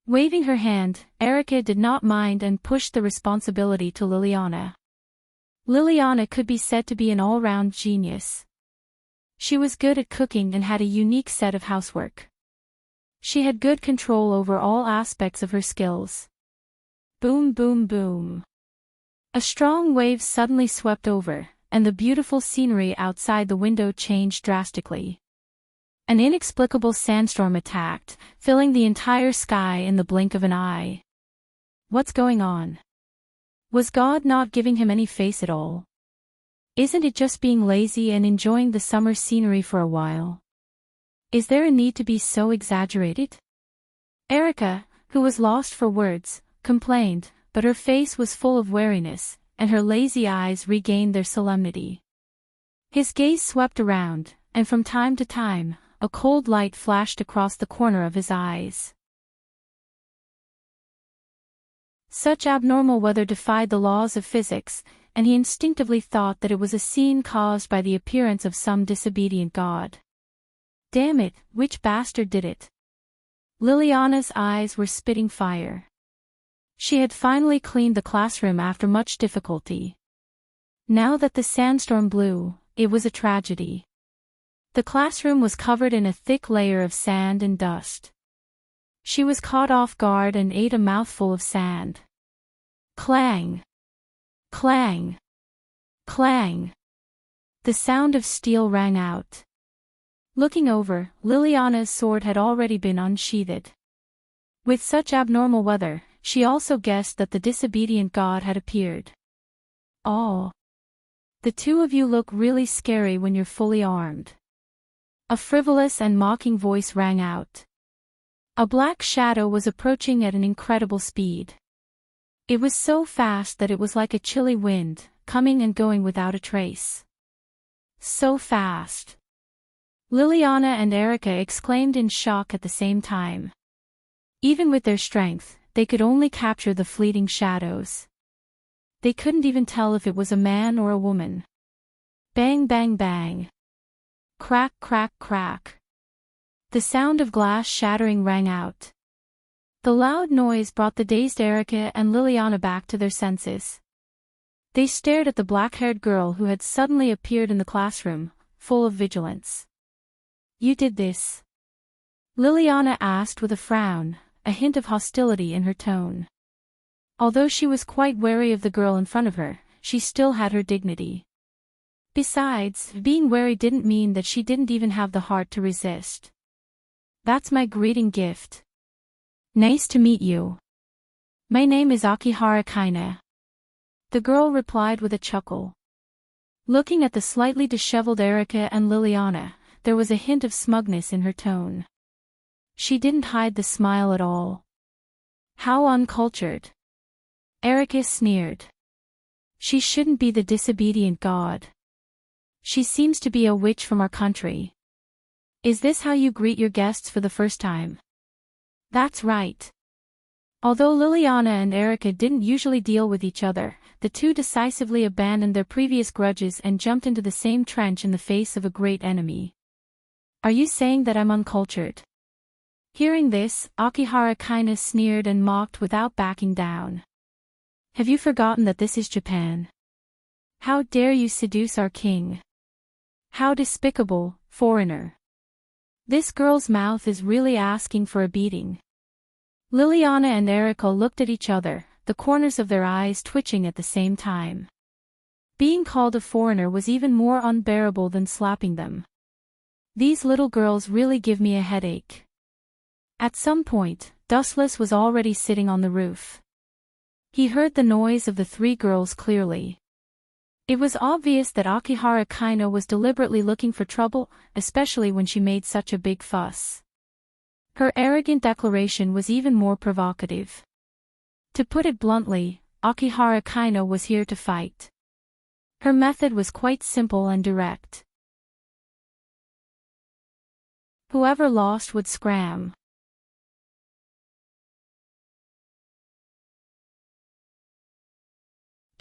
Waving her hand, Erica did not mind and pushed the responsibility to Liliana. Liliana could be said to be an all-round genius. She was good at cooking and had a unique set of housework. She had good control over all aspects of her skills. Boom, boom, boom. A strong wave suddenly swept over, and the beautiful scenery outside the window changed drastically. An inexplicable sandstorm attacked, filling the entire sky in the blink of an eye. What's going on? Was God not giving him any face at all? Isn't it just being lazy and enjoying the summer scenery for a while? Is there a need to be so exaggerated? Erica, who was lost for words, complained, but her face was full of wariness, and her lazy eyes regained their solemnity. His gaze swept around, and from time to time, a cold light flashed across the corner of his eyes. Such abnormal weather defied the laws of physics, and he instinctively thought that it was a scene caused by the appearance of some disobedient god. Damn it, which bastard did it? Liliana's eyes were spitting fire. She had finally cleaned the classroom after much difficulty. Now that the sandstorm blew, it was a tragedy. The classroom was covered in a thick layer of sand and dust. She was caught off guard and ate a mouthful of sand. Clang! Clang! Clang! The sound of steel rang out. Looking over, Liliana's sword had already been unsheathed. With such abnormal weather, she also guessed that the disobedient god had appeared. Oh! The two of you look really scary when you're fully armed. A frivolous and mocking voice rang out. A black shadow was approaching at an incredible speed. It was so fast that it was like a chilly wind, coming and going without a trace. So fast. Liliana and Erica exclaimed in shock at the same time. Even with their strength, they could only capture the fleeting shadows. They couldn't even tell if it was a man or a woman. Bang, bang, bang. Crack, crack, crack. The sound of glass shattering rang out. The loud noise brought the dazed Erica and Liliana back to their senses. They stared at the black-haired girl who had suddenly appeared in the classroom, full of vigilance. You did this? Liliana asked with a frown, a hint of hostility in her tone. Although she was quite wary of the girl in front of her, she still had her dignity. Besides, being wary didn't mean that she didn't even have the heart to resist. That's my greeting gift. Nice to meet you. My name is Akihara Kaina. The girl replied with a chuckle. Looking at the slightly disheveled Erica and Liliana, there was a hint of smugness in her tone. She didn't hide the smile at all. How uncultured. Erica sneered. She shouldn't be the disobedient god. She seems to be a witch from our country. Is this how you greet your guests for the first time? That's right. Although Liliana and Erica didn't usually deal with each other, the two decisively abandoned their previous grudges and jumped into the same trench in the face of a great enemy. Are you saying that I'm uncultured? Hearing this, Akihara Kaina sneered and mocked without backing down. Have you forgotten that this is Japan? How dare you seduce our king? How despicable, foreigner. This girl's mouth is really asking for a beating. Liliana and Erica looked at each other, the corners of their eyes twitching at the same time. Being called a foreigner was even more unbearable than slapping them. These little girls really give me a headache. At some point, Dustless was already sitting on the roof. He heard the noise of the three girls clearly. It was obvious that Akihara Kaina was deliberately looking for trouble, especially when she made such a big fuss. Her arrogant declaration was even more provocative. To put it bluntly, Akihara Kaina was here to fight. Her method was quite simple and direct. Whoever lost would scram.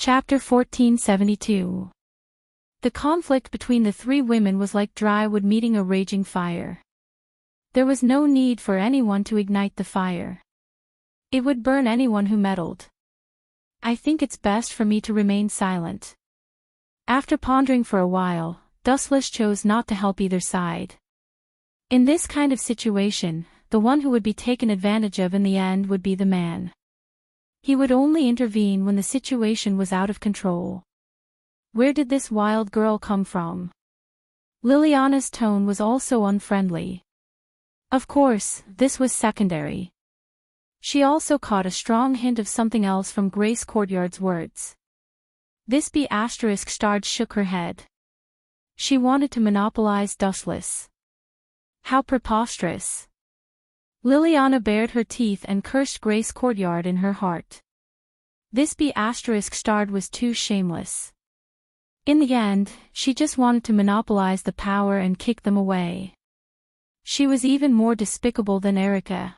Chapter 1472. The conflict between the three women was like dry wood meeting a raging fire. There was no need for anyone to ignite the fire. It would burn anyone who meddled. I think it's best for me to remain silent. After pondering for a while, Dustless chose not to help either side. In this kind of situation, the one who would be taken advantage of in the end would be the man. He would only intervene when the situation was out of control. Where did this wild girl come from? Liliana's tone was also unfriendly. Of course, this was secondary. She also caught a strong hint of something else from Grace Courtyard's words. This B***** shook her head. She wanted to monopolize Dustless. How preposterous. Liliana bared her teeth and cursed Grace Courtyard in her heart. This B** was too shameless. In the end, she just wanted to monopolize the power and kick them away. She was even more despicable than Erica.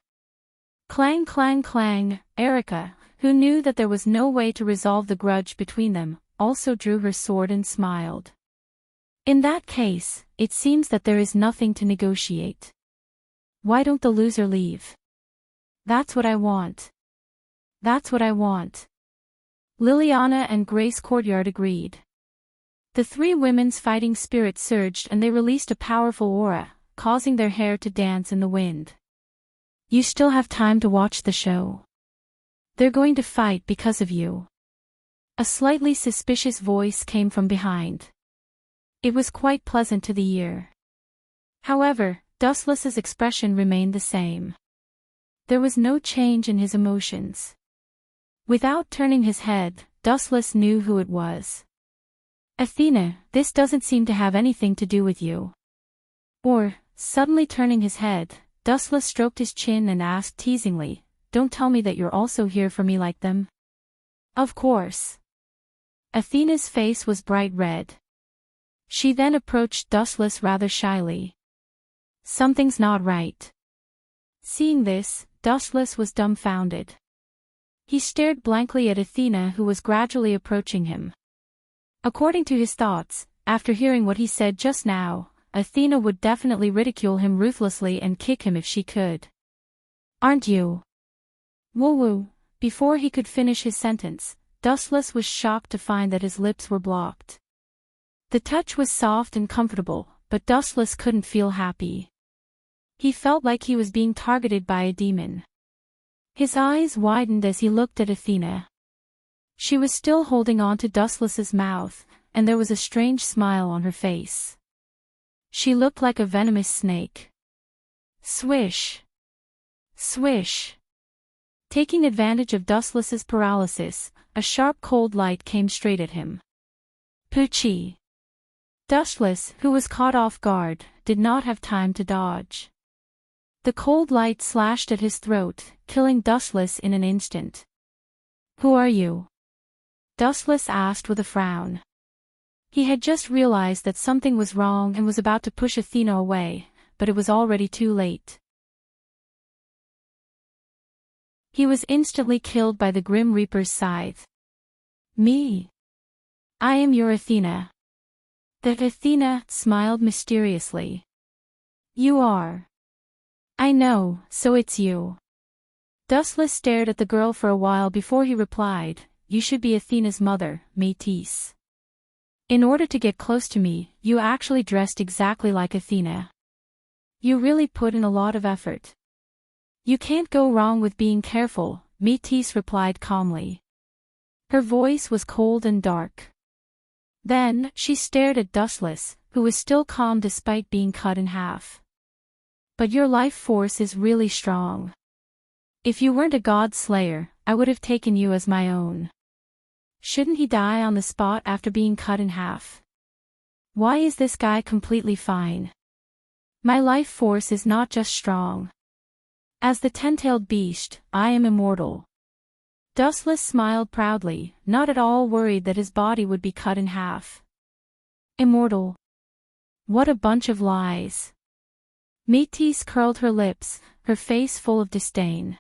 Clang clang clang, Erica, who knew that there was no way to resolve the grudge between them, also drew her sword and smiled. In that case, it seems that there is nothing to negotiate. Why don't the loser leave? That's what I want. That's what I want. Liliana and Grace Courtyard agreed. The three women's fighting spirit surged and they released a powerful aura, causing their hair to dance in the wind. You still have time to watch the show. They're going to fight because of you. A slightly suspicious voice came from behind. It was quite pleasant to the ear. However, Dustless's expression remained the same. There was no change in his emotions. Without turning his head, Dustless knew who it was. Athena, this doesn't seem to have anything to do with you. Or, suddenly turning his head, Dustless stroked his chin and asked teasingly, don't tell me that you're also here for me like them? Of course. Athena's face was bright red. She then approached Dustless rather shyly. Something's not right. Seeing this, Dustless was dumbfounded. He stared blankly at Athena, who was gradually approaching him. According to his thoughts, after hearing what he said just now, Athena would definitely ridicule him ruthlessly and kick him if she could. Aren't you? Woo-woo. Before he could finish his sentence, Dustless was shocked to find that his lips were blocked. The touch was soft and comfortable, but Dustless couldn't feel happy. He felt like he was being targeted by a demon. His eyes widened as he looked at Athena. She was still holding on to Dustless's mouth, and there was a strange smile on her face. She looked like a venomous snake. Swish! Swish! Taking advantage of Dustless's paralysis, a sharp cold light came straight at him. Poochie! Dustless, who was caught off guard, did not have time to dodge. The cold light slashed at his throat, killing Dustless in an instant. Who are you? Dustless asked with a frown. He had just realized that something was wrong and was about to push Athena away, but it was already too late. He was instantly killed by the Grim Reaper's scythe. Me? I am your Athena. That Athena smiled mysteriously. You are. I know, so it's you. Dustless stared at the girl for a while before he replied, you should be Athena's mother, Métis. In order to get close to me, you actually dressed exactly like Athena. You really put in a lot of effort. You can't go wrong with being careful, Métis replied calmly. Her voice was cold and dark. Then, she stared at Dustless, who was still calm despite being cut in half. But your life force is really strong. If you weren't a god slayer, I would have taken you as my own. Shouldn't he die on the spot after being cut in half? Why is this guy completely fine? My life force is not just strong. As the ten-tailed beast, I am immortal. Dustless smiled proudly, not at all worried that his body would be cut in half. Immortal? What a bunch of lies. Métis curled her lips, her face full of disdain.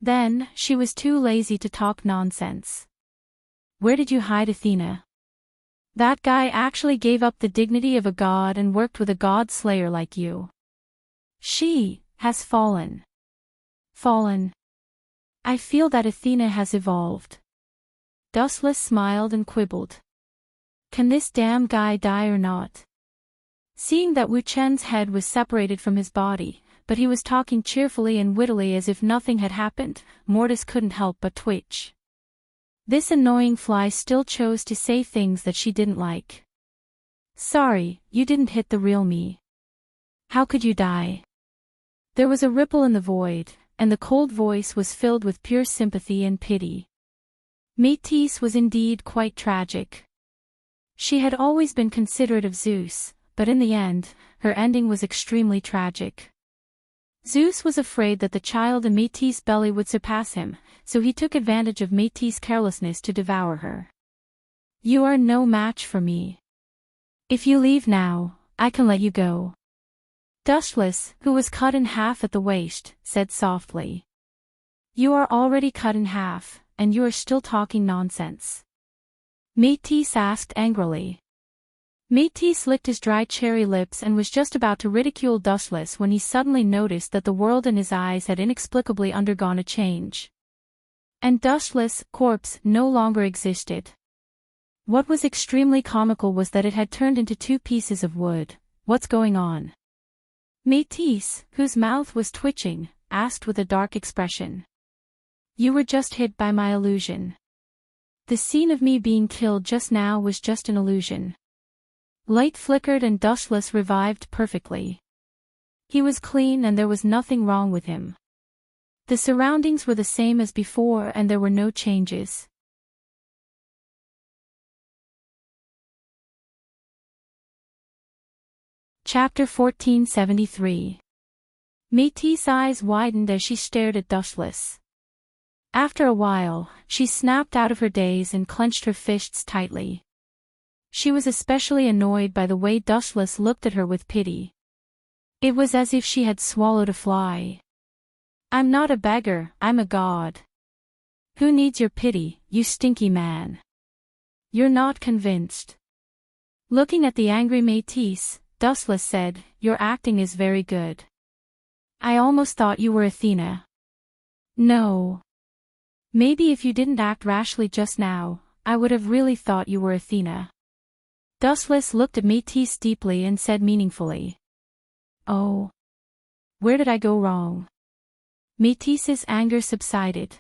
Then, she was too lazy to talk nonsense. Where did you hide Athena? That guy actually gave up the dignity of a god and worked with a god slayer like you. She has fallen. Fallen. I feel that Athena has evolved. Dustless smiled and quibbled. Can this damn guy die or not? Seeing that Wu Chen's head was separated from his body, but he was talking cheerfully and wittily as if nothing had happened. Mortis couldn't help but twitch. This annoying fly still chose to say things that she didn't like. Sorry, you didn't hit the real me. How could you die? There was a ripple in the void, and the cold voice was filled with pure sympathy and pity. Métis was indeed quite tragic. She had always been considerate of Zeus, but in the end, her ending was extremely tragic. Zeus was afraid that the child in Métis' belly would surpass him, so he took advantage of Métis' carelessness to devour her. You are no match for me. If you leave now, I can let you go. Dustless, who was cut in half at the waist, said softly. You are already cut in half, and you are still talking nonsense. Métis asked angrily. Métis licked his dry cherry lips and was just about to ridicule Dustless when he suddenly noticed that the world in his eyes had inexplicably undergone a change. And Dustless' corpse no longer existed. What was extremely comical was that it had turned into two pieces of wood. What's going on? Métis, whose mouth was twitching, asked with a dark expression. You were just hit by my illusion. The scene of me being killed just now was just an illusion. Light flickered and Dustless revived perfectly. He was clean and there was nothing wrong with him. The surroundings were the same as before and there were no changes. Chapter 1473. Métis' eyes widened as she stared at Dustless. After a while, she snapped out of her daze and clenched her fists tightly. She was especially annoyed by the way Dustless looked at her with pity. It was as if she had swallowed a fly. I'm not a beggar, I'm a god. Who needs your pity, you stinky man? You're not convinced. Looking at the angry Métis, Dustless said, Your acting is very good. I almost thought you were Athena. No. Maybe if you didn't act rashly just now, I would have really thought you were Athena. Dustless looked at Métis deeply and said meaningfully. Oh. Where did I go wrong? Métis' anger subsided.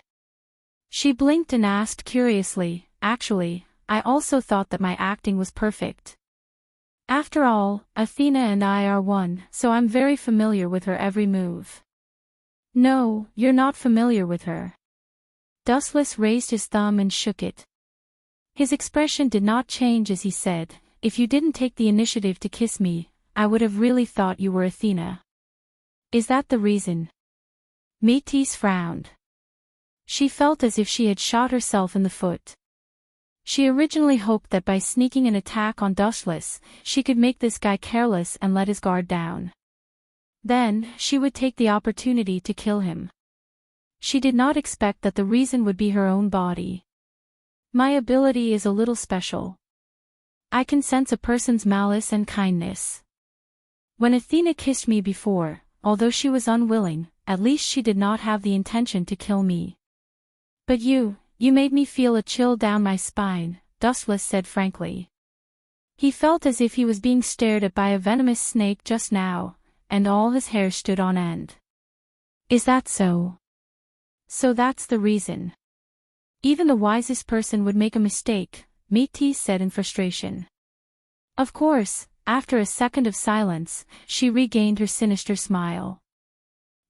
She blinked and asked curiously, Actually, I also thought that my acting was perfect. After all, Athena and I are one, so I'm very familiar with her every move. No, you're not familiar with her. Dustless raised his thumb and shook it. His expression did not change as he said, If you didn't take the initiative to kiss me, I would have really thought you were Athena. Is that the reason? Métis frowned. She felt as if she had shot herself in the foot. She originally hoped that by sneaking an attack on Dustless, she could make this guy careless and let his guard down. Then, she would take the opportunity to kill him. She did not expect that the reason would be her own body. My ability is a little special. I can sense a person's malice and kindness. When Athena kissed me before, although she was unwilling, at least she did not have the intention to kill me. But you made me feel a chill down my spine, Dustless said frankly. He felt as if he was being stared at by a venomous snake just now, and all his hair stood on end. Is that so? So that's the reason. Even the wisest person would make a mistake, Métis said in frustration. Of course, after a second of silence, she regained her sinister smile.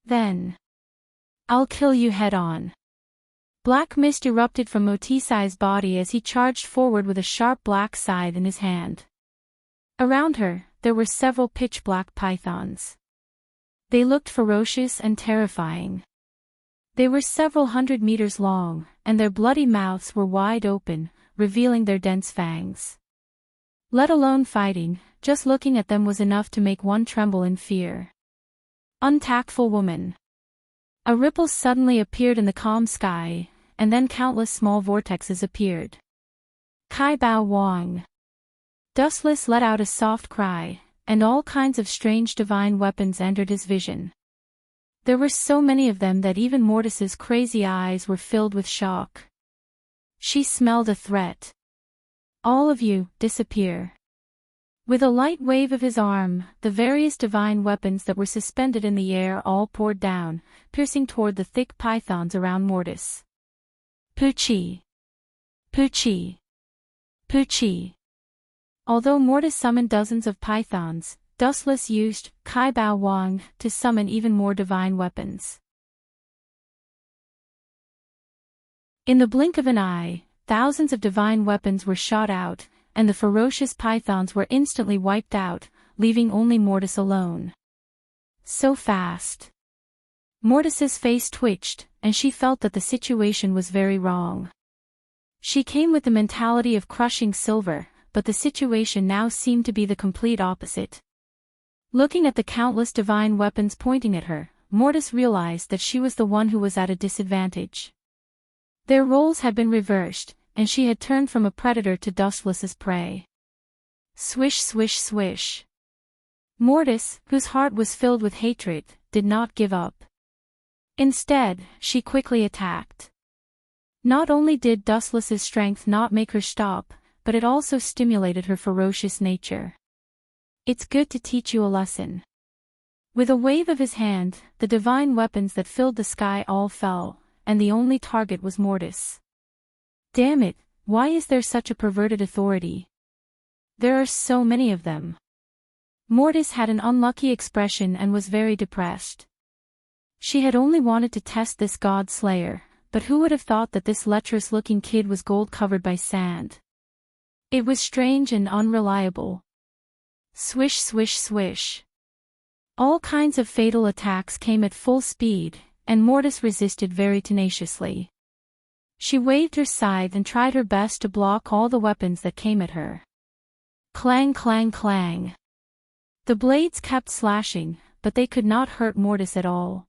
Then. I'll kill you head on. Black mist erupted from Métis's body as he charged forward with a sharp black scythe in his hand. Around her, there were several pitch-black pythons. They looked ferocious and terrifying. They were several 100 meters long, and their bloody mouths were wide open, revealing their dense fangs. Let alone fighting, just looking at them was enough to make one tremble in fear. Untactful woman. A ripple suddenly appeared in the calm sky, and then countless small vortexes appeared. Kai Bao Wang. Dustless let out a soft cry, and all kinds of strange divine weapons entered his vision. There were so many of them that even Mortis's crazy eyes were filled with shock. She smelled a threat. All of you, disappear. With a light wave of his arm, the various divine weapons that were suspended in the air all poured down, piercing toward the thick pythons around Mortis. Poochie! Poochie! Poochie! Although Mortis summoned dozens of pythons, Dustless used Kai Bao Wang to summon even more divine weapons. In the blink of an eye, thousands of divine weapons were shot out, and the ferocious pythons were instantly wiped out, leaving only Mortis alone. So fast. Mortis's face twitched, and she felt that the situation was very wrong. She came with the mentality of crushing silver, but the situation now seemed to be the complete opposite. Looking at the countless divine weapons pointing at her, Mortis realized that she was the one who was at a disadvantage. Their roles had been reversed, and she had turned from a predator to Dustless's prey. Swish, swish, swish. Mortis, whose heart was filled with hatred, did not give up. Instead, she quickly attacked. Not only did Dustless's strength not make her stop, but it also stimulated her ferocious nature. It's good to teach you a lesson. With a wave of his hand, the divine weapons that filled the sky all fell, and the only target was Mortis. Damn it, why is there such a perverted authority? There are so many of them. Mortis had an unlucky expression and was very depressed. She had only wanted to test this god slayer, but who would have thought that this lecherous-looking kid was gold-covered by sand? It was strange and unreliable. Swish, swish, swish. All kinds of fatal attacks came at full speed, and Mortis resisted very tenaciously. She waved her scythe and tried her best to block all the weapons that came at her. Clang, clang, clang. The blades kept slashing, but they could not hurt Mortis at all.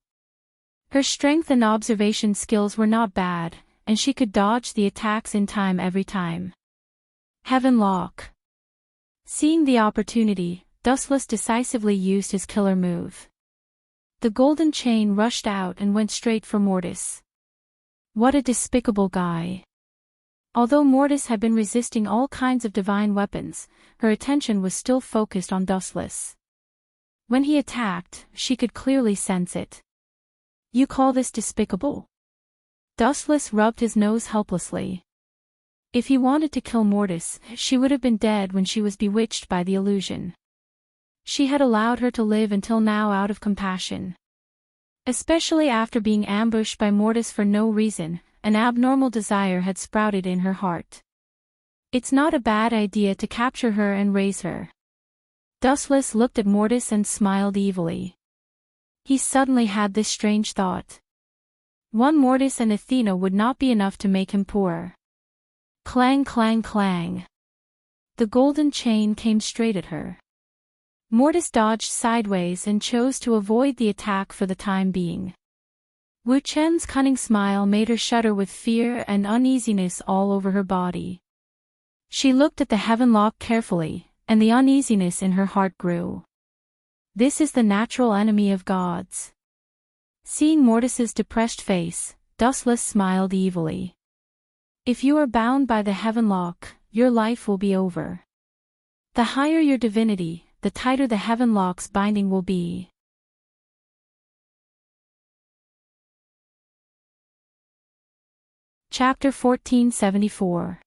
Her strength and observation skills were not bad, and she could dodge the attacks in time every time. Heaven Lock. Seeing the opportunity, Dustless decisively used his killer move. The golden chain rushed out and went straight for Mortis. What a despicable guy. Although Mortis had been resisting all kinds of divine weapons, her attention was still focused on Dustless. When he attacked, she could clearly sense it. You call this despicable? Dustless rubbed his nose helplessly. If he wanted to kill Mortis, she would have been dead when she was bewitched by the illusion. She had allowed her to live until now out of compassion. Especially after being ambushed by Mortis for no reason, an abnormal desire had sprouted in her heart. It's not a bad idea to capture her and raise her. Dustless looked at Mortis and smiled evilly. He suddenly had this strange thought. One Mortis and Athena would not be enough to make him poor. Clang, clang, clang. The golden chain came straight at her. Mortis dodged sideways and chose to avoid the attack for the time being. Wu Chen's cunning smile made her shudder with fear and uneasiness all over her body. She looked at the heaven lock carefully, and the uneasiness in her heart grew. This is the natural enemy of gods. Seeing Mortis's depressed face, Dustless smiled evilly. If you are bound by the heaven lock, your life will be over. The higher your divinity, the tighter the heaven lock's binding will be. Chapter 1474.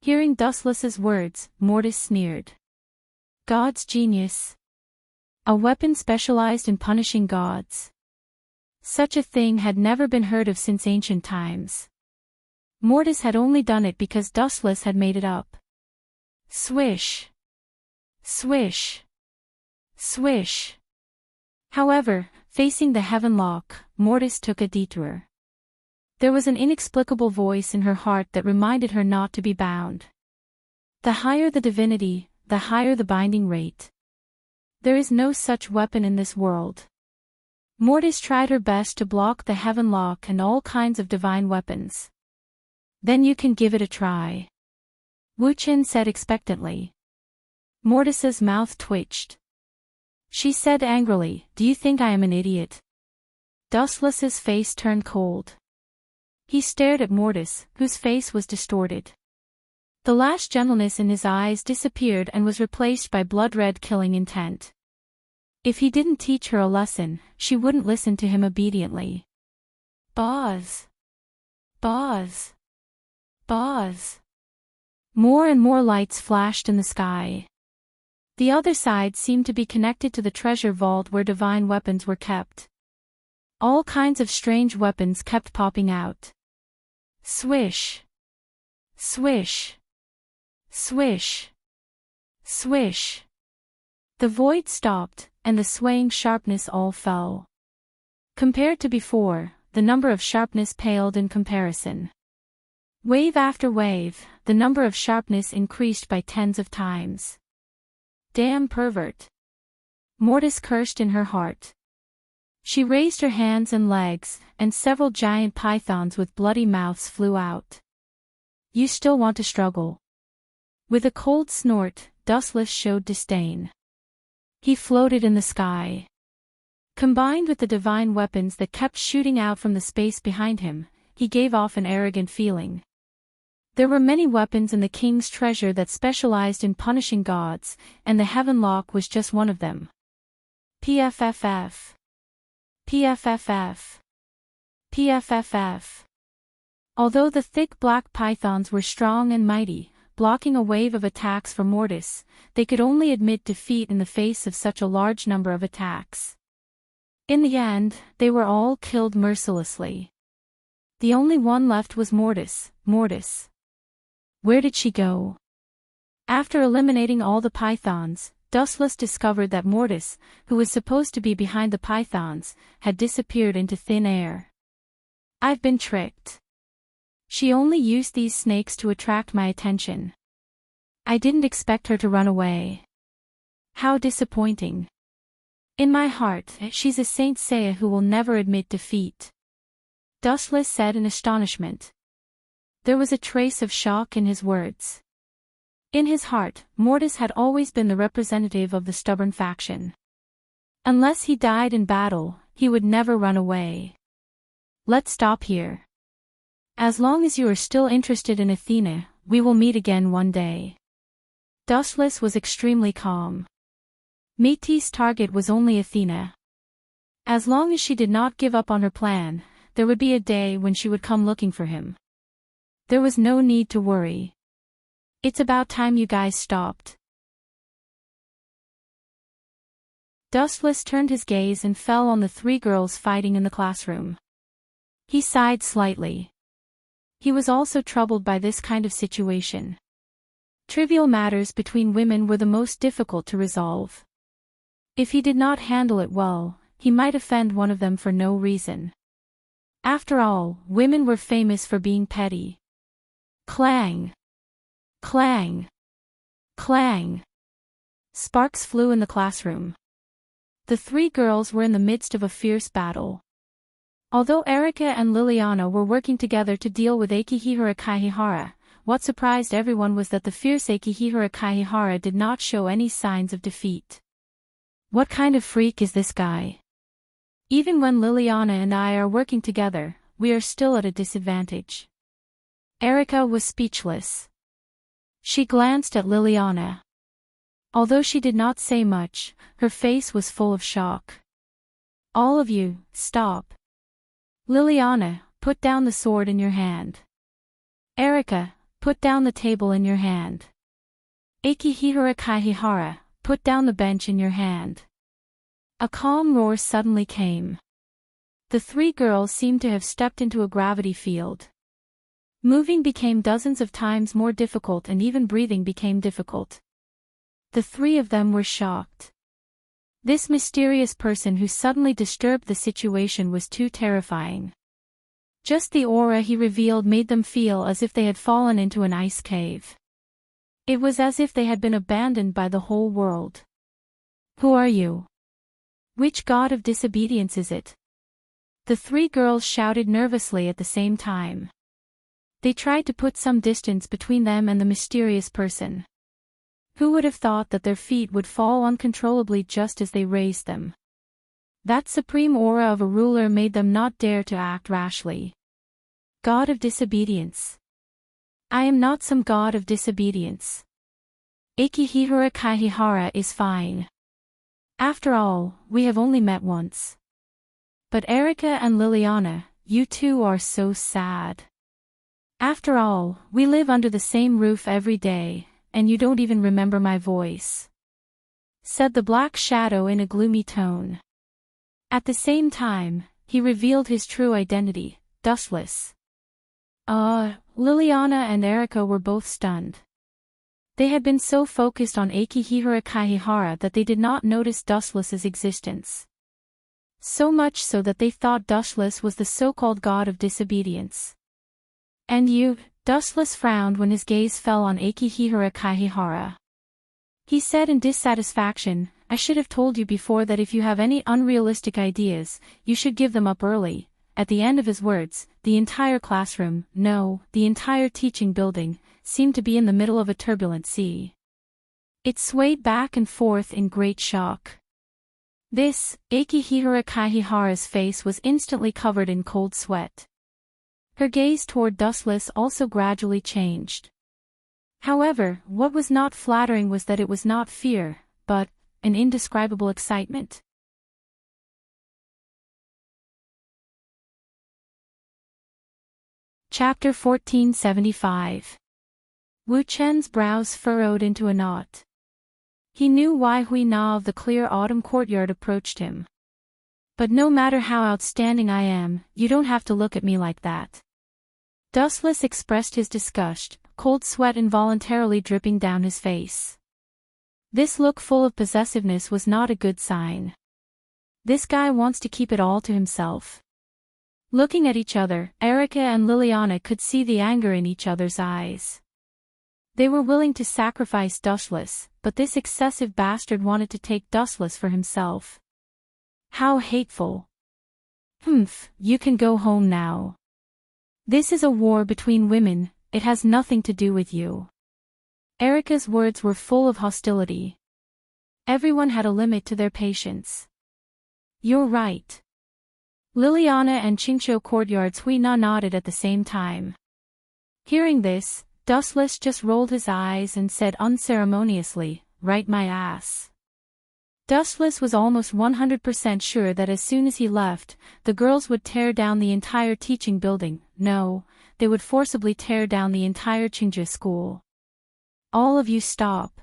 Hearing Dustless's words, Mortis sneered. God's genius. A weapon specialized in punishing gods. Such a thing had never been heard of since ancient times. Mortis had only done it because Dustless had made it up. Swish. Swish. Swish. However, facing the heaven lock, Mortis took a detour. There was an inexplicable voice in her heart that reminded her not to be bound. The higher the divinity, the higher the binding rate. There is no such weapon in this world. Mortis tried her best to block the heaven lock and all kinds of divine weapons. Then you can give it a try. Wu Chen said expectantly. Mortis's mouth twitched. She said angrily, Do you think I am an idiot? Dustless's face turned cold. He stared at Mortis, whose face was distorted. The last gentleness in his eyes disappeared and was replaced by blood-red killing intent. If he didn't teach her a lesson, she wouldn't listen to him obediently. Buzz. Buzz. Buzz. More and more lights flashed in the sky. The other side seemed to be connected to the treasure vault where divine weapons were kept. All kinds of strange weapons kept popping out. Swish. Swish. Swish. Swish. The void stopped, and the swaying sharpness all fell. Compared to before, the number of sharpness paled in comparison. Wave after wave, the number of sharpness increased by tens of times. Damn pervert. Mortis cursed in her heart. She raised her hands and legs, and several giant pythons with bloody mouths flew out. You still want to struggle? With a cold snort, Dustless showed disdain. He floated in the sky. Combined with the divine weapons that kept shooting out from the space behind him, he gave off an arrogant feeling. There were many weapons in the king's treasure that specialized in punishing gods, and the Heaven Lock was just one of them. PFFF. PFFF. PFFF. Although the thick black pythons were strong and mighty, blocking a wave of attacks from Mortis, they could only admit defeat in the face of such a large number of attacks. In the end, they were all killed mercilessly. The only one left was Mortis. Mortis. Where did she go? After eliminating all the pythons, Dustless discovered that Mortis, who was supposed to be behind the pythons, had disappeared into thin air. I've been tricked. She only used these snakes to attract my attention. I didn't expect her to run away. How disappointing. In my heart, she's a Saint Seiya who will never admit defeat. Dustless said in astonishment. There was a trace of shock in his words. In his heart, Mortis had always been the representative of the stubborn faction. Unless he died in battle, he would never run away. Let's stop here. As long as you are still interested in Athena, we will meet again one day. Dustless was extremely calm. Métis' target was only Athena. As long as she did not give up on her plan, there would be a day when she would come looking for him. There was no need to worry. It's about time you guys stopped. Dustless turned his gaze and fell on the three girls fighting in the classroom. He sighed slightly. He was also troubled by this kind of situation. Trivial matters between women were the most difficult to resolve. If he did not handle it well, he might offend one of them for no reason. After all, women were famous for being petty. Clang! Clang! Clang! Sparks flew in the classroom. The three girls were in the midst of a fierce battle. Although Erika and Liliana were working together to deal with Akihihara Kaihihara, what surprised everyone was that the fierce Akihihara Kaihihara did not show any signs of defeat. What kind of freak is this guy? Even when Liliana and I are working together, we are still at a disadvantage. Erika was speechless. She glanced at Liliana. Although she did not say much, her face was full of shock. All of you, stop. Liliana, put down the sword in your hand. Erika, put down the table in your hand. Akihihara Kaihihara, put down the bench in your hand. A calm roar suddenly came. The three girls seemed to have stepped into a gravity field. Moving became dozens of times more difficult and even breathing became difficult. The three of them were shocked. This mysterious person who suddenly disturbed the situation was too terrifying. Just the aura he revealed made them feel as if they had fallen into an ice cave. It was as if they had been abandoned by the whole world. Who are you? Which god of disobedience is it? The three girls shouted nervously at the same time. They tried to put some distance between them and the mysterious person. Who would have thought that their feet would fall uncontrollably just as they raised them? That supreme aura of a ruler made them not dare to act rashly. God of disobedience. I am not some god of disobedience. Akihihara Kaihihara is fine. After all, we have only met once. But Erica and Liliana, you two are so sad. After all, we live under the same roof every day, and you don't even remember my voice," said the black shadow in a gloomy tone. At the same time, he revealed his true identity, Dustless. Liliana and Erica were both stunned. They had been so focused on Akihihara Kaihihara that they did not notice Dustless's existence. So much so that they thought Dustless was the so-called god of disobedience. "And you," Dustless frowned when his gaze fell on Akihihara Kaihihara. He said in dissatisfaction, "I should have told you before that if you have any unrealistic ideas, you should give them up early." At the end of his words, the entire classroom, no, the entire teaching building, seemed to be in the middle of a turbulent sea. It swayed back and forth in great shock. Akihihara Kaihihara's face was instantly covered in cold sweat. Her gaze toward Dustless also gradually changed. However, what was not flattering was that it was not fear, but an indescribable excitement. Chapter 1475. Wu Chen's brows furrowed into a knot. He knew why Hui Na of the clear autumn courtyard approached him. "But no matter how outstanding I am, you don't have to look at me like that." Dustless expressed his disgust, cold sweat involuntarily dripping down his face. This look full of possessiveness was not a good sign. This guy wants to keep it all to himself. Looking at each other, Erica and Liliana could see the anger in each other's eyes. They were willing to sacrifice Dustless, but this excessive bastard wanted to take Dustless for himself. How hateful. You can go home now. This is a war between women, it has nothing to do with you." Erica's words were full of hostility. Everyone had a limit to their patience. "You're right." Liliana and Qingqiu Courtyard's Hui Na nodded at the same time. Hearing this, Dustless just rolled his eyes and said unceremoniously, "Right my ass." Dustless was almost 100% sure that as soon as he left, the girls would tear down the entire teaching building. No, they would forcibly tear down the entire Qingzhe school. "All of you stop,"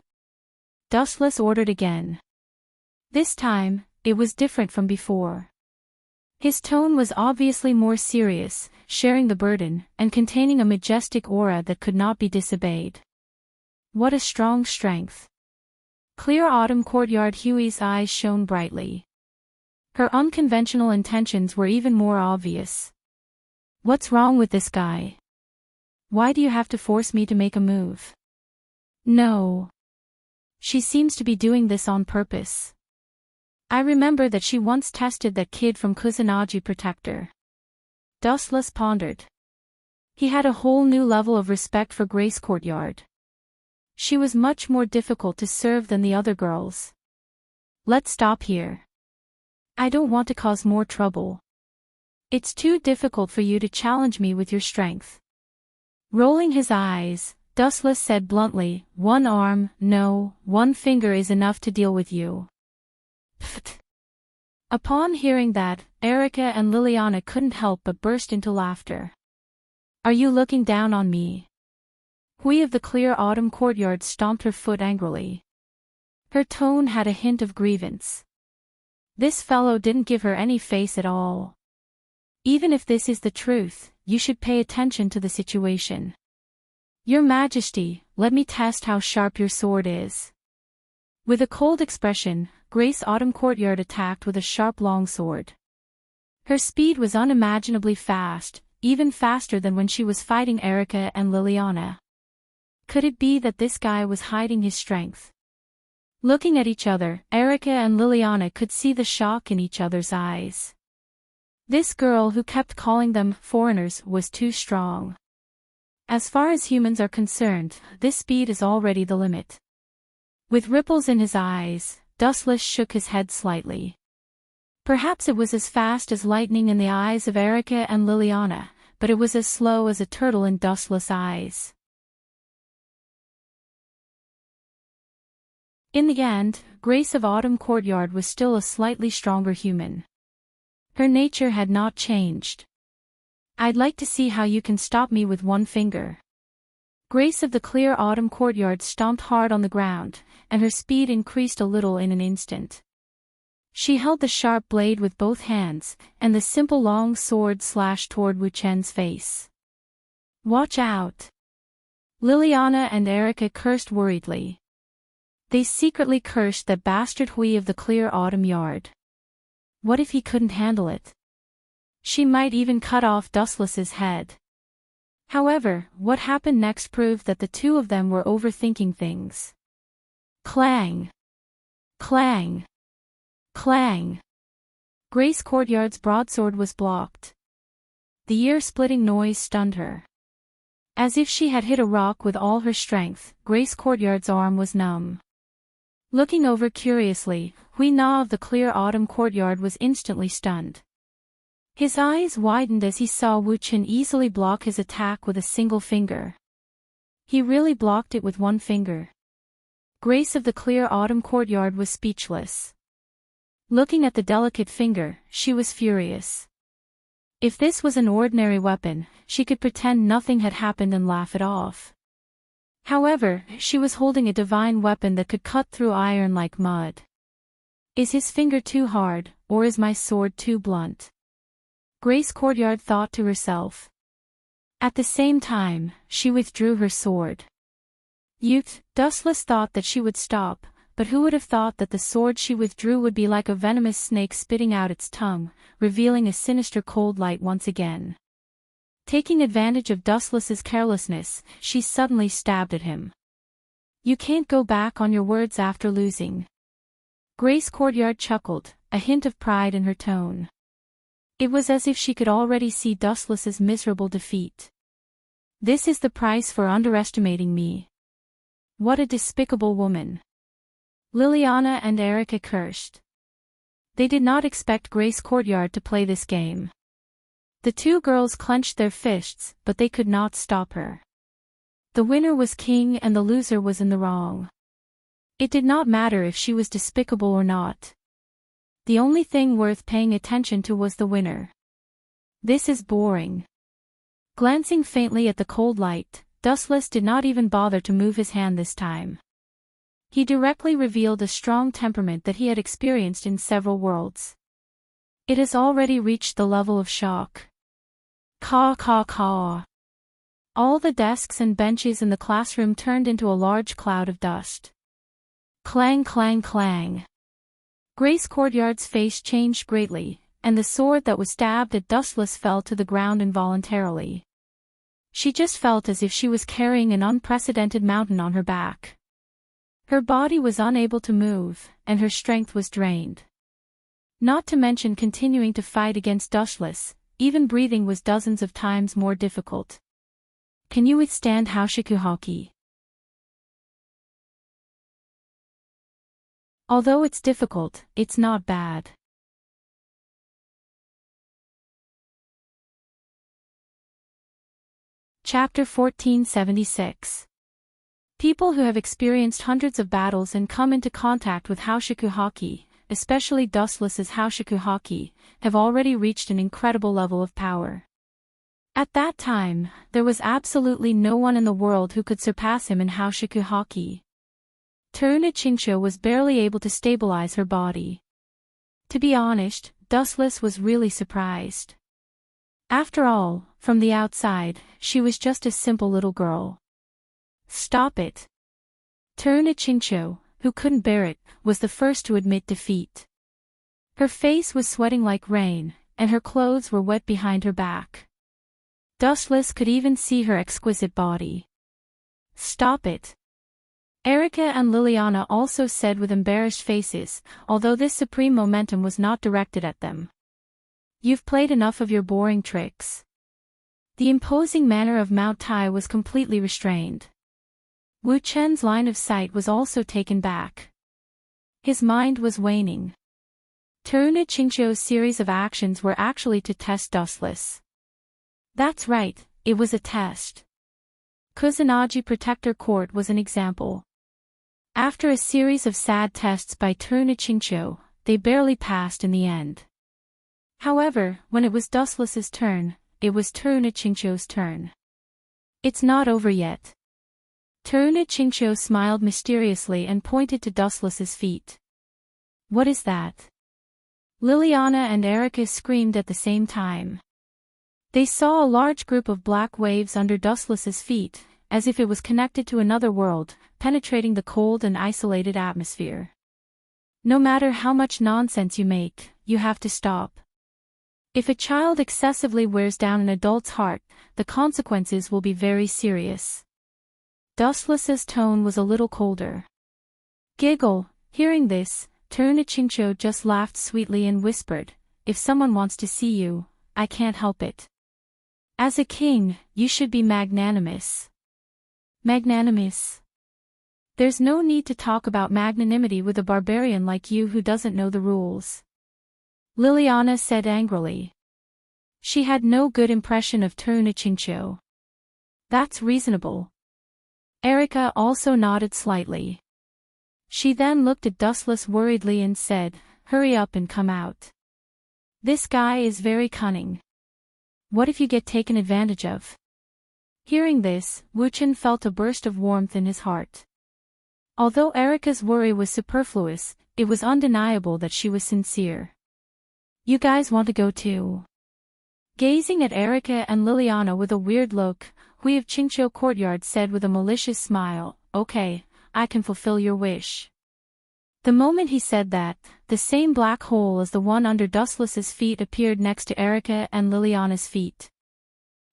Dustless ordered again. This time, it was different from before. His tone was obviously more serious, sharing the burden, and containing a majestic aura that could not be disobeyed. What a strong strength. Clear autumn courtyard Huey's eyes shone brightly. Her unconventional intentions were even more obvious. "What's wrong with this guy? Why do you have to force me to make a move?" "No. She seems to be doing this on purpose. I remember that she once tested that kid from Kusanagi Protector." Dustless pondered. He had a whole new level of respect for Grace Courtyard. She was much more difficult to serve than the other girls. "Let's stop here. I don't want to cause more trouble. It's too difficult for you to challenge me with your strength." Rolling his eyes, Dustless said bluntly, "One arm, no, one finger is enough to deal with you." Pfft. Upon hearing that, Erica and Liliana couldn't help but burst into laughter. "Are you looking down on me?" Hui of the clear autumn courtyard stomped her foot angrily. Her tone had a hint of grievance. This fellow didn't give her any face at all. "Even if this is the truth, you should pay attention to the situation. Your Majesty, let me test how sharp your sword is." With a cold expression, Grace Autumn Courtyard attacked with a sharp longsword. Her speed was unimaginably fast, even faster than when she was fighting Erica and Liliana. Could it be that this guy was hiding his strength? Looking at each other, Erica and Liliana could see the shock in each other's eyes. This girl who kept calling them foreigners was too strong. As far as humans are concerned, this speed is already the limit. With ripples in his eyes, Dustless shook his head slightly. Perhaps it was as fast as lightning in the eyes of Erica and Liliana, but it was as slow as a turtle in Dustless' eyes. In the end, Grace of Autumn Courtyard was still a slightly stronger human. Her nature had not changed. I'd like to see how you can stop me with one finger. Grace of the Clear Autumn Courtyard stomped hard on the ground, and her speed increased a little in an instant. She held the sharp blade with both hands, and the simple long sword slashed toward Wu Chen's face. Watch out! Liliana and Erica cursed worriedly. They secretly cursed that bastard Hui of the Clear Autumn Yard. What if he couldn't handle it? She might even cut off Dustless's head. However, what happened next proved that the two of them were overthinking things. Clang! Clang! Clang! Grace Courtyard's broadsword was blocked. The ear-splitting noise stunned her. As if she had hit a rock with all her strength, Grace Courtyard's arm was numb. Looking over curiously, Hui Na of the Clear Autumn Courtyard was instantly stunned. His eyes widened as he saw Wu Chen easily block his attack with a single finger. He really blocked it with one finger. Grace of the Clear Autumn Courtyard was speechless. Looking at the delicate finger, she was furious. If this was an ordinary weapon, she could pretend nothing had happened and laugh it off. However, she was holding a divine weapon that could cut through iron like mud. Is his finger too hard, or is my sword too blunt? Grace Courtyard thought to herself. At the same time, she withdrew her sword. Dustless thought that she would stop, but who would have thought that the sword she withdrew would be like a venomous snake spitting out its tongue, revealing a sinister cold light once again. Taking advantage of Dustless's carelessness, she suddenly stabbed at him. You can't go back on your words after losing. Grace Courtyard chuckled, a hint of pride in her tone. It was as if she could already see Dustless's miserable defeat. This is the price for underestimating me. What a despicable woman. Liliana and Erica cursed. They did not expect Grace Courtyard to play this game. The two girls clenched their fists, but they could not stop her. The winner was king and the loser was in the wrong. It did not matter if she was despicable or not. The only thing worth paying attention to was the winner. This is boring. Glancing faintly at the cold light, Dustless did not even bother to move his hand this time. He directly revealed a strong temperament that he had experienced in several worlds. It has already reached the level of shock. Caw caw caw. All the desks and benches in the classroom turned into a large cloud of dust. Clang clang clang. Grace Courtyard's face changed greatly, and the sword that was stabbed at Dustless fell to the ground involuntarily. She just felt as if she was carrying an unprecedented mountain on her back. Her body was unable to move, and her strength was drained. Not to mention continuing to fight against Dustless, even breathing was dozens of times more difficult. Can you withstand Haoshiku Hockey? Although it's difficult, it's not bad. Chapter 1476. People who have experienced hundreds of battles and come into contact with Haoshiku Hockey, especially Dustless's Haoshiku Hockey, have already reached an incredible level of power. At that time, there was absolutely no one in the world who could surpass him in Haoshiku Hockey. Teruna Chingsho was barely able to stabilize her body. To be honest, Dustless was really surprised. After all, from the outside, she was just a simple little girl. Stop it. Teruna Chingsho, who couldn't bear it, was the first to admit defeat. Her face was sweating like rain, and her clothes were wet behind her back. Dustless could even see her exquisite body. Stop it. Erica and Liliana also said with embarrassed faces, although this supreme momentum was not directed at them. You've played enough of your boring tricks. The imposing manner of Mount Tai was completely restrained. Wu Chen's line of sight was also taken back. His mind was waning. Teruna Chingsho's series of actions were actually to test Dustless. That's right, it was a test. Kusanagi Protector Court was an example. After a series of sad tests by Ternachincho, they barely passed in the end. However, when it was Dustless's turn, it was Ternachincho's turn. It's not over yet. Ternachincho smiled mysteriously and pointed to Dustless's feet. What is that? Liliana and Erica screamed at the same time. They saw a large group of black waves under Dustless's feet, as if it was connected to another world, penetrating the cold and isolated atmosphere. No matter how much nonsense you make, you have to stop. If a child excessively wears down an adult's heart, the consequences will be very serious. Dustless's tone was a little colder. Giggle, hearing this, Ternachincho just laughed sweetly and whispered, "If someone wants to see you, I can't help it. As a king, you should be magnanimous." Magnanimous? There's no need to talk about magnanimity with a barbarian like you who doesn't know the rules. Liliana said angrily. She had no good impression of Ternachincho. That's reasonable. Erica also nodded slightly. She then looked at Dustless worriedly and said, "Hurry up and come out. This guy is very cunning. What if you get taken advantage of?" Hearing this, Wuchen felt a burst of warmth in his heart. Although Erica's worry was superfluous, it was undeniable that she was sincere. "You guys want to go too?" Gazing at Erica and Liliana with a weird look, Hui of Qingqiu Courtyard said with a malicious smile, "Okay, I can fulfill your wish." The moment he said that, the same black hole as the one under Dustless's feet appeared next to Erica and Liliana's feet.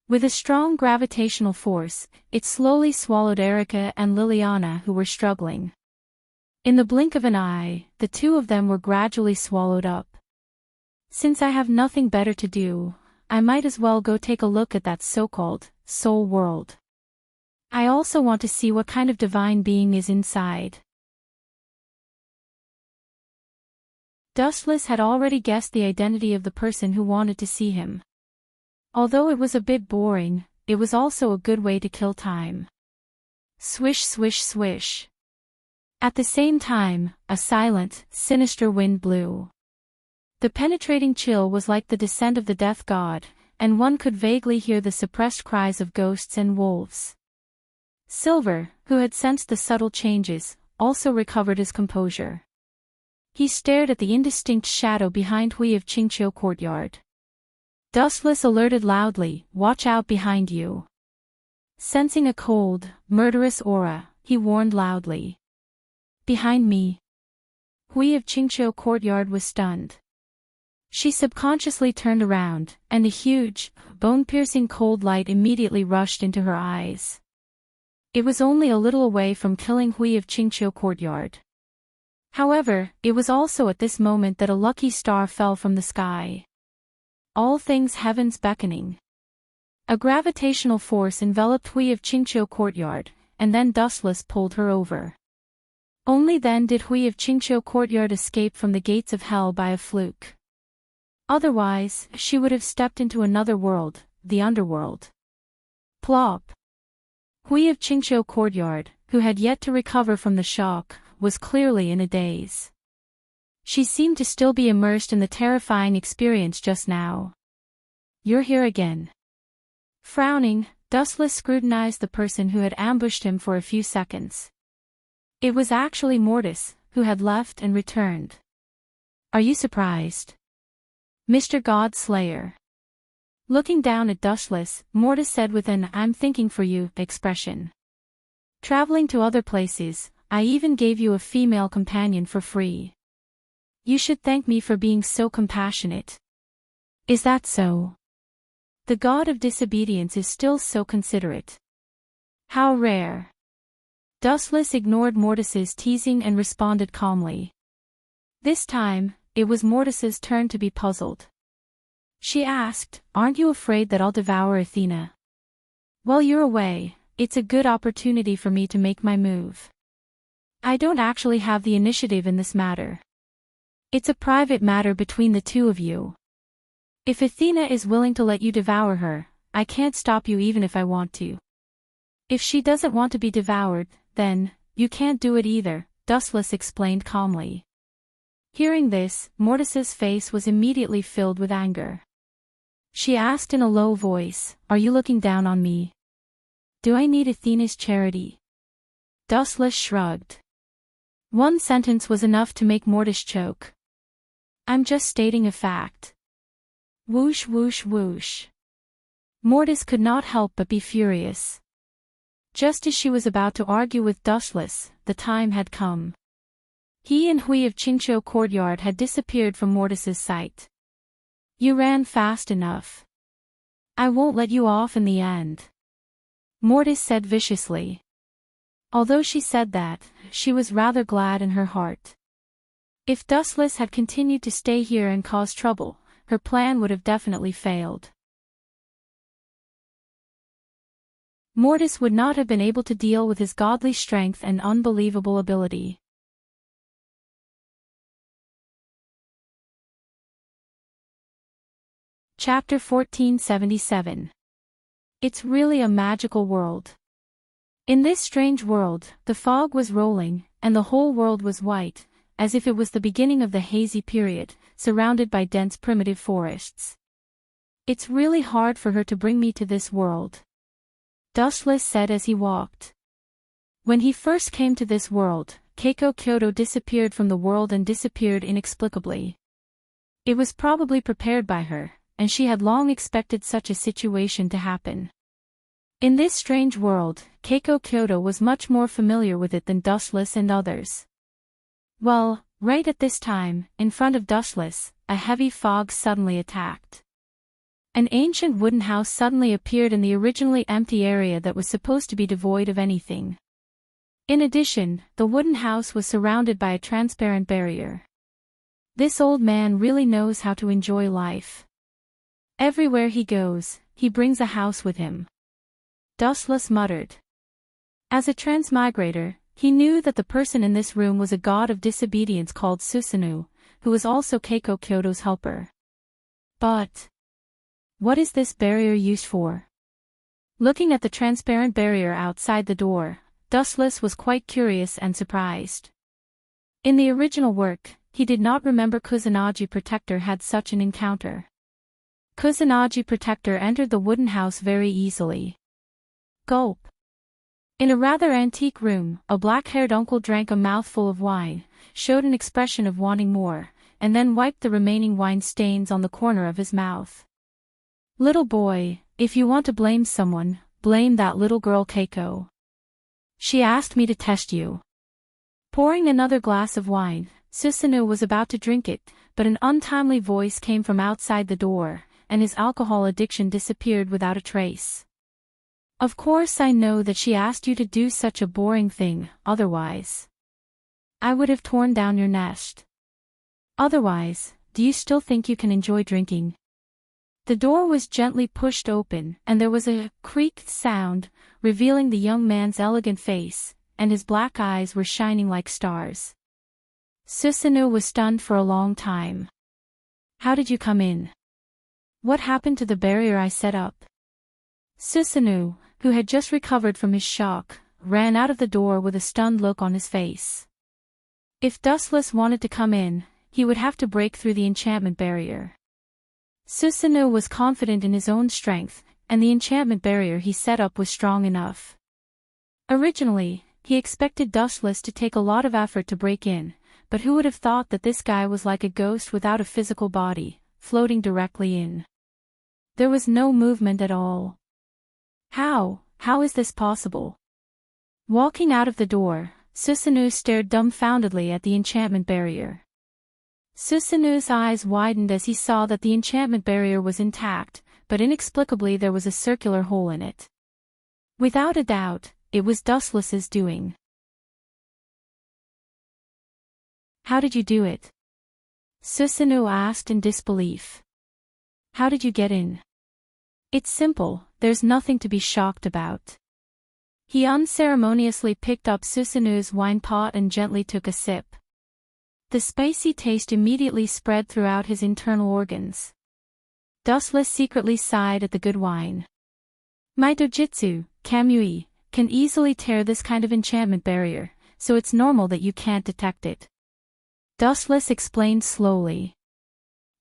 With a strong gravitational force, it slowly swallowed Erica and Liliana who were struggling. In the blink of an eye, the two of them were gradually swallowed up. Since I have nothing better to do, I might as well go take a look at that so-called soul world. I also want to see what kind of divine being is inside. Dustless had already guessed the identity of the person who wanted to see him. Although it was a bit boring, it was also a good way to kill time. Swish swish swish. At the same time, a silent, sinister wind blew. The penetrating chill was like the descent of the death god, and one could vaguely hear the suppressed cries of ghosts and wolves. Silver, who had sensed the subtle changes, also recovered his composure. He stared at the indistinct shadow behind Hui of Qingqiu Courtyard. Dustless alerted loudly, "Watch out behind you." Sensing a cold, murderous aura, he warned loudly. "Behind me." Hui of Qingqiu Courtyard was stunned. She subconsciously turned around, and a huge, bone-piercing cold light immediately rushed into her eyes. It was only a little away from killing Hui of Qingqiu Courtyard. However, it was also at this moment that a lucky star fell from the sky. All things heavens beckoning. A gravitational force enveloped Hui of Qingqiu Courtyard, and then Dustless pulled her over. Only then did Hui of Qingqiu Courtyard escape from the gates of hell by a fluke. Otherwise, she would have stepped into another world, the underworld. Plop. Hui of Qingqiu Courtyard, who had yet to recover from the shock, was clearly in a daze. She seemed to still be immersed in the terrifying experience just now. "You're here again." Frowning, Dustless scrutinized the person who had ambushed him for a few seconds. It was actually Mortis, who had left and returned. "Are you surprised?" "Mr. God Slayer." Looking down at Dustless, Mortis said with an "I'm thinking for you" expression. "Traveling to other places, I even gave you a female companion for free. You should thank me for being so compassionate." "Is that so?" "The god of disobedience is still so considerate." "How rare." Dustless ignored Mortis's teasing and responded calmly. This time, it was Mortis's turn to be puzzled. She asked, "Aren't you afraid that I'll devour Athena?" "While you're away, it's a good opportunity for me to make my move. I don't actually have the initiative in this matter. It's a private matter between the two of you. If Athena is willing to let you devour her, I can't stop you even if I want to. If she doesn't want to be devoured, then, you can't do it either," Dustless explained calmly. Hearing this, Mortis's face was immediately filled with anger. She asked in a low voice, "Are you looking down on me? Do I need Athena's charity?" Dustless shrugged. One sentence was enough to make Mortis choke. "I'm just stating a fact." Whoosh whoosh whoosh. Mortis could not help but be furious. Just as she was about to argue with Dustless, the time had come. He and Hui of Qingqiu Courtyard had disappeared from Mortis's sight. "You ran fast enough. I won't let you off in the end," Mortis said viciously. Although she said that, she was rather glad in her heart. If Dustless had continued to stay here and cause trouble, her plan would have definitely failed. Mortis would not have been able to deal with his godly strength and unbelievable ability. Chapter 1477. It's really a magical world. In this strange world, the fog was rolling, and the whole world was white, as if it was the beginning of the hazy period, surrounded by dense primitive forests. "It's really hard for her to bring me to this world," Dustless said as he walked. When he first came to this world, Keiko Kyoto disappeared from the world and disappeared inexplicably. It was probably prepared by her, and she had long expected such a situation to happen. In this strange world, Keiko Kyoto was much more familiar with it than Dustless and others. Well, right at this time, in front of Dustless, a heavy fog suddenly attacked. An ancient wooden house suddenly appeared in the originally empty area that was supposed to be devoid of anything. In addition, the wooden house was surrounded by a transparent barrier. This old man really knows how to enjoy life. Everywhere he goes, he brings a house with him, Dustless muttered. As a transmigrator, he knew that the person in this room was a god of disobedience called Susanoo, who was also Keiko Kyoto's helper. But what is this barrier used for? Looking at the transparent barrier outside the door, Dustless was quite curious and surprised. In the original work, he did not remember Kusanagi Protector had such an encounter. Kusanagi Protector entered the wooden house very easily. Gulp. In a rather antique room, a black-haired uncle drank a mouthful of wine, showed an expression of wanting more, and then wiped the remaining wine stains on the corner of his mouth. "Little boy, if you want to blame someone, blame that little girl Keiko. She asked me to test you." Pouring another glass of wine, Susanoo was about to drink it, but an untimely voice came from outside the door, and his alcohol addiction disappeared without a trace. "Of course I know that she asked you to do such a boring thing, otherwise I would have torn down your nest. Otherwise, do you still think you can enjoy drinking?" The door was gently pushed open, and there was a creaked sound, revealing the young man's elegant face, and his black eyes were shining like stars. Susanoo was stunned for a long time. "How did you come in? What happened to the barrier I set up?" Susanoo, who had just recovered from his shock, ran out of the door with a stunned look on his face. If Dustless wanted to come in, he would have to break through the enchantment barrier. Susanoo was confident in his own strength, and the enchantment barrier he set up was strong enough. Originally, he expected Dustless to take a lot of effort to break in, but who would have thought that this guy was like a ghost without a physical body, floating directly in. There was no movement at all. How is this possible? Walking out of the door, Susanoo stared dumbfoundedly at the enchantment barrier. Susanoo's eyes widened as he saw that the enchantment barrier was intact, but inexplicably there was a circular hole in it. Without a doubt, it was Dustless's doing. "How did you do it?" Susanoo asked in disbelief. "How did you get in?" "It's simple, there's nothing to be shocked about." He unceremoniously picked up Susanoo's wine pot and gently took a sip. The spicy taste immediately spread throughout his internal organs. Dustless secretly sighed at the good wine. "My dojutsu, Kamui, can easily tear this kind of enchantment barrier," so it's normal that you can't detect it. Dustless explained slowly.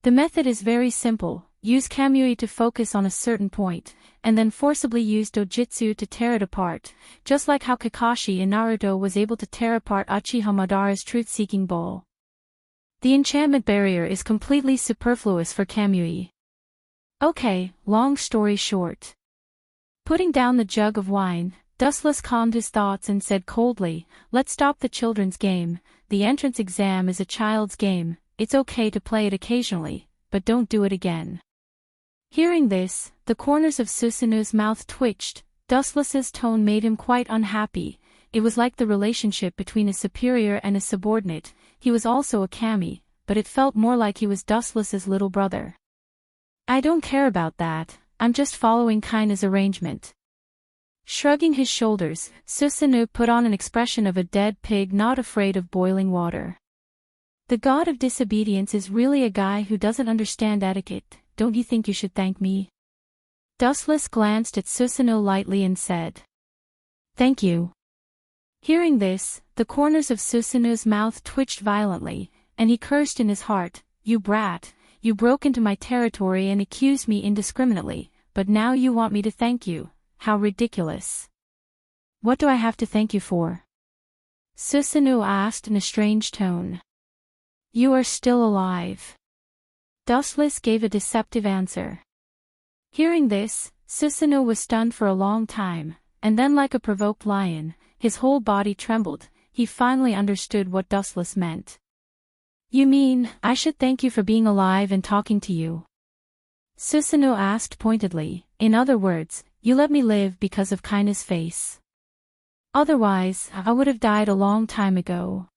The method is very simple. Use Kamui to focus on a certain point, and then forcibly use Dojutsu to tear it apart, just like how Kakashi in Naruto was able to tear apart Uchiha Madara's truth-seeking bowl. The enchantment barrier is completely superfluous for Kamui. Okay, long story short. Putting down the jug of wine, Dustless calmed his thoughts and said coldly, "Let's stop the children's game. The entrance exam is a child's game. It's okay to play it occasionally, but don't do it again." Hearing this, the corners of Susanu's mouth twitched. Dustless's tone made him quite unhappy. It was like the relationship between a superior and a subordinate. He was also a kami, but it felt more like he was Dustless's little brother. "I don't care about that, I'm just following Kaina's arrangement." Shrugging his shoulders, Susanu put on an expression of a dead pig not afraid of boiling water. "The god of disobedience is really a guy who doesn't understand etiquette. Don't you think you should thank me?" Dustless glanced at Susanoo lightly and said, "Thank you." Hearing this, the corners of Susanoo's mouth twitched violently, and he cursed in his heart, "You brat, you broke into my territory and accused me indiscriminately, but now you want me to thank you. How ridiculous. What do I have to thank you for?" Susanoo asked in a strange tone. "You are still alive." Dustless gave a deceptive answer. Hearing this, Susanoo was stunned for a long time, and then like a provoked lion, his whole body trembled. He finally understood what Dustless meant. "You mean, I should thank you for being alive and talking to you?" Susanoo asked pointedly. "In other words, you let me live because of Kaina's face. Otherwise, I would have died a long time ago."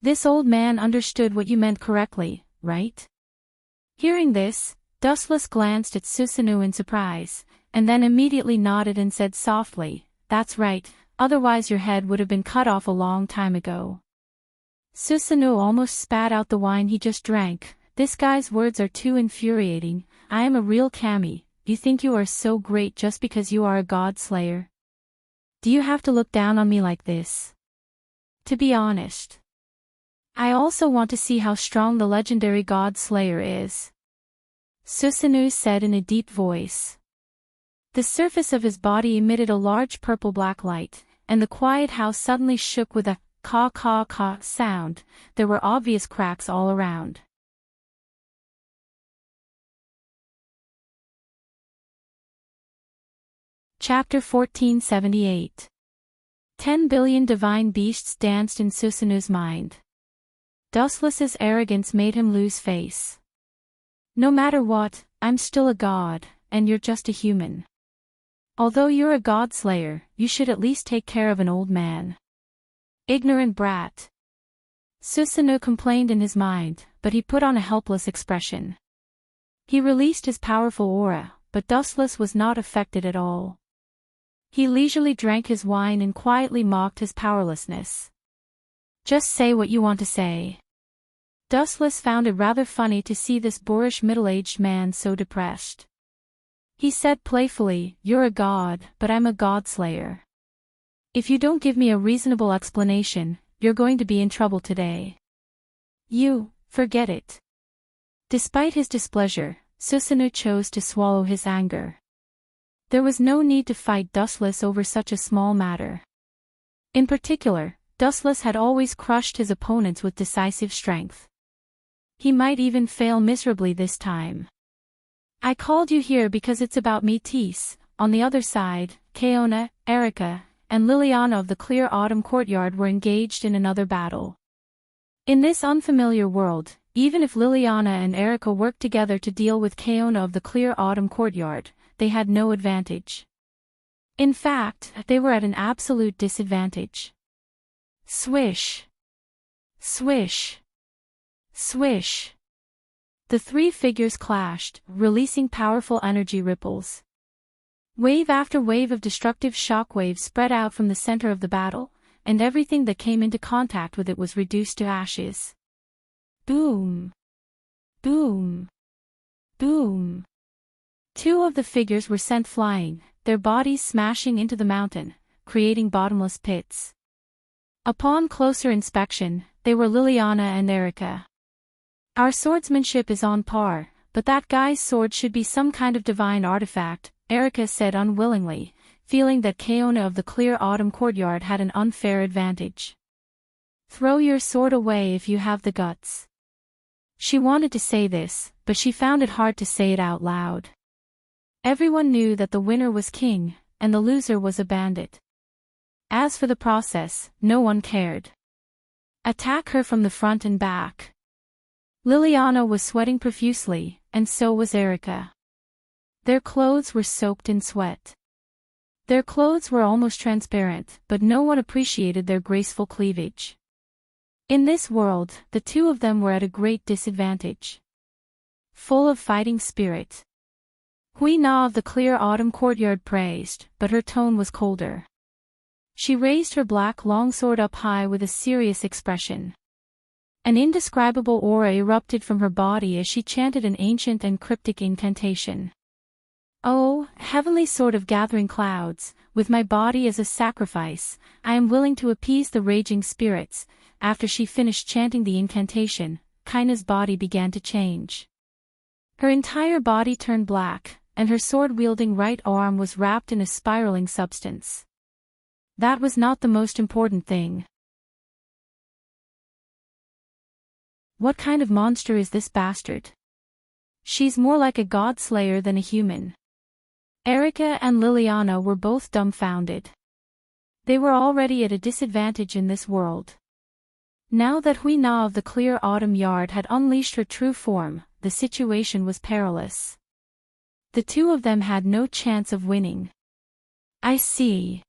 This old man understood what you meant correctly, right? Hearing this, Dustless glanced at Susanoo in surprise, and then immediately nodded and said softly, "That's right, otherwise your head would have been cut off a long time ago." Susanoo almost spat out the wine he just drank. "This guy's words are too infuriating. I am a real kami. You think you are so great just because you are a god slayer? Do you have to look down on me like this? To be honest, I also want to see how strong the legendary god slayer is," Susanoo said in a deep voice. The surface of his body emitted a large purple-black light, and the quiet house suddenly shook with a caw-caw-caw sound. There were obvious cracks all around. Chapter 1478. 10 billion divine beasts danced in Susanoo's mind. Dustless's arrogance made him lose face. "No matter what, I'm still a god, and you're just a human. Although you're a god slayer, you should at least take care of an old man." "Ignorant brat." Susanoo complained in his mind, but he put on a helpless expression. He released his powerful aura, but Dustless was not affected at all. He leisurely drank his wine and quietly mocked his powerlessness. "Just say what you want to say." Dustless found it rather funny to see this boorish middle-aged man so depressed. He said playfully, "You're a god, but I'm a god slayer. If you don't give me a reasonable explanation, you're going to be in trouble today." Forget it." Despite his displeasure, Susanoo chose to swallow his anger. There was no need to fight Dustless over such a small matter. In particular, Dustless had always crushed his opponents with decisive strength. He might even fail miserably this time. "I called you here because it's about me." Tease, on the other side, Kaona, Erika, and Liliana of the Clear Autumn Courtyard were engaged in another battle. In this unfamiliar world, even if Liliana and Erika worked together to deal with Kaona of the Clear Autumn Courtyard, they had no advantage. In fact, they were at an absolute disadvantage. Swish! Swish! Swish! The three figures clashed, releasing powerful energy ripples. Wave after wave of destructive shockwaves spread out from the center of the battle, and everything that came into contact with it was reduced to ashes. Boom! Boom! Boom! Two of the figures were sent flying, their bodies smashing into the mountain, creating bottomless pits. Upon closer inspection, they were Liliana and Erica. Our swordsmanship is on par, but that guy's sword should be some kind of divine artifact, Erica said unwillingly, feeling that Kaona of the Clear Autumn Courtyard had an unfair advantage. Throw your sword away if you have the guts. She wanted to say this, but she found it hard to say it out loud. Everyone knew that the winner was king, and the loser was a bandit. As for the process, no one cared. Attack her from the front and back. Liliana was sweating profusely, and so was Erica. Their clothes were soaked in sweat. Their clothes were almost transparent, but no one appreciated their graceful cleavage. In this world, the two of them were at a great disadvantage. Full of fighting spirit. Hui Na of the Clear Autumn Courtyard praised, but her tone was colder. She raised her black longsword up high with a serious expression. An indescribable aura erupted from her body as she chanted an ancient and cryptic incantation. Oh, heavenly sword of gathering clouds, with my body as a sacrifice, I am willing to appease the raging spirits. After she finished chanting the incantation, Kaina's body began to change. Her entire body turned black, and her sword-wielding right arm was wrapped in a spiraling substance. That was not the most important thing. What kind of monster is this bastard? She's more like a god-slayer than a human. Erica and Liliana were both dumbfounded. They were already at a disadvantage in this world. Now that Hui Na of the Clear Autumn Yard had unleashed her true form, the situation was perilous. The two of them had no chance of winning. I see.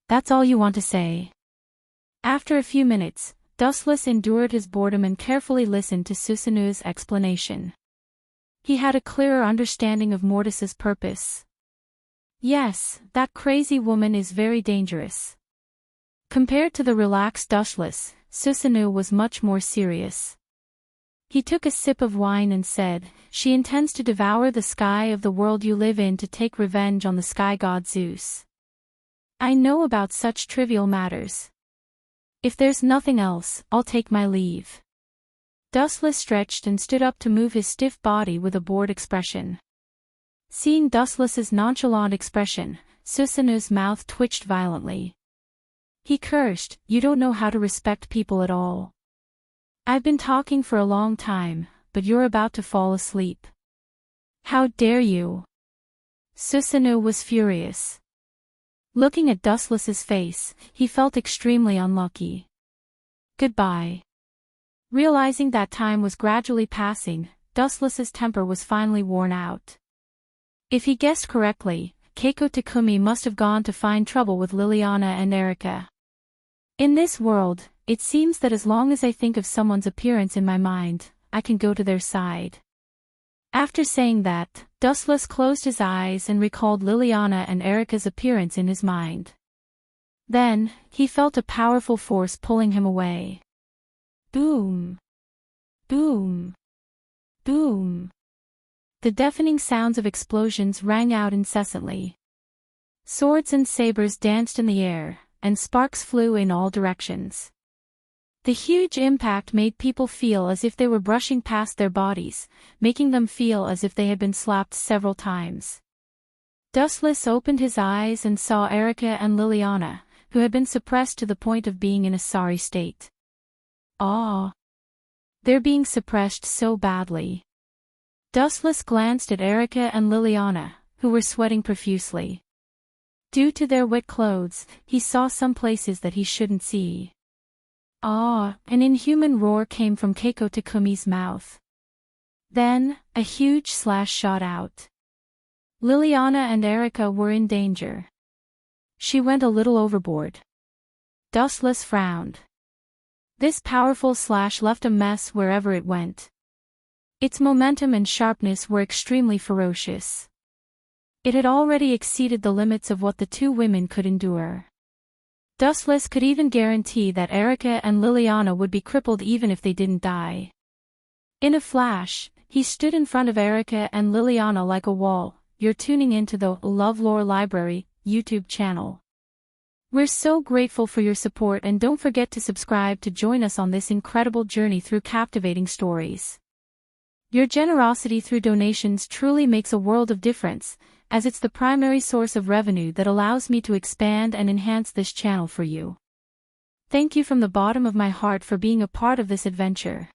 That's all you want to say. After a few minutes, Dustless endured his boredom and carefully listened to Susanu's explanation. He had a clearer understanding of Mortis's purpose. Yes, that crazy woman is very dangerous. Compared to the relaxed Dustless, Susanu was much more serious. He took a sip of wine and said, "She intends to devour the sky of the world you live in to take revenge on the sky god Zeus. I know about such trivial matters. If there's nothing else, I'll take my leave." Dustless stretched and stood up to move his stiff body with a bored expression. Seeing Dustless's nonchalant expression, Susanu's mouth twitched violently. He cursed, "You don't know how to respect people at all. I've been talking for a long time, but you're about to fall asleep. How dare you?" Susanu was furious. Looking at Dustless's face, he felt extremely unlucky. Goodbye. Realizing that time was gradually passing, Dustless's temper was finally worn out. If he guessed correctly, Keiko Takumi must have gone to find trouble with Liliana and Erica. In this world, it seems that as long as I think of someone's appearance in my mind, I can go to their side. After saying that, Dustless closed his eyes and recalled Liliana and Erica's appearance in his mind. Then, he felt a powerful force pulling him away. Boom! Boom! Boom! The deafening sounds of explosions rang out incessantly. Swords and sabers danced in the air, and sparks flew in all directions. The huge impact made people feel as if they were brushing past their bodies, making them feel as if they had been slapped several times. Dustless opened his eyes and saw Erica and Liliana, who had been suppressed to the point of being in a sorry state. Ah! They're being suppressed so badly. Dustless glanced at Erica and Liliana, who were sweating profusely. Due to their wet clothes, he saw some places that he shouldn't see. Ah! An inhuman roar came from Keiko Takumi's mouth. Then, a huge slash shot out. Liliana and Erica were in danger. She went a little overboard. Dustless frowned. This powerful slash left a mess wherever it went. Its momentum and sharpness were extremely ferocious. It had already exceeded the limits of what the two women could endure. Dustless could even guarantee that Erica and Liliana would be crippled even if they didn't die. In a flash, he stood in front of Erica and Liliana like a wall. You're tuning into the LoveLore Library YouTube channel. We're so grateful for your support, and don't forget to subscribe to join us on this incredible journey through captivating stories. Your generosity through donations truly makes a world of difference, as it's the primary source of revenue that allows me to expand and enhance this channel for you. Thank you from the bottom of my heart for being a part of this adventure.